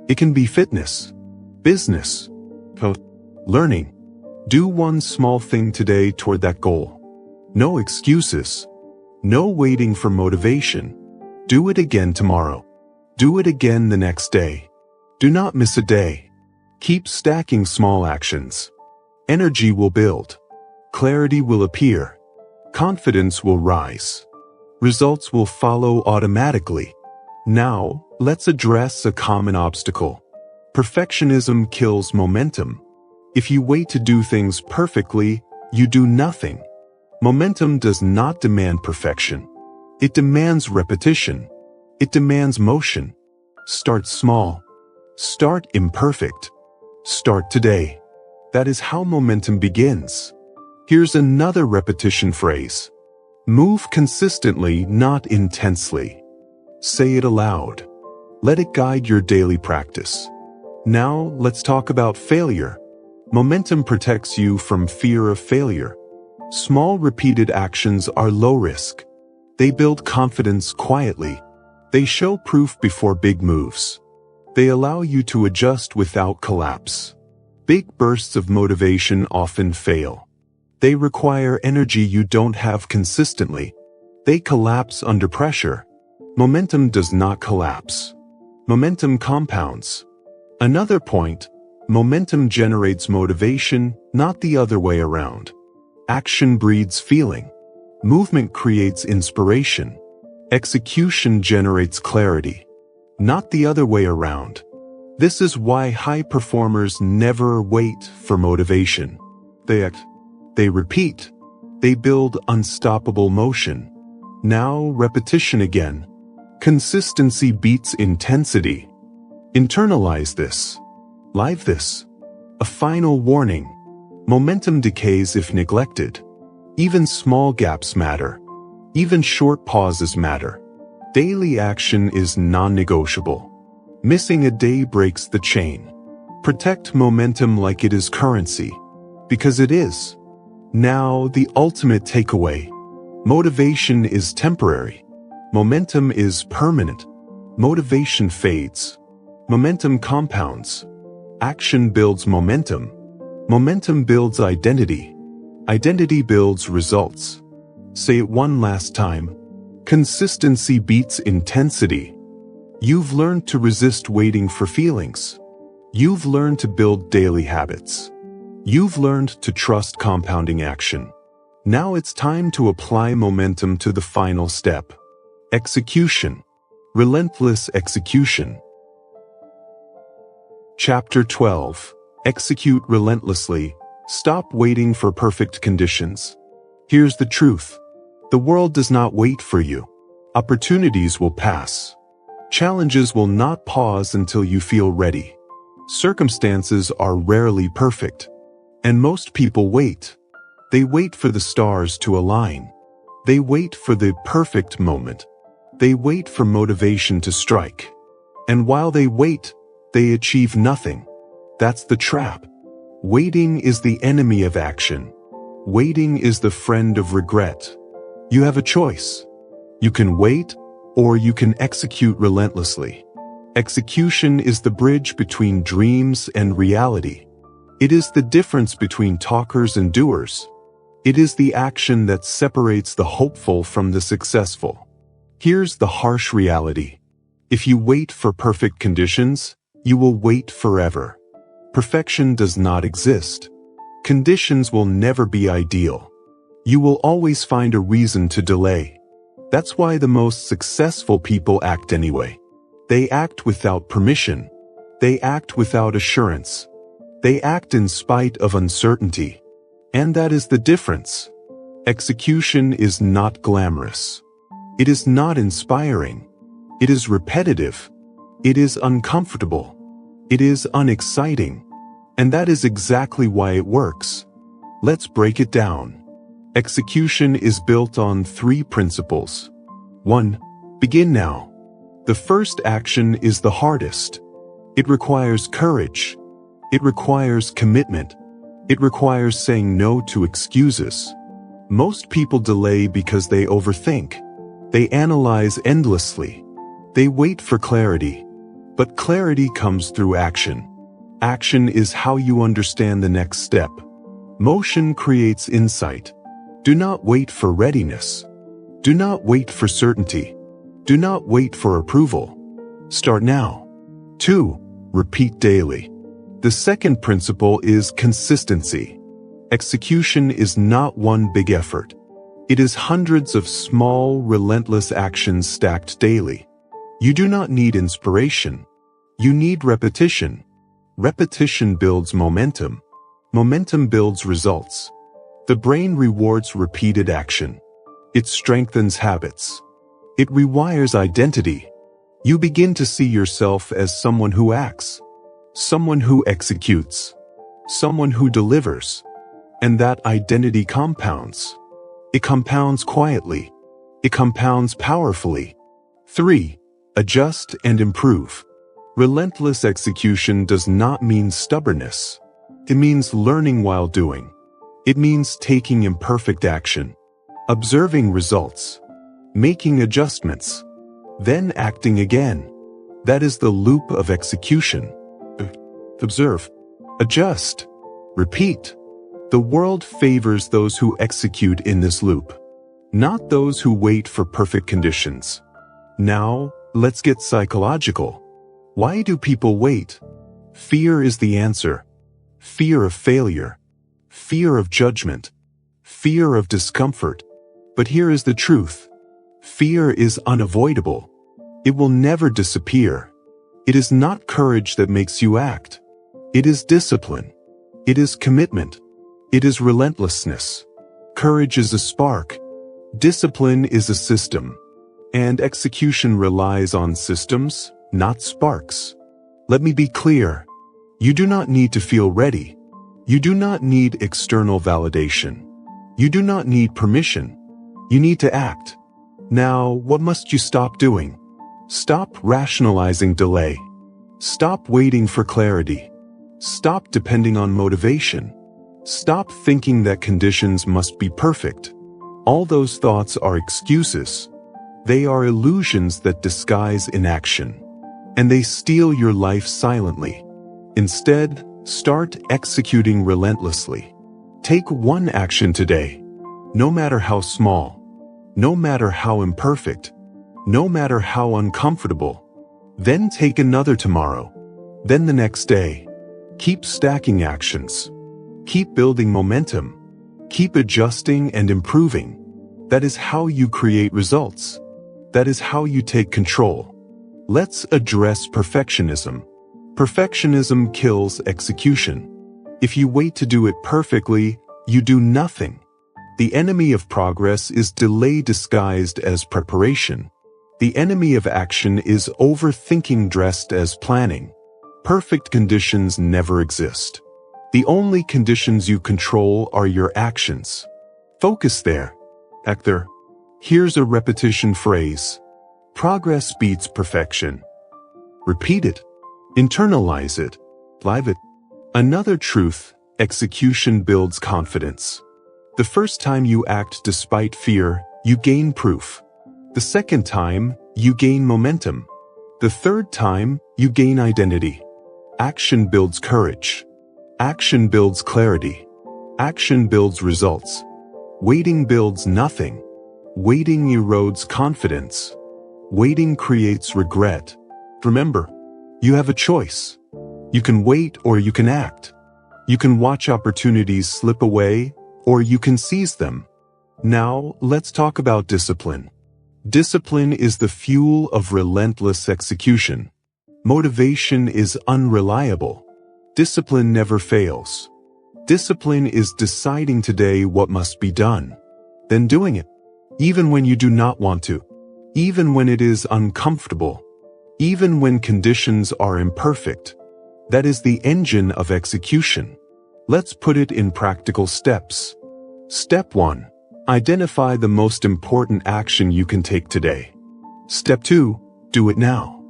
It can be fitness, business, learning. Do one small thing today toward that goal. No excuses. No waiting for motivation. Do it again tomorrow. Do it again the next day. Do not miss a day. Keep stacking small actions. Energy will build. Clarity will appear. Confidence will rise. Results will follow automatically. Now, let's address a common obstacle. Perfectionism kills momentum. If you wait to do things perfectly, you do nothing. Momentum does not demand perfection. It demands repetition. It demands motion. Start small. Start imperfect. Start today. That is how momentum begins. Here's another repetition phrase. Move consistently, not intensely. Say it aloud. Let it guide your daily practice. Now, let's talk about failure. Momentum protects you from fear of failure. Small repeated actions are low risk. They build confidence quietly. They show proof before big moves. They allow you to adjust without collapse. Big bursts of motivation often fail. They require energy you don't have consistently. They collapse under pressure. Momentum does not collapse. Momentum compounds. Another point, momentum generates motivation, not the other way around. Action breeds feeling. Movement creates inspiration. Execution generates clarity. Not the other way around. This is why high performers never wait for motivation. They act. They repeat. They build unstoppable motion. Now, repetition again. Consistency beats intensity. Internalize this. Live this. A final warning. Momentum decays if neglected. Even small gaps matter. Even short pauses matter. Daily action is non-negotiable. Missing a day breaks the chain. Protect momentum like it is currency. Because it is. Now, the ultimate takeaway. Motivation is temporary. Momentum is permanent. Motivation fades. Momentum compounds. Action builds momentum. Momentum builds identity. Identity builds results. Say it one last time. Consistency beats intensity. You've learned to resist waiting for feelings. You've learned to build daily habits. You've learned to trust compounding action. Now it's time to apply momentum to the final step. Execution. Relentless execution. Chapter 12. Execute relentlessly. Stop waiting for perfect conditions. Here's the truth. The world does not wait for you. Opportunities will pass. Challenges will not pause until you feel ready. Circumstances are rarely perfect. And most people wait. They wait for the stars to align. They wait for the perfect moment. They wait for motivation to strike. And while they wait, they achieve nothing. That's the trap. Waiting is the enemy of action. Waiting is the friend of regret. You have a choice. You can wait, or you can execute relentlessly. Execution is the bridge between dreams and reality. It is the difference between talkers and doers. It is the action that separates the hopeful from the successful. Here's the harsh reality. If you wait for perfect conditions, you will wait forever. Perfection does not exist. Conditions will never be ideal. You will always find a reason to delay. That's why the most successful people act anyway. They act without permission. They act without assurance. They act in spite of uncertainty. And that is the difference. Execution is not glamorous. It is not inspiring. It is repetitive. It is uncomfortable. It is unexciting. And that is exactly why it works. Let's break it down. Execution is built on 3 principles. 1. Begin now. The first action is the hardest. It requires courage. It requires commitment. It requires saying no to excuses. Most people delay because they overthink. They analyze endlessly. They wait for clarity. But clarity comes through action. Action is how you understand the next step. Motion creates insight. Do not wait for readiness. Do not wait for certainty. Do not wait for approval. Start now. 2. Repeat daily. The second principle is consistency. Execution is not one big effort. It is hundreds of small, relentless actions stacked daily. You do not need inspiration. You need repetition. Repetition builds momentum. Momentum builds results. The brain rewards repeated action. It strengthens habits. It rewires identity. You begin to see yourself as someone who acts, someone who executes, someone who delivers. And that identity compounds. It compounds quietly. It compounds powerfully. 3. Adjust and improve. Relentless execution does not mean stubbornness. It means learning while doing. It means taking imperfect action, observing results, making adjustments, then acting again. That is the loop of execution. Observe, adjust, repeat. The world favors those who execute in this loop, not those who wait for perfect conditions. Now, let's get psychological. Why do people wait? Fear is the answer. Fear of failure. Fear of judgment. Fear of discomfort. But here is the truth. Fear is unavoidable. It will never disappear. It is not courage that makes you act. It is discipline. It is commitment. It is relentlessness. Courage is a spark. Discipline is a system. And execution relies on systems, not sparks. Let me be clear. You do not need to feel ready. You do not need external validation. You do not need permission. You need to act. Now, what must you stop doing? Stop rationalizing delay. Stop waiting for clarity. Stop depending on motivation. Stop thinking that conditions must be perfect. All those thoughts are excuses. They are illusions that disguise inaction. And they steal your life silently. Instead, start executing relentlessly. Take one action today, no matter how small. no matter how imperfect, no matter how uncomfortable. Then take another tomorrow, then the next day. Keep stacking actions. Keep building momentum. Keep adjusting and improving. That is how you create results. That is how you take control. Let's address perfectionism. Perfectionism kills execution. If you wait to do it perfectly, you do nothing. The enemy of progress is delay disguised as preparation. The enemy of action is overthinking dressed as planning. Perfect conditions never exist. The only conditions you control are your actions. Focus there. Act there. Here's a repetition phrase. Progress beats perfection. Repeat it. Internalize it. Live it. Another truth, execution builds confidence. The first time you act despite fear, you gain proof. The second time, you gain momentum. The third time, you gain identity. Action builds courage. Action builds clarity. Action builds results. Waiting builds nothing. Waiting erodes confidence. Waiting creates regret. Remember, you have a choice. You can wait or you can act. You can watch opportunities slip away or you can seize them. Now, let's talk about discipline. Discipline is the fuel of relentless execution. Motivation is unreliable. Discipline never fails. Discipline is deciding today what must be done, then doing it, even when you do not want to, even when it is uncomfortable, even when conditions are imperfect. That is the engine of execution. Let's put it in practical steps. Step 1. Identify the most important action you can take today. Step 2. Do it now.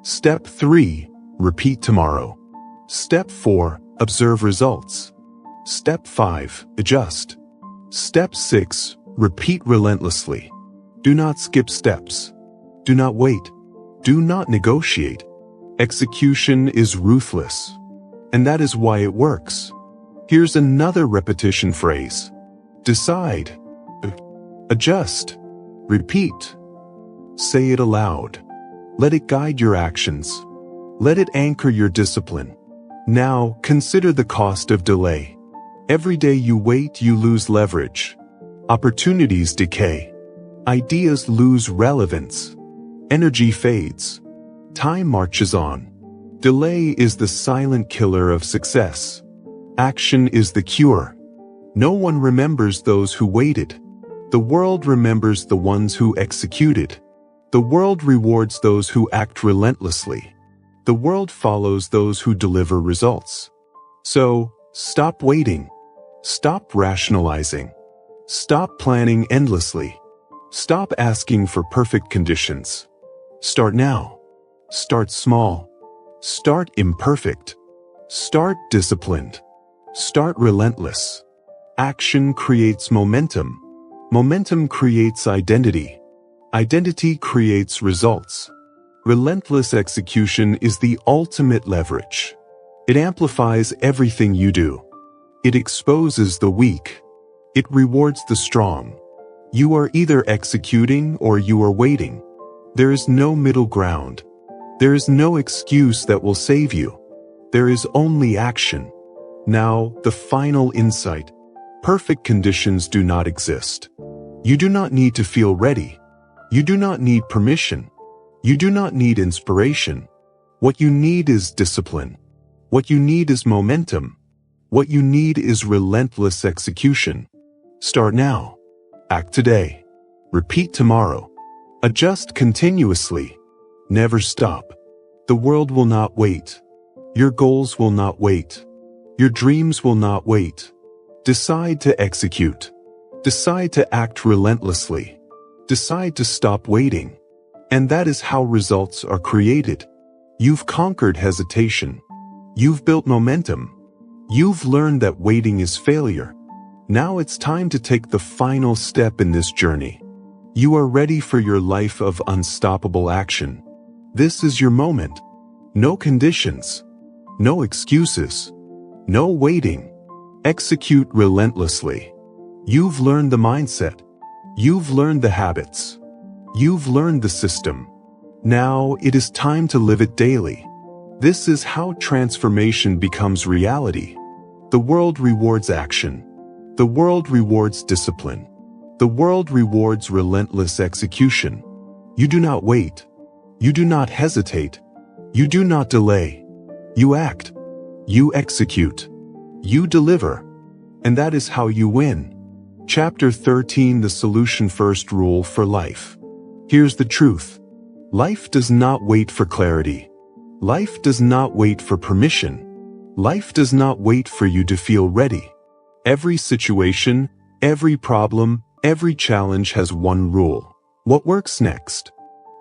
Step 3. Repeat tomorrow. Step 4. Observe results. Step 5. Adjust. Step 6. Repeat relentlessly. Do not skip steps. Do not wait. Do not negotiate. Execution is ruthless. And that is why it works. Here's another repetition phrase. Decide. Adjust. Repeat. Say it aloud. Let it guide your actions. Let it anchor your discipline. Now, consider the cost of delay. Every day you wait, you lose leverage. Opportunities decay. Ideas lose relevance. Energy fades. Time marches on. Delay is the silent killer of success. Action is the cure. No one remembers those who waited. The world remembers the ones who executed. The world rewards those who act relentlessly. The world follows those who deliver results. So, stop waiting. Stop rationalizing. Stop planning endlessly. Stop asking for perfect conditions. Start now. Start small. Start imperfect. Start disciplined. Start relentless. Action creates momentum. Momentum creates identity. Identity creates results. Relentless execution is the ultimate leverage. It amplifies everything you do. It exposes the weak. It rewards the strong. You are either executing or you are waiting. There is no middle ground. There is no excuse that will save you. There is only action. Now, the final insight. Perfect conditions do not exist. You do not need to feel ready. You do not need permission. You do not need inspiration. What you need is discipline. What you need is momentum. What you need is relentless execution. Start now. Act today. Repeat tomorrow. Adjust continuously. Never stop. The world will not wait. Your goals will not wait. Your dreams will not wait. Decide to execute. Decide to act relentlessly. Decide to stop waiting. And that is how results are created. You've conquered hesitation. You've built momentum. You've learned that waiting is failure. Now it's time to take the final step in this journey. You are ready for your life of unstoppable action. This is your moment. No conditions. No excuses. No waiting. Execute relentlessly. You've learned the mindset. You've learned the habits. You've learned the system. Now it is time to live it daily. This is how transformation becomes reality. The world rewards action. The world rewards discipline. The world rewards relentless execution. You do not wait. You do not hesitate. You do not delay. You act. You execute. You deliver. And that is how you win. Chapter 13: The Solution First Rule for Life. Here's the truth. Life does not wait for clarity. Life does not wait for permission. Life does not wait for you to feel ready. Every situation, every problem, every challenge has one rule. What works next?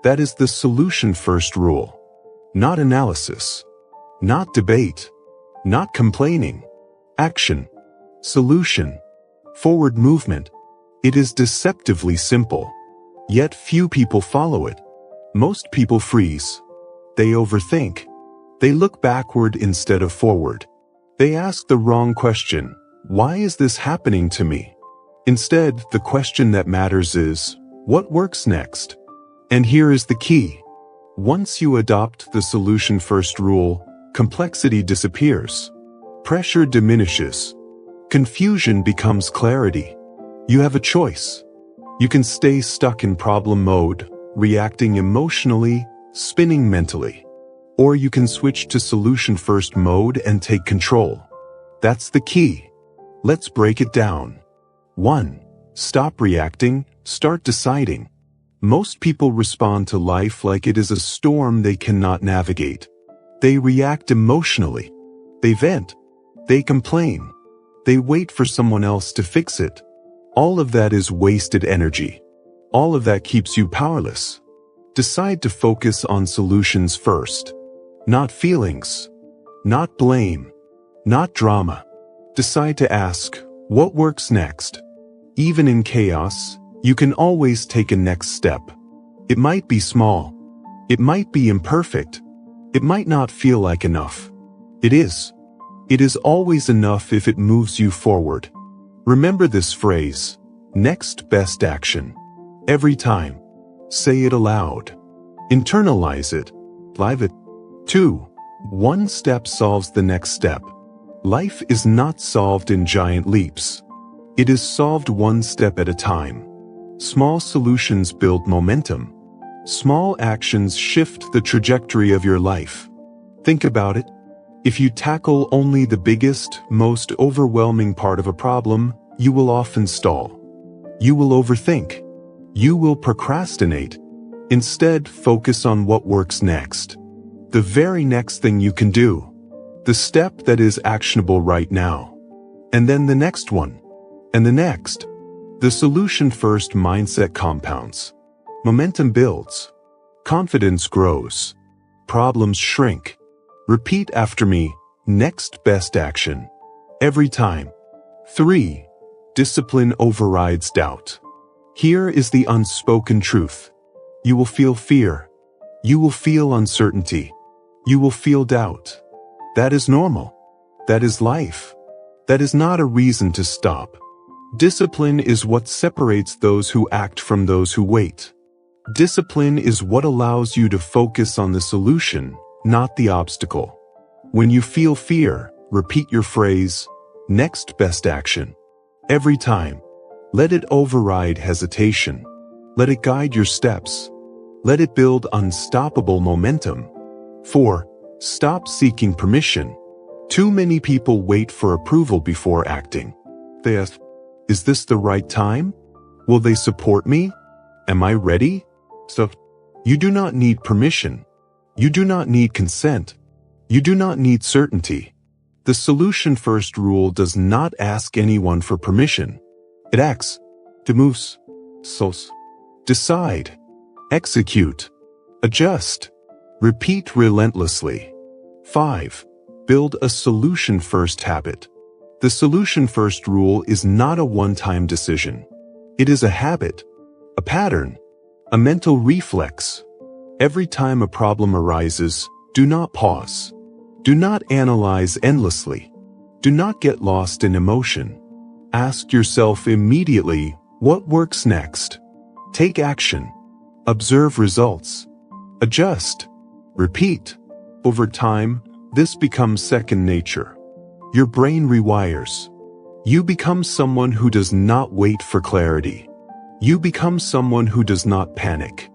That is the solution first rule. Not analysis. Not debate. Not complaining. Action. Solution. Forward movement. It is deceptively simple. Yet few people follow it. Most people freeze. They overthink. They look backward instead of forward. They ask the wrong question. Why is this happening to me? Instead, the question that matters is, what works next? And here is the key. Once you adopt the solution first rule, complexity disappears. Pressure diminishes. Confusion becomes clarity. You have a choice. You can stay stuck in problem mode, reacting emotionally, spinning mentally. Or you can switch to solution first mode and take control. That's the key. Let's break it down. 1. Stop reacting, start deciding. Most people respond to life like it is a storm they cannot navigate. They react emotionally. They vent. They complain. They wait for someone else to fix it. All of that is wasted energy. All of that keeps you powerless. Decide to focus on solutions first. Not feelings. Not blame. Not drama. Decide to ask, what works next? Even in chaos, you can always take a next step. It might be small. It might be imperfect. It might not feel like enough. It is. It is always enough if it moves you forward. Remember this phrase, next best action. Every time. Say it aloud. Internalize it. Live it. 2. One step solves the next step. Life is not solved in giant leaps. It is solved one step at a time. Small solutions build momentum. Small actions shift the trajectory of your life. Think about it. If you tackle only the biggest, most overwhelming part of a problem, you will often stall. You will overthink. You will procrastinate. Instead, focus on what works next. The very next thing you can do. The step that is actionable right now. And then the next one. And the next. The solution-first mindset compounds. Momentum builds. Confidence grows. Problems shrink. Repeat after me, next best action. Every time. 3. Discipline overrides doubt. Here is the unspoken truth. You will feel fear. You will feel uncertainty. You will feel doubt. That is normal. That is life. That is not a reason to stop. Discipline is what separates those who act from those who wait. Discipline is what allows you to focus on the solution, not the obstacle. When you feel fear, repeat your phrase, next best action. Every time. Let it override hesitation. Let it guide your steps. Let it build unstoppable momentum. 4. Stop seeking permission. Too many people wait for approval before acting. They ask, is this the right time? Will they support me? Am I ready? So, you do not need permission. You do not need consent. You do not need certainty. The solution first rule does not ask anyone for permission. It acts. It moves. Sos. Decide. Execute. Adjust. Repeat relentlessly. 5. Build a solution first habit. The solution first rule is not a one-time decision. It is a habit, a pattern, a mental reflex. Every time a problem arises, do not pause. Do not analyze endlessly. Do not get lost in emotion. Ask yourself immediately, What works next? Take action. Observe results. Adjust. Repeat. Over time, this becomes second nature. Your brain rewires. You become someone who does not wait for clarity. You become someone who does not panic.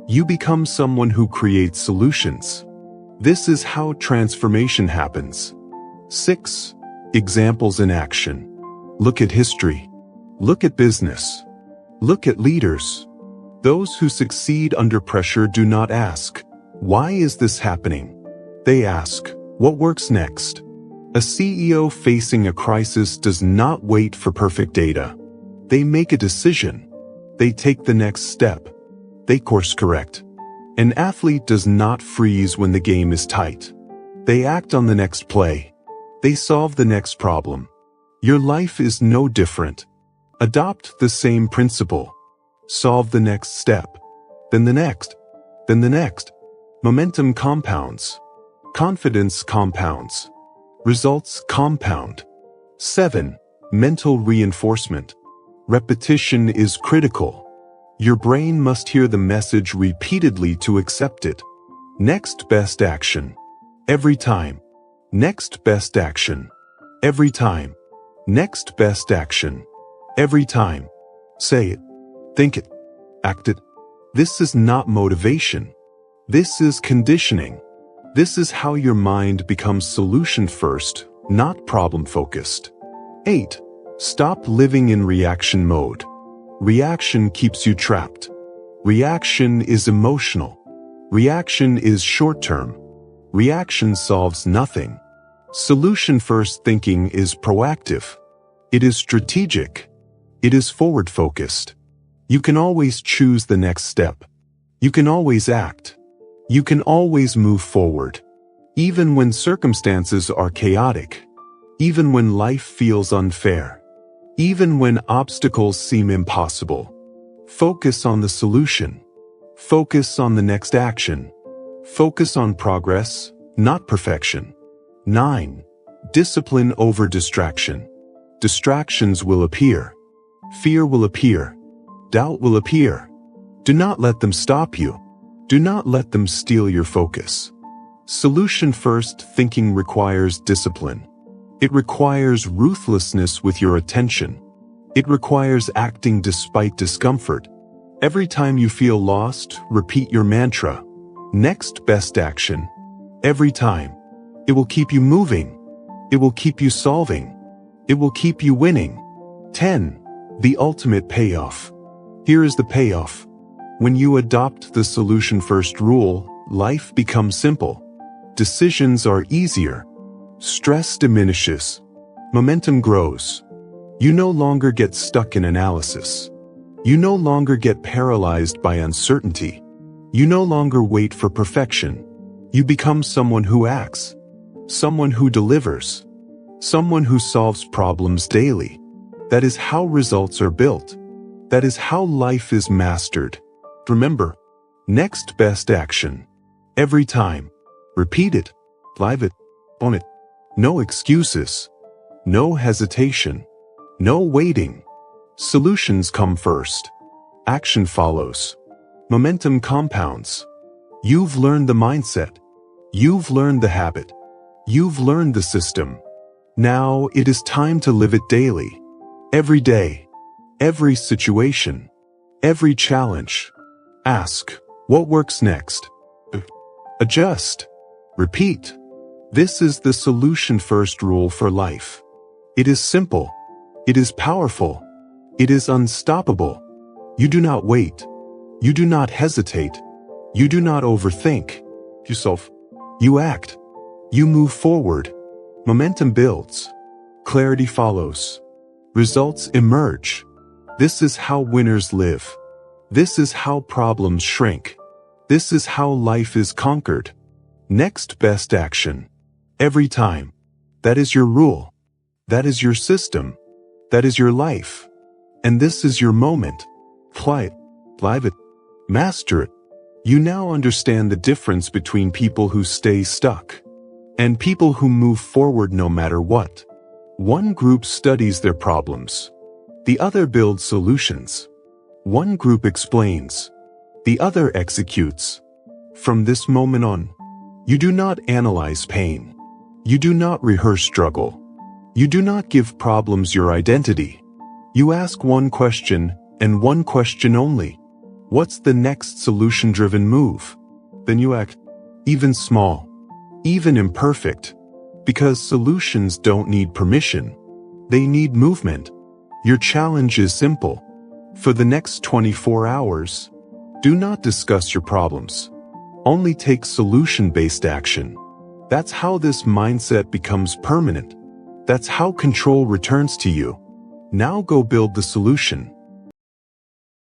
You become someone who creates solutions. This is how transformation happens. 6. Examples in action. Look at history. Look at business. Look at leaders. Those who succeed under pressure do not ask, "Why is this happening?" They ask, "What works next?" A CEO facing a crisis does not wait for perfect data. They make a decision. They take the next step. They course correct. An athlete does not freeze when the game is tight. They act on the next play. They solve the next problem. Your life is no different. Adopt the same principle. Solve the next step. Then the next. Then the next. Momentum compounds. Confidence compounds. Results compound. 7. Mental reinforcement. Repetition is critical. Your brain must hear the message repeatedly to accept it. Next best action. Every time. Next best action. Every time. Next best action. Every time. Say it. Think it. Act it. This is not motivation. This is conditioning. This is how your mind becomes solution-first, not problem-focused. 8. Stop living in reaction mode. Reaction keeps you trapped. Reaction is emotional. Reaction is short-term. Reaction solves nothing. Solution-first thinking is proactive. It is strategic. It is forward-focused. You can always choose the next step. You can always act. You can always move forward. Even when circumstances are chaotic. Even when life feels unfair. Even when obstacles seem impossible. Focus on the solution. Focus on the next action. Focus on progress, not perfection. 9. Discipline over distraction. Distractions will appear. Fear will appear. Doubt will appear. Do not let them stop you. Do not let them steal your focus. Solution-first thinking requires discipline. It requires ruthlessness with your attention. It requires acting despite discomfort. Every time you feel lost, repeat your mantra. Next best action. Every time. It will keep you moving. It will keep you solving. It will keep you winning. 10. The ultimate payoff. Here is the payoff. When you adopt the solution-first rule, life becomes simple. Decisions are easier. Stress diminishes. Momentum grows. You no longer get stuck in analysis. You no longer get paralyzed by uncertainty. You no longer wait for perfection. You become someone who acts. Someone who delivers. Someone who solves problems daily. That is how results are built. That is how life is mastered. Remember, next best action. Every time. Repeat it. Live it. Own it. No excuses. No hesitation. No waiting. Solutions come first. Action follows. Momentum compounds. You've learned the mindset. You've learned the habit. You've learned the system. Now it is time to live it daily. Every day. Every situation. Every challenge. Ask, what works next? Adjust. Repeat. This is the solution-first rule for life. It is simple. It is powerful. It is unstoppable. You do not wait. You do not hesitate. You do not overthink yourself. You act. You move forward. Momentum builds. Clarity follows. Results emerge. This is how winners live. This is how problems shrink. This is how life is conquered. Next best action. Every time. That is your rule. That is your system. That is your life. And this is your moment. Apply it. Live it. Master it. You now understand the difference between people who stay stuck and people who move forward no matter what. One group studies their problems. The other builds solutions. One group explains. The other executes. From this moment on, you do not analyze pain. You do not rehearse struggle. You do not give problems your identity. You ask one question, and one question only. What's the next solution-driven move? Then you act, even small, even imperfect, because solutions don't need permission. They need movement. Your challenge is simple. For the next 24 hours, do not discuss your problems. Only take solution-based action. That's how this mindset becomes permanent. That's how control returns to you. Now go build the solution.